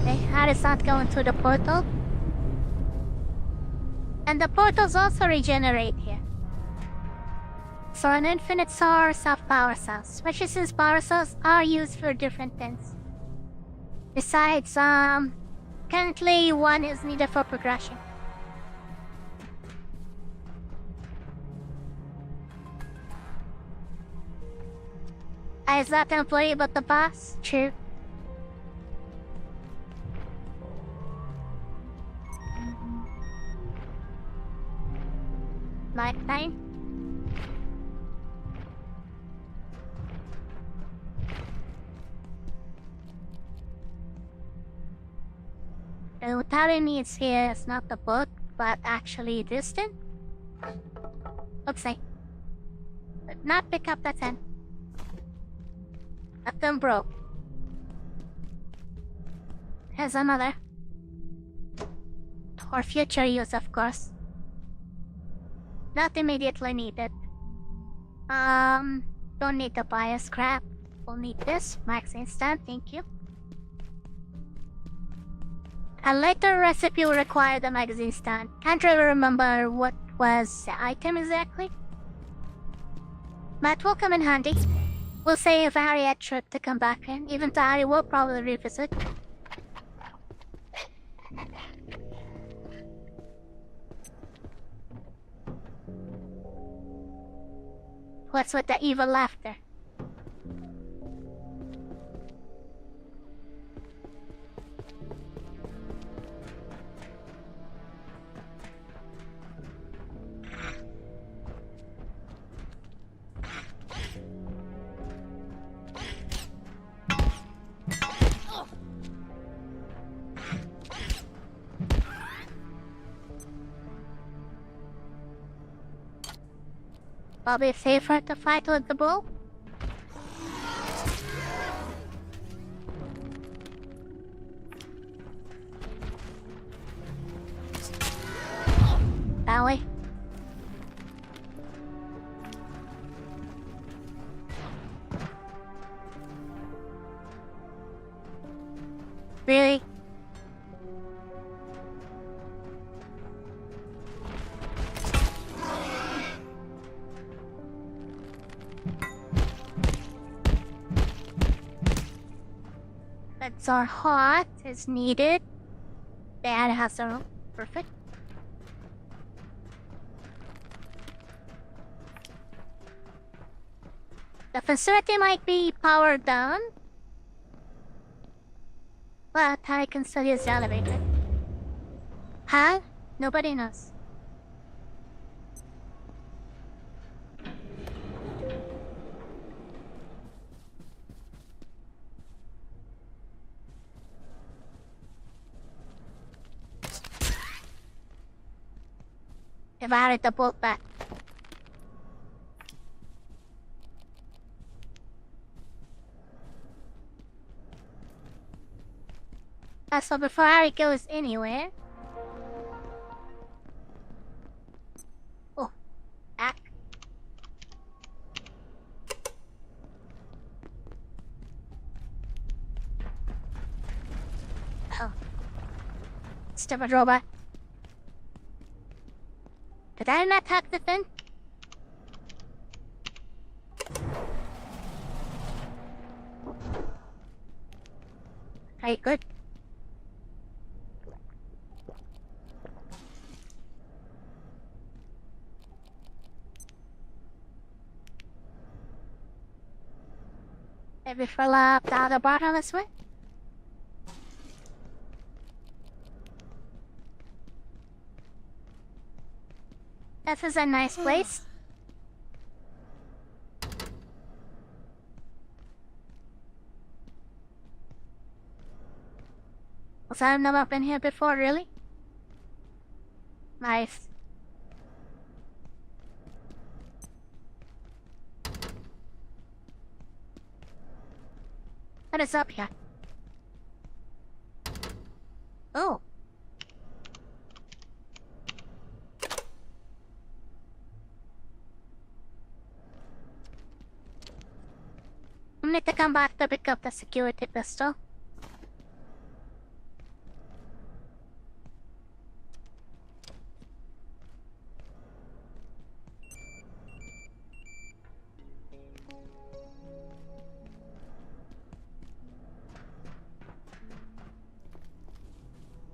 Okay, Ari's not going to the portal. And the portals also regenerate here. So an infinite source of power cells, which is since power cells are used for different things. Besides, currently one is needed for progression. Is that the employee but the boss? True. Nighttime. What Ari needs here is not the book, but actually this thing. Oopsie. But not pick up that 10. That thing broke. Here's another. For future use, of course. Not immediately needed. Don't need to buy a scrap. We'll need this. Max instant, thank you. A later recipe will require the magazine stand. Can't really remember what was the item exactly. But will come in handy. We'll save Ari a trip to come back in. Even though Ari will probably revisit. What's with the evil laughter? Probably safer to fight with the bull. That way. Really? Beds are hot as needed. Dad has their own. Perfect. The facility might be powered down, but I can still use the elevator. How? Nobody knows. Divided the bolt back. So before Ari goes anywhere... Oh, back. Oh. Stupid robot. Did I not hack the thing? Okay, good. Maybe fill up the other bottle this way? This is a nice place. Was I've never been here before, really? Nice. What is up here? Oh. I need to come back to pick up the security pistol.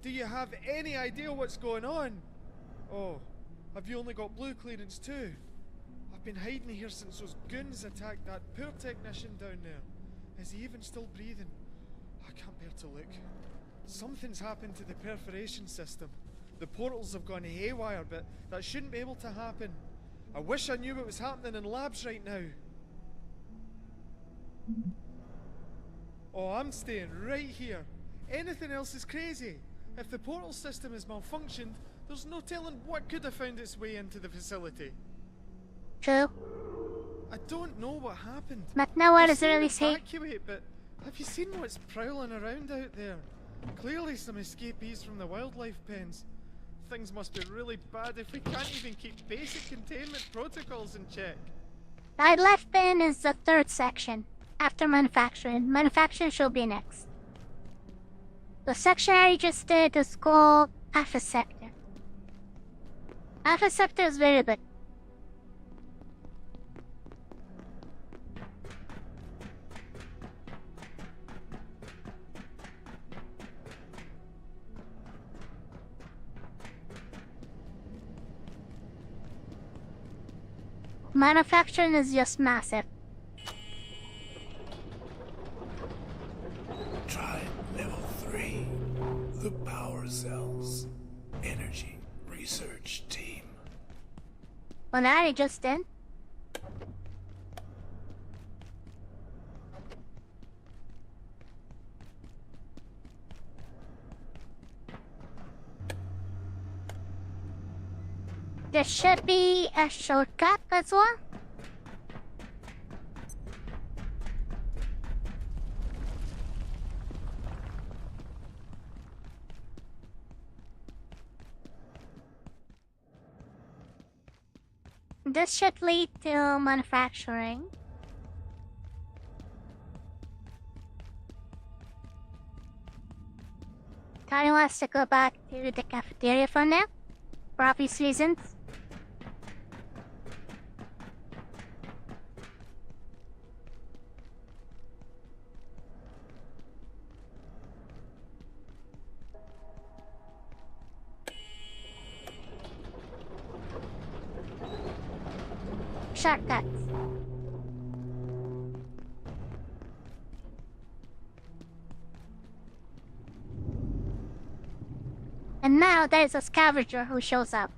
Do you have any idea what's going on? Oh, have you only got blue clearance too? I've been hiding here since those goons attacked that poor technician down there. Is he even still breathing? I can't bear to look. Something's happened to the perforation system. The portals have gone haywire, but that shouldn't be able to happen. I wish I knew what was happening in labs right now. Oh, I'm staying right here. Anything else is crazy. If the portal system is malfunctioned, there's no telling what could have found its way into the facility. True. I don't know what happened. But now what is really safe? Evacuate, but have you seen what's prowling around out there? Clearly some escapees from the wildlife pens. Things must be really bad if we can't even keep basic containment protocols in check. Right left pen is the third section. After manufacturing. Manufacturing should be next. The section I just did is called Alpha Sector. Alpha Sector is very good. Manufacturing is just massive. Try level 3. The power cells. Energy research team. Well, I just did. There should be a shortcut as well. This should lead to manufacturing. Tony wants to go back to the cafeteria for now, for obvious reasons. Shortcuts. And now there's a scavenger who shows up.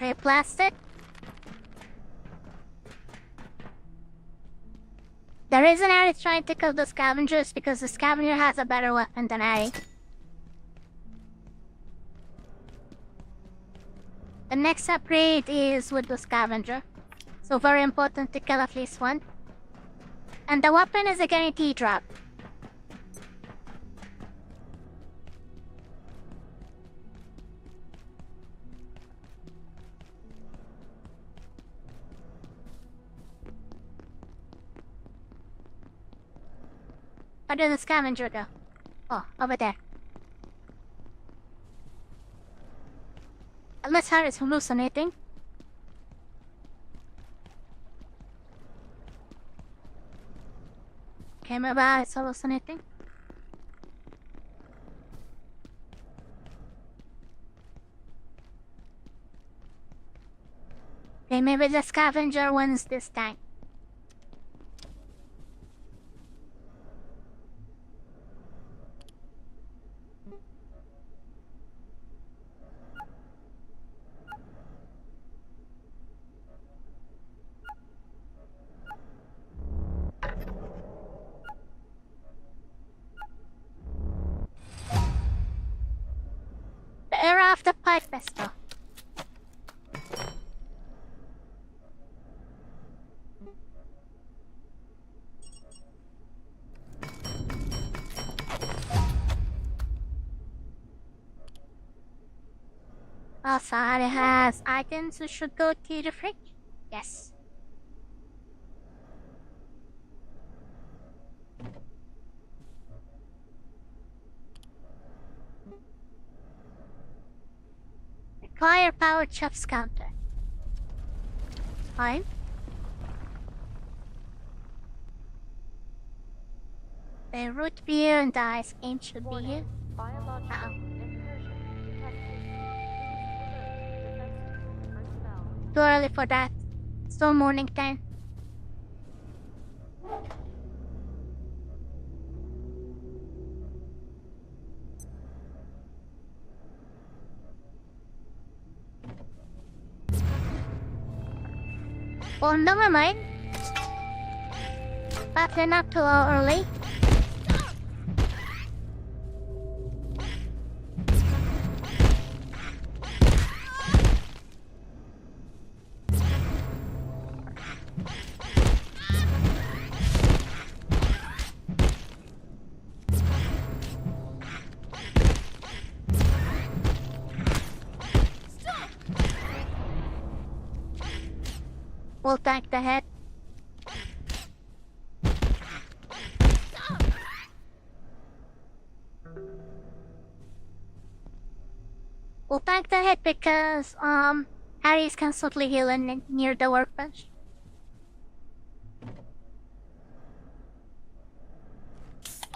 Okay, plastic. The reason Ari is trying to kill the scavenger is because the scavenger has a better weapon than Ari. The next upgrade is with the scavenger, so very important to kill at least one. And the weapon is a guaranteed drop. Where did the scavenger go? Oh, over there. Unless Harry's hallucinating. Okay, maybe it's hallucinating. Okay, maybe the scavenger wins this time. The era of the pipe pistol. Also, it has items which should go to the fridge. Yes. Acquire power chef's counter. Fine. The root beer and the ice cream should be here. Biological incursion detected. Please alert defense personnel. Too early for that. Still morning time. Oh, never mind. But they're not too early. We'll tank the head. We'll tank the head because Harry's constantly healing near the workbench.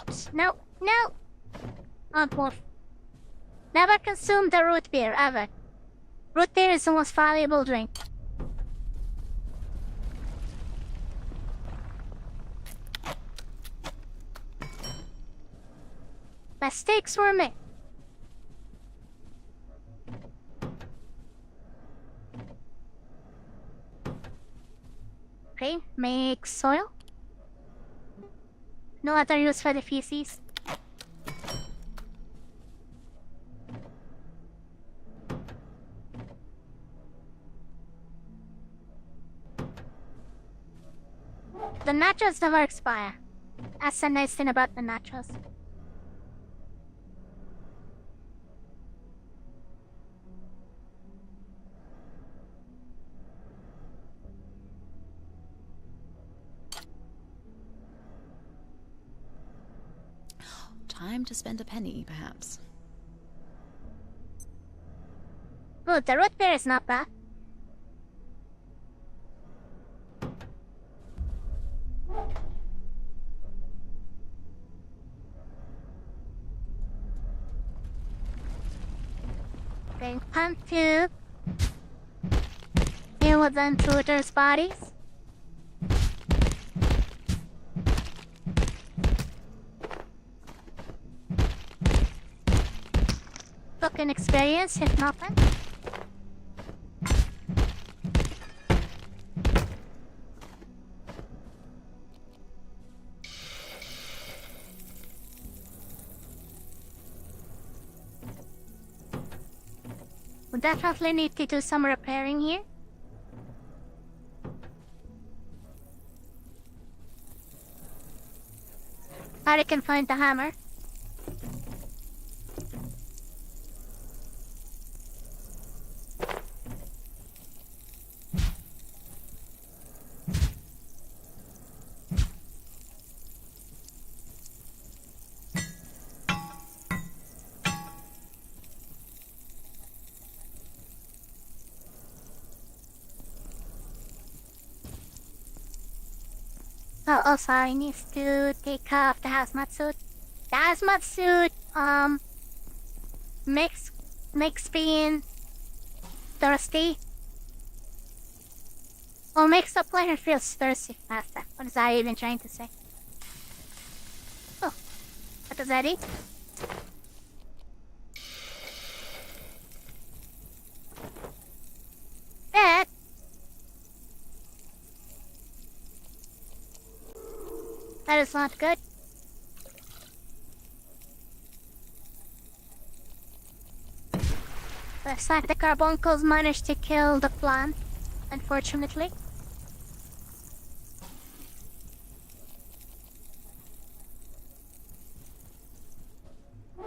Oops, no, no! Not wolf. Never consume the root beer, ever. Root beer is the most valuable drink. Mistakes were made. Okay, make soil. No other use for the feces. The nachos never expire. That's the nice thing about the nachos. Time to spend a penny, perhaps. Good, the root beer is not bad. Okay, pump tube. Here with the intruders' bodies. Token experience, if nothing. We definitely need to do some repairing here. I can find the hammer. Oh, also I need to take off the hazmat suit. The hazmat suit, makes being thirsty. Or makes the player feel thirsty faster. What is that even trying to say? Oh, what does that eat? That. That is not good. Looks like the carbuncles managed to kill the plant, unfortunately.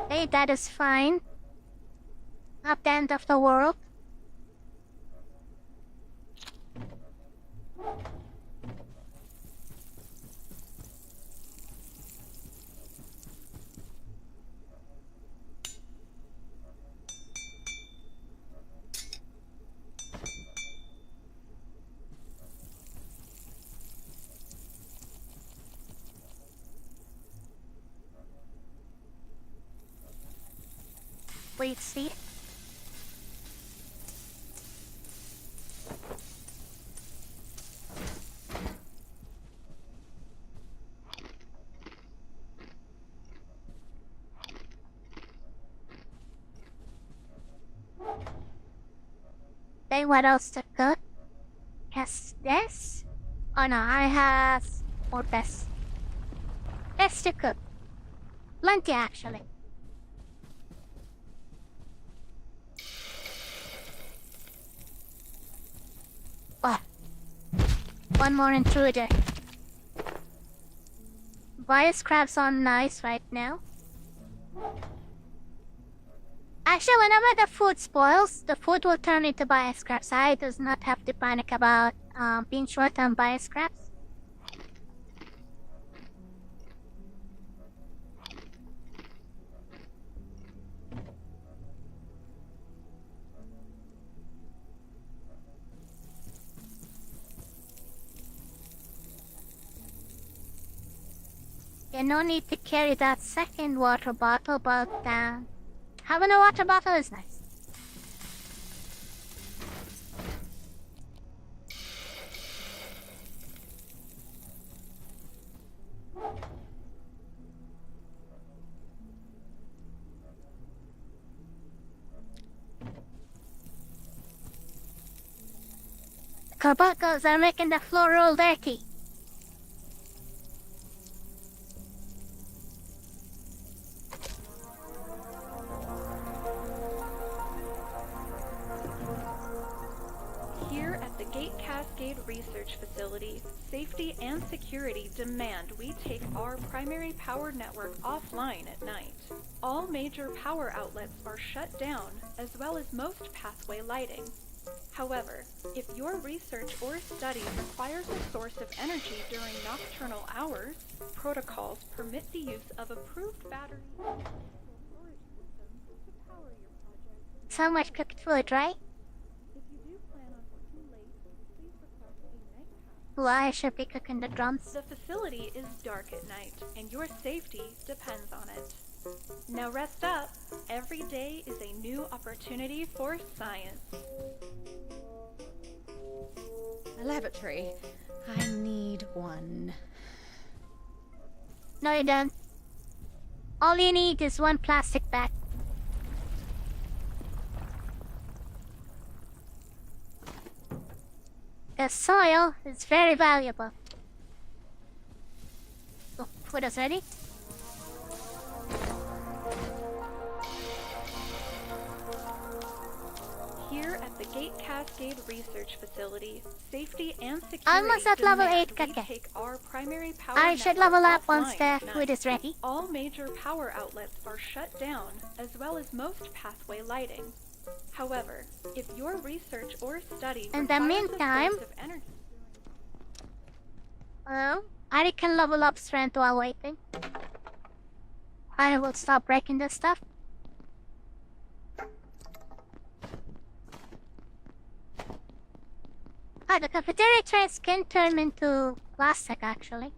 Hey, that is fine. Not the end of the world. Wait, see? Then what else to cook? Yes, this? Oh no, I have more best. Best to cook. Plenty actually. Oh. One more intruder. Bioscraps are nice right now. Actually, whenever the food spoils, the food will turn into bioscraps. I does not have to panic about being short on bioscraps. Yeah, no need to carry that second water bottle, but having a water bottle is nice. The carbuncles are making the floor all dirty. Here at the Gate Cascade Research Facility, safety and security demand we take our primary power network offline at night. All major power outlets are shut down, as well as most pathway lighting. However, if your research or study requires a source of energy during nocturnal hours, protocols permit the use of approved batteries and storage systems to power your project. So much cooked food, right? If you do plan on working late, please request a night pass. Well, I should be cooking the drums. The facility is dark at night, and your safety depends on it. Now rest up. Every day is a new opportunity for science. A laboratory. I need one. No, you don't. All you need is one plastic bag. The soil is very valuable. Oh, food is ready. Gate Cascade Research Facility, safety and security Almost at level demand 8 we kake. take our primary power I should network level up once offline the at food night. is ready. All major power outlets are shut down, as well as most pathway lighting. However, if your research or study In the requires a meantime, source of energy, I can level up strength while waiting. I will stop breaking this stuff. The cafeteria trays can turn into plastic, actually.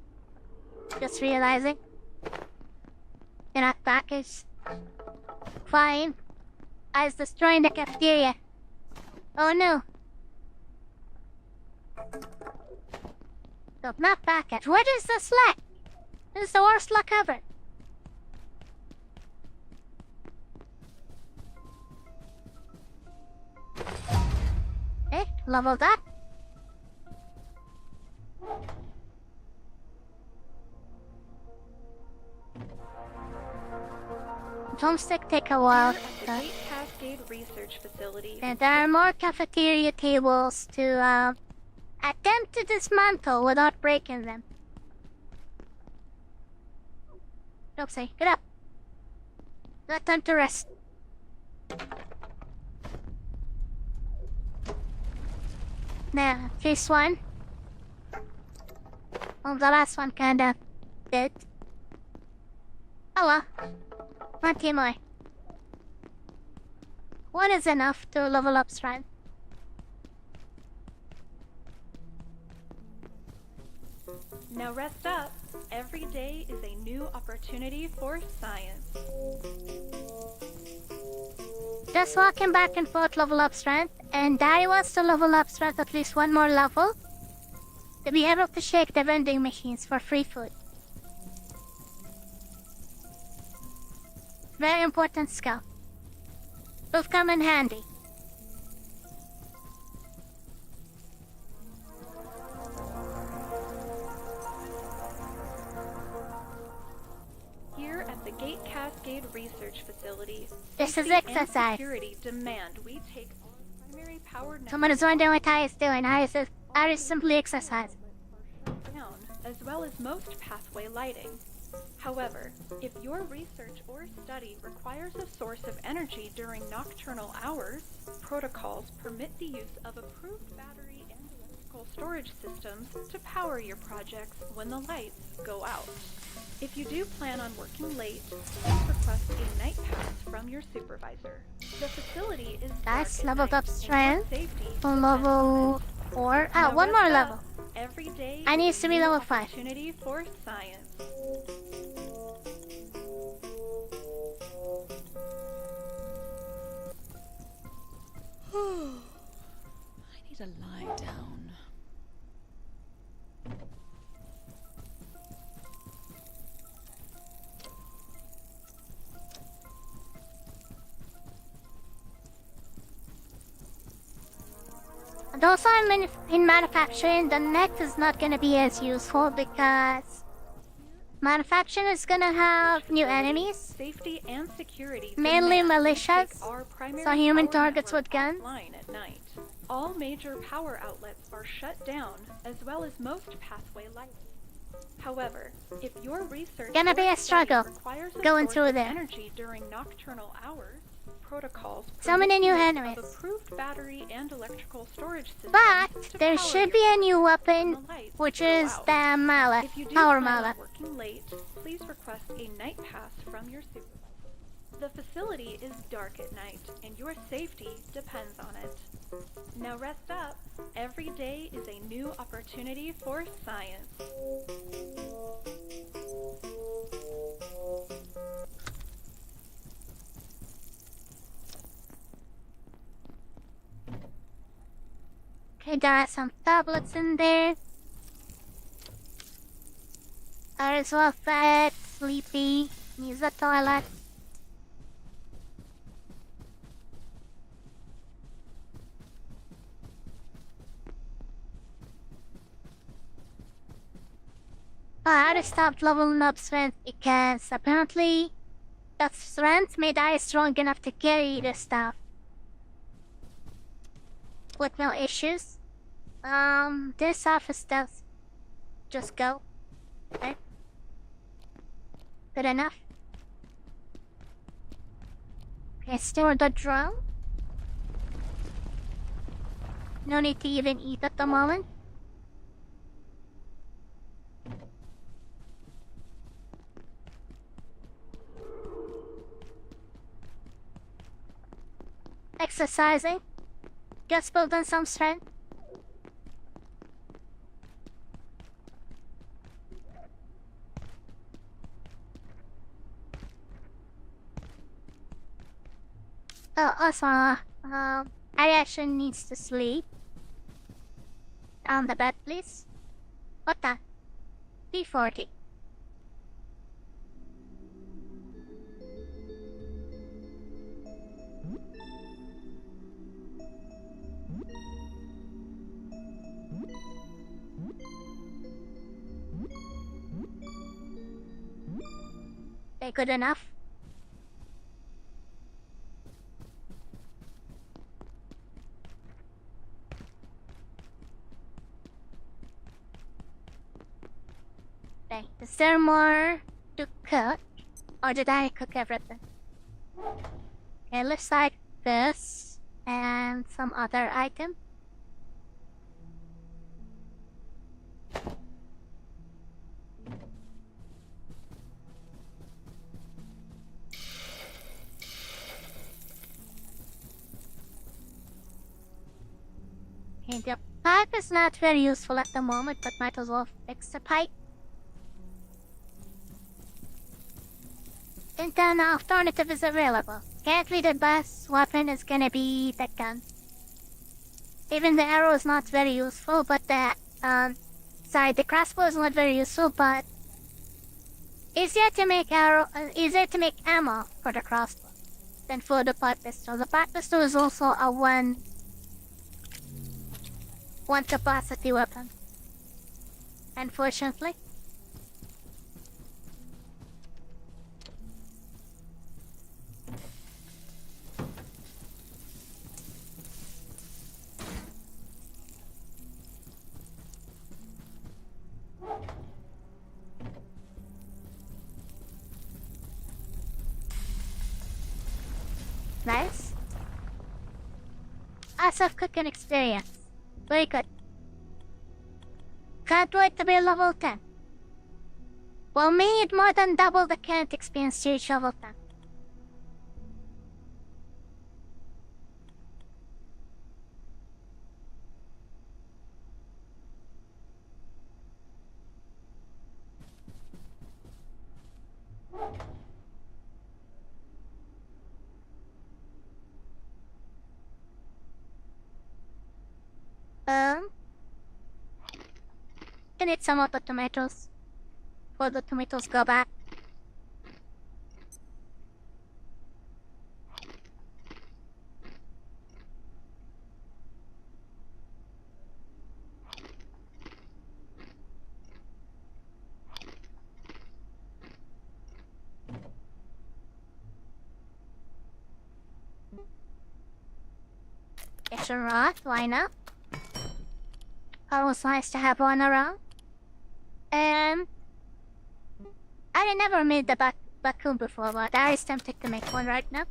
Just realizing. Cannot package. Fine. I was destroying the cafeteria. Oh no. So, not package. What is this luck? This is the worst luck ever. Leveled up. Drumstick take a while. here at the Gate Cascade Research Facility, And there are more cafeteria tables to attempt to dismantle without breaking them. Roxy, get up. Not time to rest. Now, this one. Oh, the last one kinda dead. Oh well. One team away. One is enough to level up strength. now rest up. Every day is a new opportunity for science. Just walking back and forth level up strength, and Daddy wants to level up strength at least one more level to be able to shake the vending machines for free food. Very important skill. Will come in handy. Here at the Gate Cascade Research Facility, This is safety and exercise. security demand we take our primary power Someone is wondering what I is doing. I is simply exercise. down, as well as most pathway lighting. However, if your research or study requires a source of energy during nocturnal hours, protocols permit the use of approved battery and electrical storage systems to power your projects when the lights go out. If you do plan on working late, please request a night pass from your supervisor. The facility is Guys, dark at leveled night, up and your strength safety from depends on level it. 4. Now One more rest level. up. Every day I need is to a be new level 5. opportunity for science. I need to lie down. And also in manufacturing, the net is not going to be as useful because manufacturing is going to have new enemies. Safety and security Mainly demand we militias, take our primary so human power targets network with guns. offline at night. All major power outlets are shut down, as well as most pathway lighting. However, if your research Gonna or be a study struggle requires a going source through of there. energy during nocturnal hours, protocols So many permit new use enemies. of approved battery and electrical storage systems But to there power should your be a new when weapon, the lights which go is out. the mallet, If you do power plan on mallet. working late, please request a night pass from your supervisor. The facility is dark at night, and your safety depends on it. Now rest up. Every day is a new opportunity for science. Okay, there are some tablets in there. Are as well fat, sleepy, needs a toilet. I stopped leveling up strength because apparently that strength made I strong enough to carry the stuff. with no issues. This office does just go. Okay. Good enough. Okay, store the drone. No need to even eat at the moment. Exercising. Just building some strength. Oh, also, Ari actually needs to sleep. On the bed, please. What the? P40. Okay, good enough. Okay, is there more to cook? Or did I cook everything? Okay, looks like this and some other item. Okay, the pipe is not very useful at the moment, but might as well fix the pipe. And then an alternative is available. Currently the best weapon is gonna be the gun. Even the arrow is not very useful, but the crossbow is not very useful, but easier to make ammo for the crossbow than for the pipe pistol. The pipe pistol is also a one capacity weapon. Unfortunately. Nice. Awesome cooking experience. Very good. Can't wait to be level 10. We'll need more than double the current experience to reach level 10. I need some of the tomatoes. Before the tomatoes go back. It's a rod, why not? Always nice to have one around. I never made the Bakun before, but I is tempted to make one right now.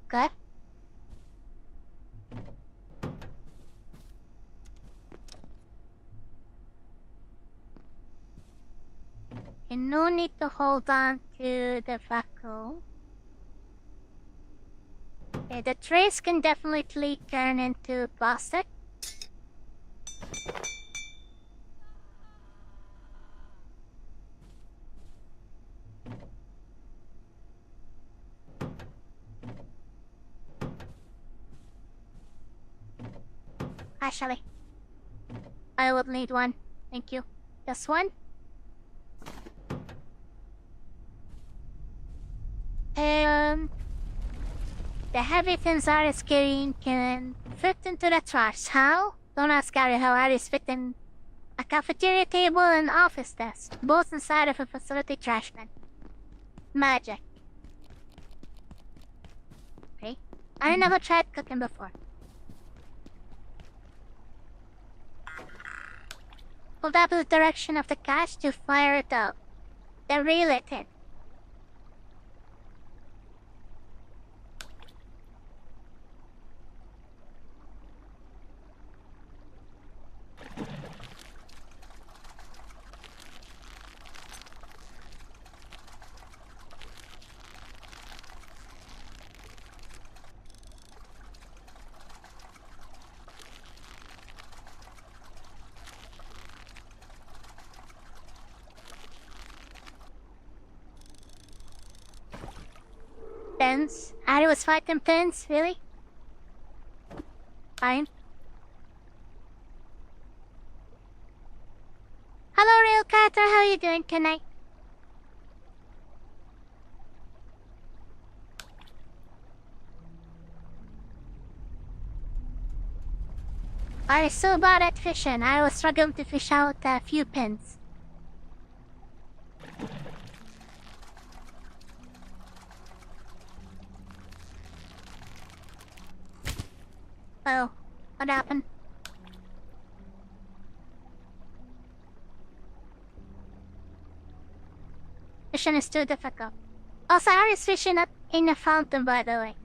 Good. And no need to hold on to the vacuum. Okay, the trays can definitely turn into plastic. Actually, I would need one. Thank you. Just one. The heavy things Ari's carrying can fit into the trash. How? Don't ask Ari how Ari's fit in a cafeteria table and office desk, both inside of a facility trash bin. Magic. I never tried cooking before. Hold up the direction of the gas to fire it out. Then reel it in. Pins? Ari was fighting pins? Really? Fine. Hello, Real Carter. How you doing tonight? I was so bad at fishing. I was struggling to fish out a few pins. Oh, what happened? Fishing is too difficult. Also, I was fishing up in a fountain, by the way.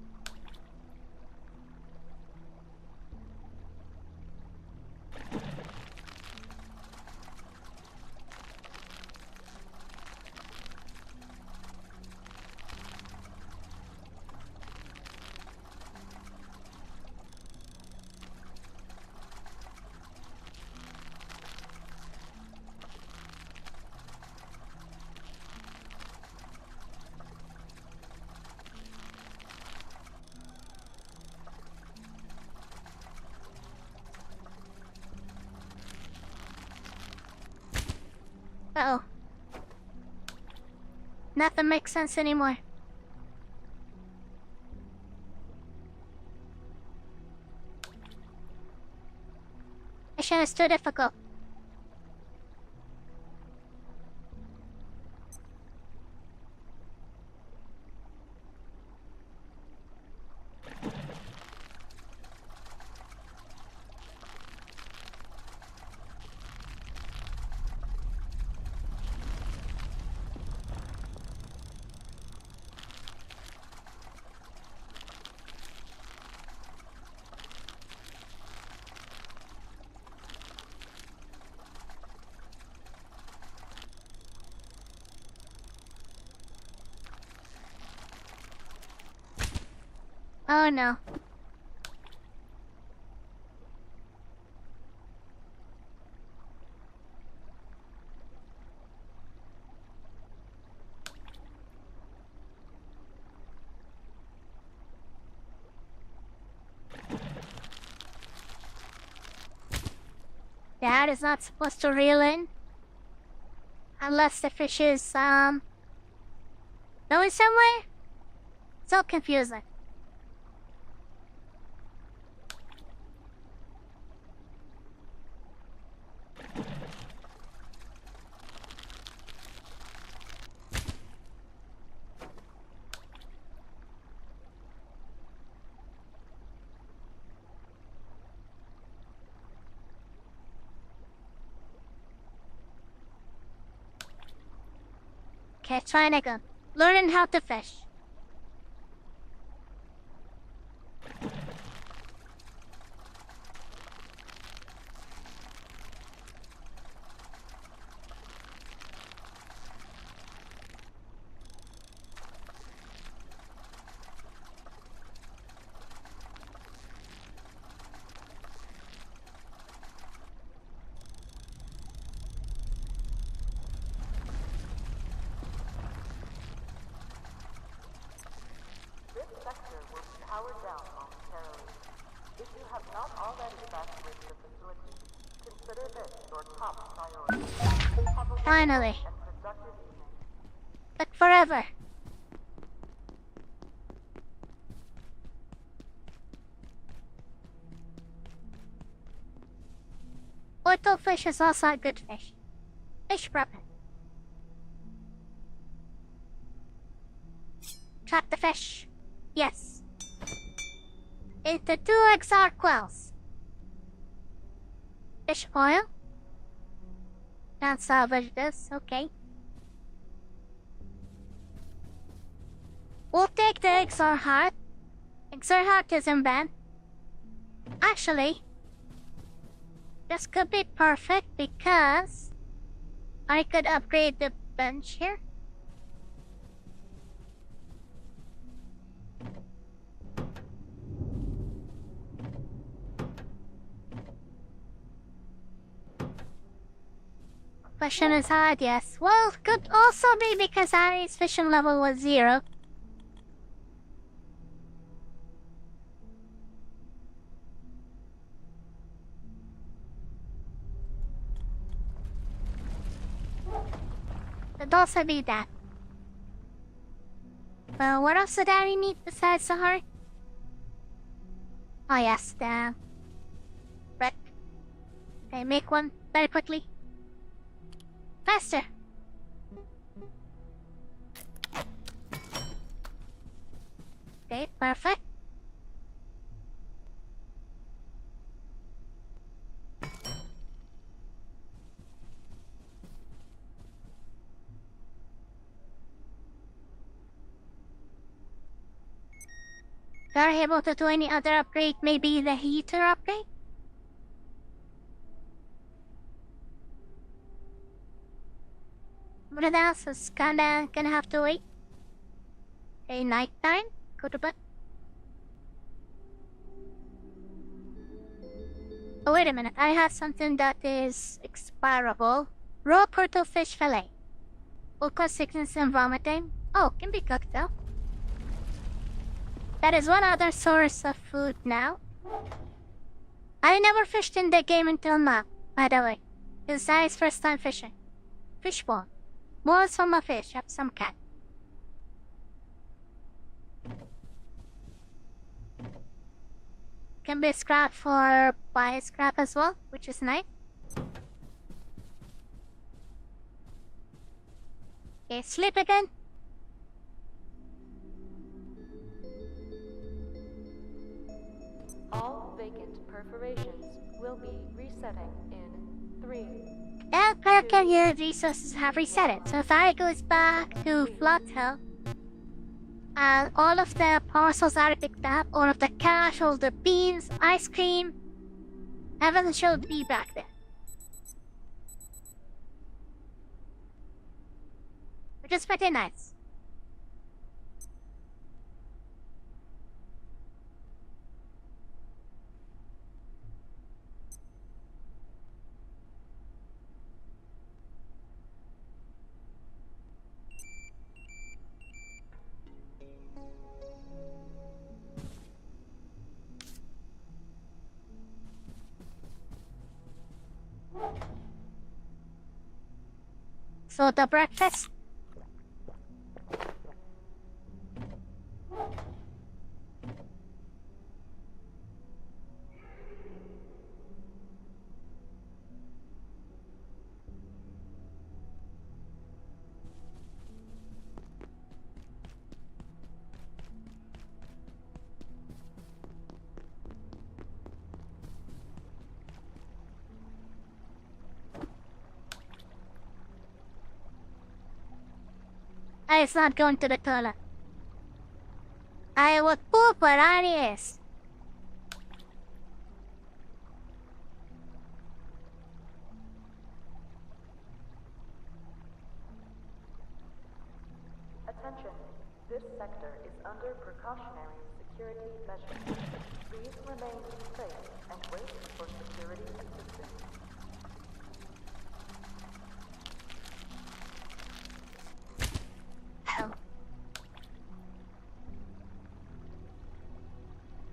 Uh-oh. Nothing makes sense anymore. Mission is too difficult. Oh no. That is not supposed to reel in. Unless the fish is, going somewhere? So confusing. Okay, trying again. Learning how to fish. This sector will be powered down momentarily. If you have not already evacuated the facility, consider this your top priority. Have a Finally. and productive evening. Took forever. Orto fish is also a good fish. Fish prepping. Trap the fish. Yes. into 2 XR quells. Fish oil. Can't salvage this, okay. We'll take the XR heart. XR heart isn't bad. Actually, this could be perfect because I could upgrade the bench here. Fishing is hard, yes. Well, could also be because Ari's fishing level was 0. Could also be that. Well, what else did Ari need besides the heart? Oh yes, the brick. Okay, make one very quickly. Faster! Okay, perfect. If you're able to do any other upgrade, maybe the heater upgrade? What else is gonna have to wait? Okay, nighttime? Go to bed. Oh, wait a minute. I have something that is expirable. Raw turtle fish fillet. Will cause sickness and vomiting. Oh, can be cooked though. That is one other source of food now. I never fished in the game until now, by the way. This is Ari's first time fishing. Fishbone. Molds from a fish of some kind. Can be scrap for buy scrap as well, which is nice. Okay, sleep again. All vacant perforations will be resetting in 3. That character here resources have reset it, so if I goes back to Flat Hill, and all of the parcels I picked up, all of the cash, all the beans, ice cream, everything should be back there. Which is pretty nice. So the breakfast. I is not going to the toilet. I would poop where Ari is. Attention, this sector is under precautionary security measures. Please remain safe and wait for security assistance. Hell.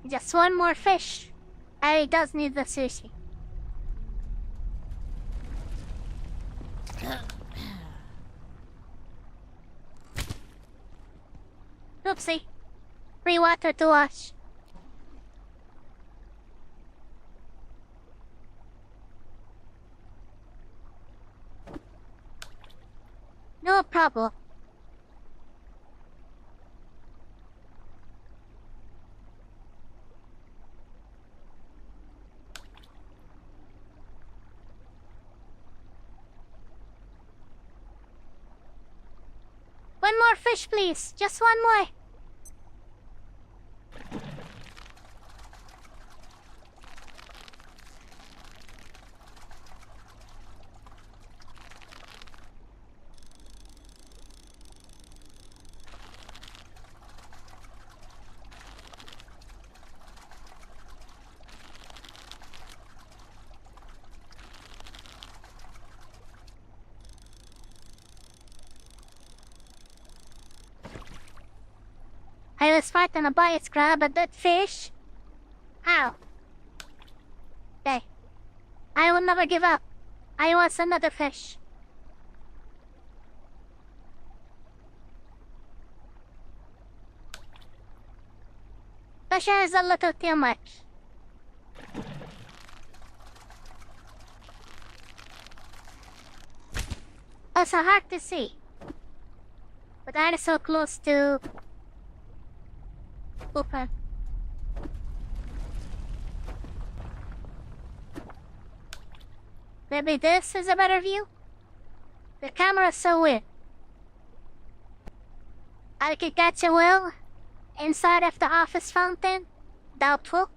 Just one more fish. Ari does need the sushi. Oopsie. Free water to wash. No problem. fish, please. Just one more. I was fighting a bias crab, but that fish... Ow. Okay. I will never give up. I want another fish. Fish is a little too much. It's hard to see. But I am so close to... Open. Maybe this is a better view? The camera's so weird. I could catch a whale inside of the office fountain. Doubtful.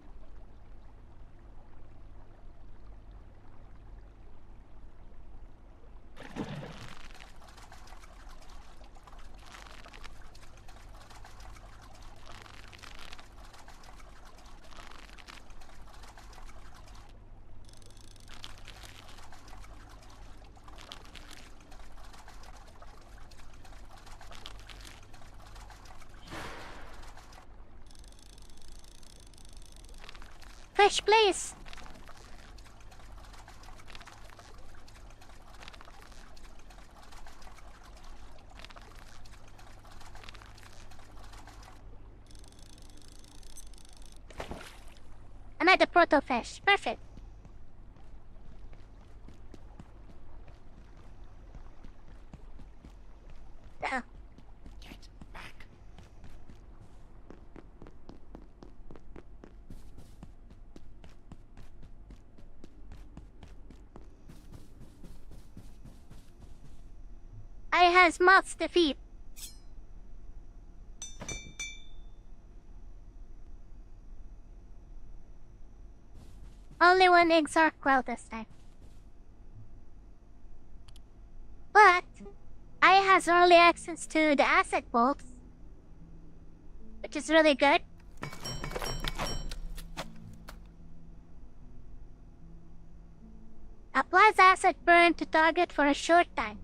Fish, please. Another proto fish. Perfect. Oh. Get back. I has mouths to feed. Only one egg well this time. But I has early access to the asset vaults, which is really good. Applies asset burn to target for a short time.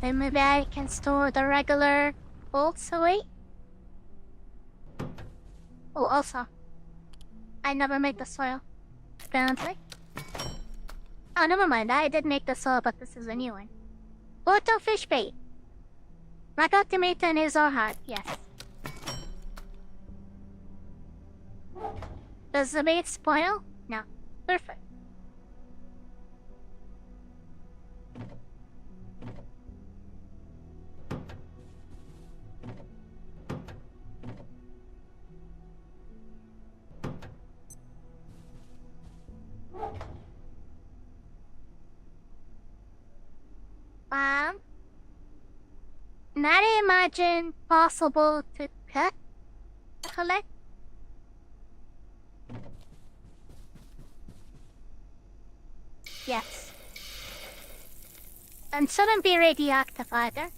Then maybe I can store the regular bolts away. Oh, also, I never make the soil, apparently. Oh, never mind, I did make the soil, but this is a new one. Auto fish bait. Rock ultimatum is all hard, yes. Does the bait spoil? No. Perfect. Not imagine possible to cut, collect. Yes. And shouldn't be radioactive either.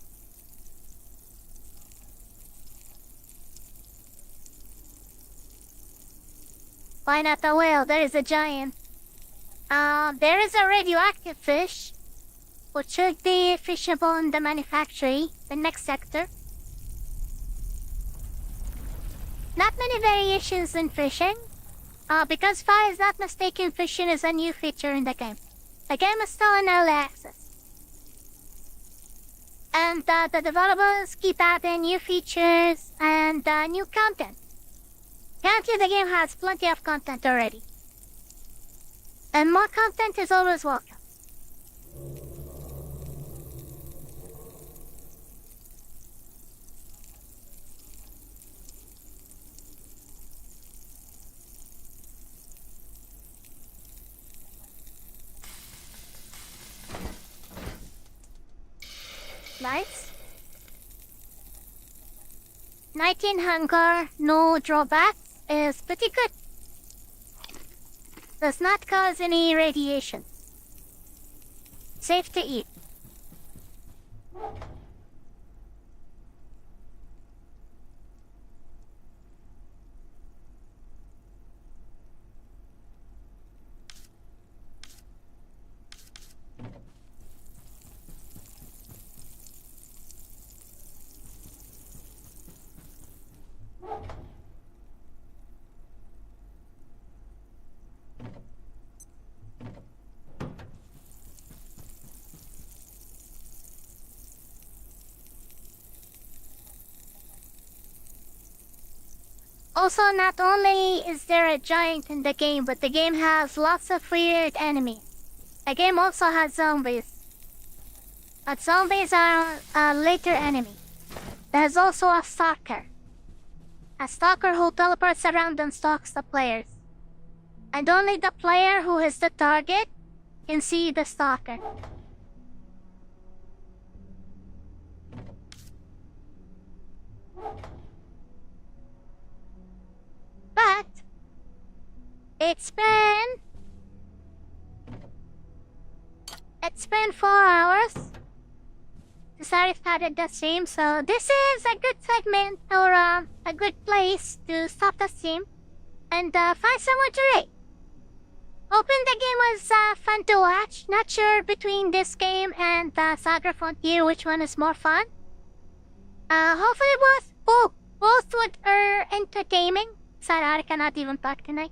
Why not the whale? There is a giant. There is a radioactive fish, which should be fishable in the manufactory, the next sector. Not many variations in fishing. Because if I is not mistaken, fishing is a new feature in the game. The game is still in early access. And the developers keep adding new features and new content. Currently, the game has plenty of content already. And more content is always welcome. Lights. 19 hunger, no drawbacks is pretty good. Does not cause any radiation. Safe to eat. Also, not only is there a giant in the game, but the game has lots of weird enemies. The game also has zombies. But zombies are a later enemy. There's also a stalker. A stalker who teleports around and stalks the players. And only the player who is the target can see the stalker. But it's been 4 hours since I started the stream, so this is a good segment or a good place to stop the stream and find someone to rate. Hoping the game was fun to watch. Not sure between this game and Saga Frontier which one is more fun. Hopefully both are entertaining. Sorry, I cannot even talk tonight.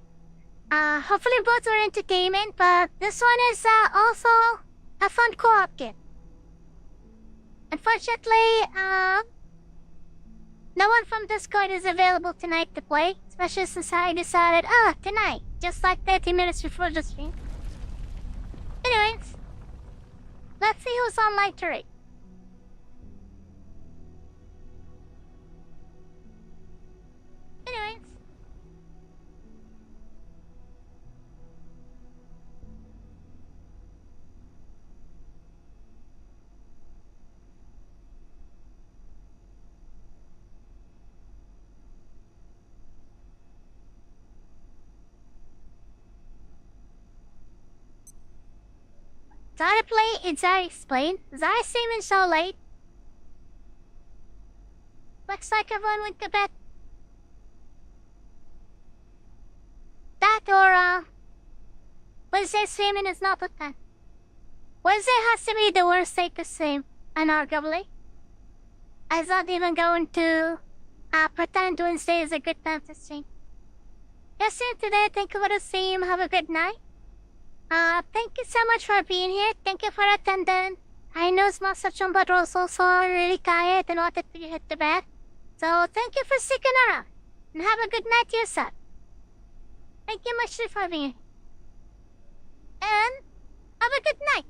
Hopefully both were entertainment, but this one is also a fun co-op game. Unfortunately, no one from Discord is available tonight to play, especially since I decided, tonight, just like 30 minutes before the stream. Anyways, let's see who's online to rate. Anyways. Zara play and Zara explain. Zara seeming so late. Looks like everyone went to bed. That or Wednesday streaming is not with that. Wednesday has to be the worst day to stream, unarguably. I'm not even going to pretend Wednesday is a good time to stream. Yes, today, thank you for the stream. Have a good night. Thank you so much for being here. Thank you for attending. I know it's not such but also really tired and wanted to hit the bed. So thank you for sticking around. And have a good night to yourself. Thank you much for being here. And have a good night.